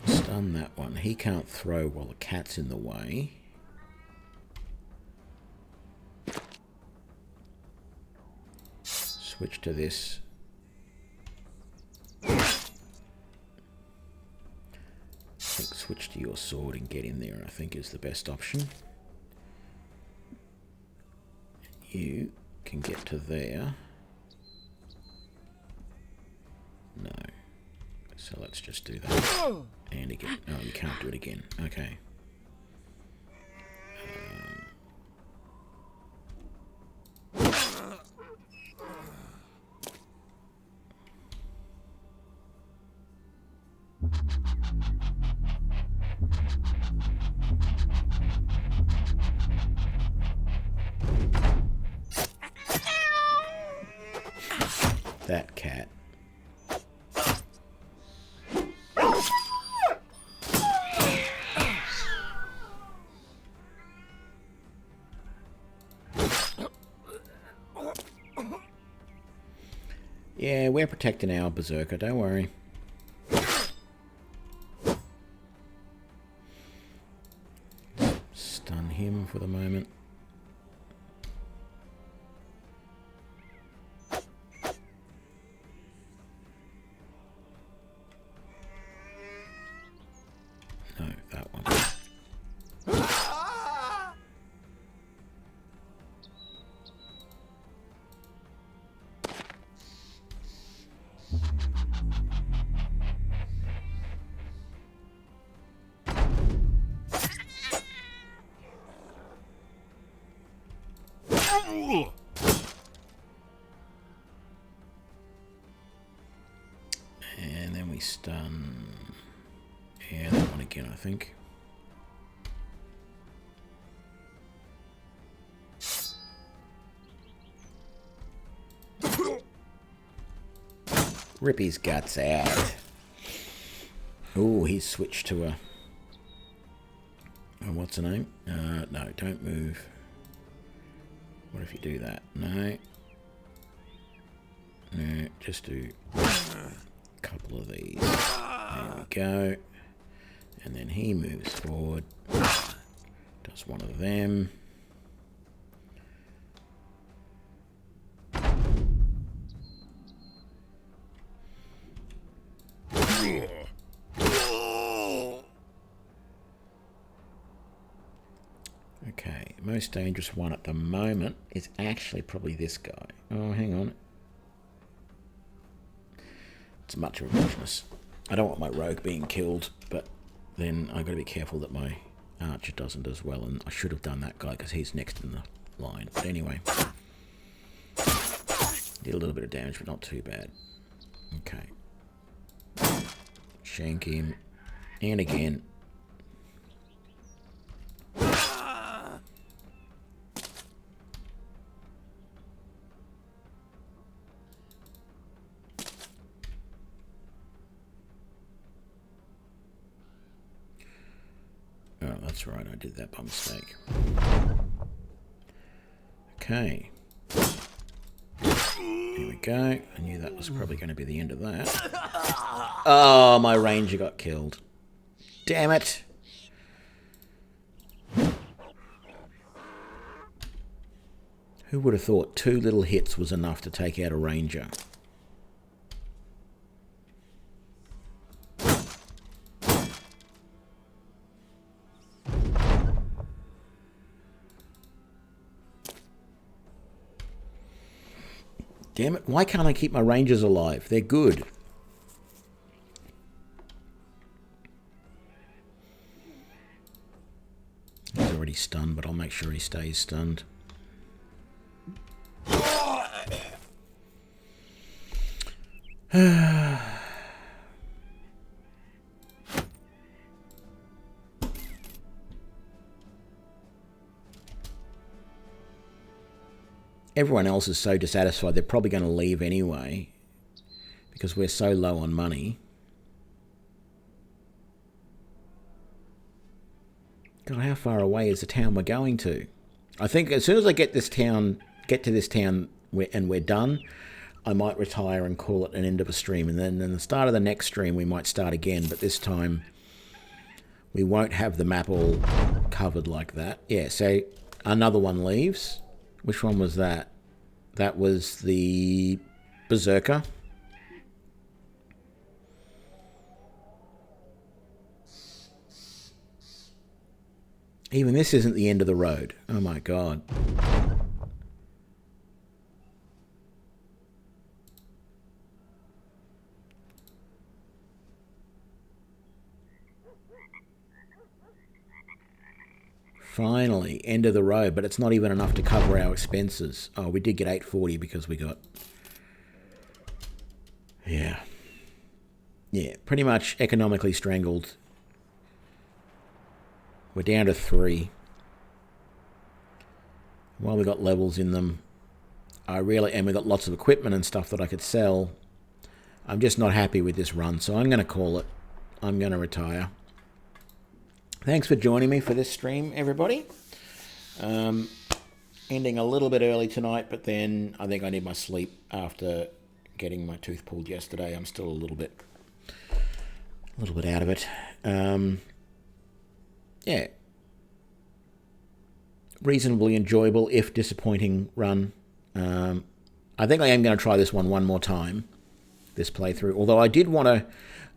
Stun that one. He can't throw while the cat's in the way. Switch to this. I think switch to your sword and get in there, I think is the best option. You can get to there. No. So let's just do that. And again. Oh, you can't do it again. Okay. That cat. Yeah, we're protecting our berserker, don't worry. stun him for the moment. No, that one. And then we stun. Yeah, that one again, I think. Rip his guts out. Oh, he's switched to a... Oh, what's her name? No, don't move. What if you do that? No. No, just do a couple of these. There we go. And then he moves forward. Does one of them. Okay, most dangerous one at the moment is actually probably this guy. Oh, hang on. It's much of a muchness. I don't want my rogue being killed, but then I've got to be careful that my archer doesn't as well, and I should have done that guy because he's next in the line. But anyway, did a little bit of damage, but not too bad. Okay. Shank him. And again. Oh, that's right, I did that by mistake. Okay. Here we go. I knew that was probably going to be the end of that. Oh, my ranger got killed. Damn it. Who would have thought 2 little hits was enough to take out a ranger? Damn it, why can't I keep my rangers alive? They're good. He's already stunned, but I'll make sure he stays stunned. Everyone else is so dissatisfied, they're probably going to leave anyway because we're so low on money. God, how far away is the town we're going to? I think as soon as I get to this town and we're done, I might retire and call it an end of a stream. And then in the start of the next stream, we might start again. But this time, we won't have the map all covered like that. Yeah, so another one leaves. Which one was that? That was the Berserker. Even this isn't the end of the road. Oh my god. Finally, end of the road, but it's not even enough to cover our expenses. Oh, we did get 840 because we got... Yeah. Yeah, pretty much economically strangled. We're down to 3. Well, we got levels in them. And we got lots of equipment and stuff that I could sell. I'm just not happy with this run, so I'm going to call it. I'm going to retire. Thanks for joining me for this stream, everybody. Ending a little bit early tonight, but then I think I need my sleep after getting my tooth pulled yesterday. I'm still a little bit out of it. Yeah. reasonably enjoyable, if disappointing, run. I think I am going to try this one more time, this playthrough. Although I did want to...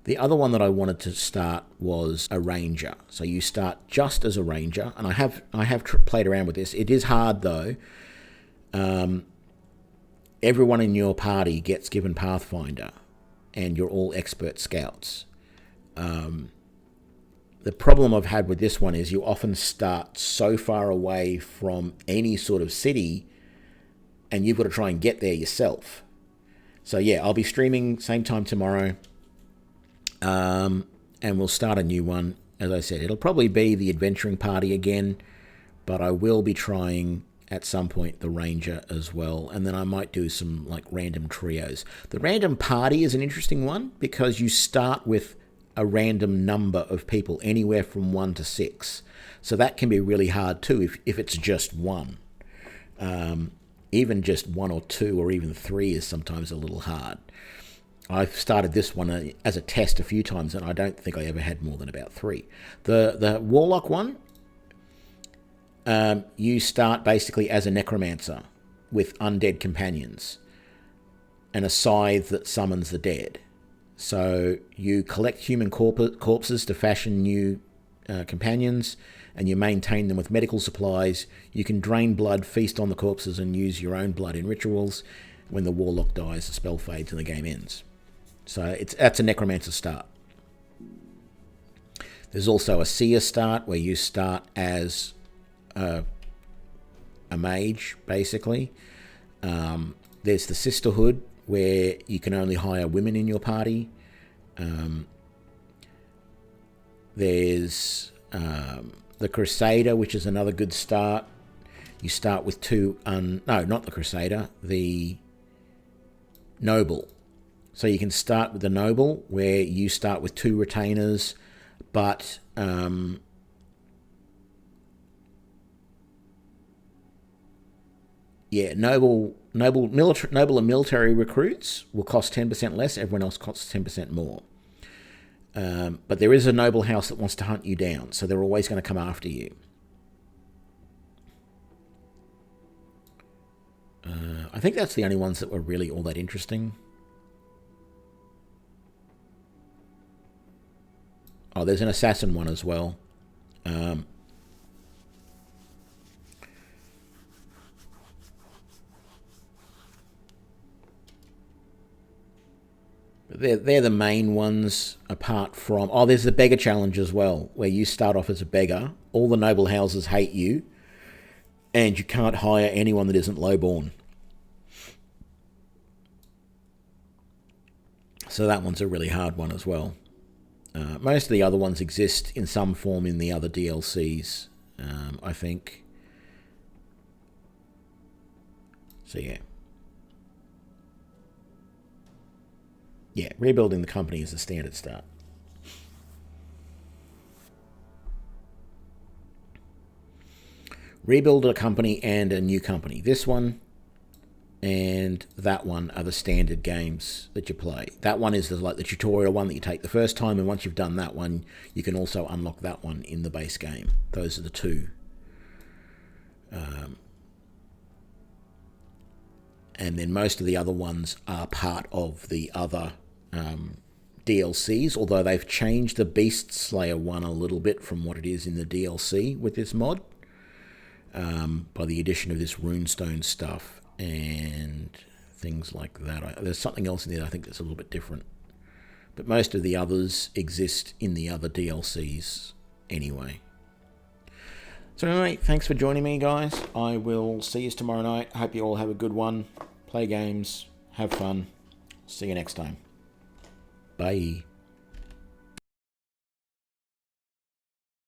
The other one that I wanted to start was a ranger. So you start just as a ranger, and I have played around with this. It is hard, though. Everyone in your party gets given Pathfinder, and you're all expert scouts. The problem I've had with this one is you often start so far away from any sort of city, and you've got to try and get there yourself. So yeah, I'll be streaming same time tomorrow, and we'll start a new one. As I said, it'll probably be the adventuring party again, but I will be trying at some point the ranger as well, and then I might do some like random trios. The random party is an interesting one because you start with a random number of people, anywhere from 1 to 6. So that can be really hard too if it's just one. Even just 1 or 2 or even 3 is sometimes a little hard. I've started this one as a test a few times, and I don't think I ever had more than about 3. The warlock one, you start basically as a necromancer with undead companions and a scythe that summons the dead. So you collect human corpses to fashion new companions, and you maintain them with medical supplies. You can drain blood, feast on the corpses, and use your own blood in rituals. When the warlock dies, the spell fades and the game ends. So that's a necromancer start. There's also a seer start, where you start as a mage, basically. There's the sisterhood, where you can only hire women in your party. There's the Crusader, which is another good start. You start with 2... no, not the Crusader. The Noble. So you can start with the Noble, where you start with 2 retainers, but... Noble and military recruits will cost 10% less. Everyone else costs 10% more. But there is a noble house that wants to hunt you down, so they're always going to come after you. I think that's the only ones that were really all that interesting. Oh, there's an assassin one as well. They're the main ones, apart from... Oh, there's the beggar challenge as well, where you start off as a beggar. All the noble houses hate you, and you can't hire anyone that isn't lowborn. So that one's a really hard one as well. Most of the other ones exist in some form in the other DLCs, I think. So yeah. Yeah, rebuilding the company is the standard start. Rebuild a company and a new company. This one and that one are the standard games that you play. That one is like the tutorial one that you take the first time, and once you've done that one, you can also unlock that one in the base game. Those are the two. And then most of the other ones are part of the other DLCs, although they've changed the Beast Slayer one a little bit from what it is in the DLC with this mod, by the addition of this runestone stuff and things like that. There's something else in there I think that's a little bit different, but most of the others exist in the other DLCs anyway. So anyway, thanks for joining me, guys. I will see you tomorrow night. I hope you all have a good one. Play games, have fun. See you next time. Bye.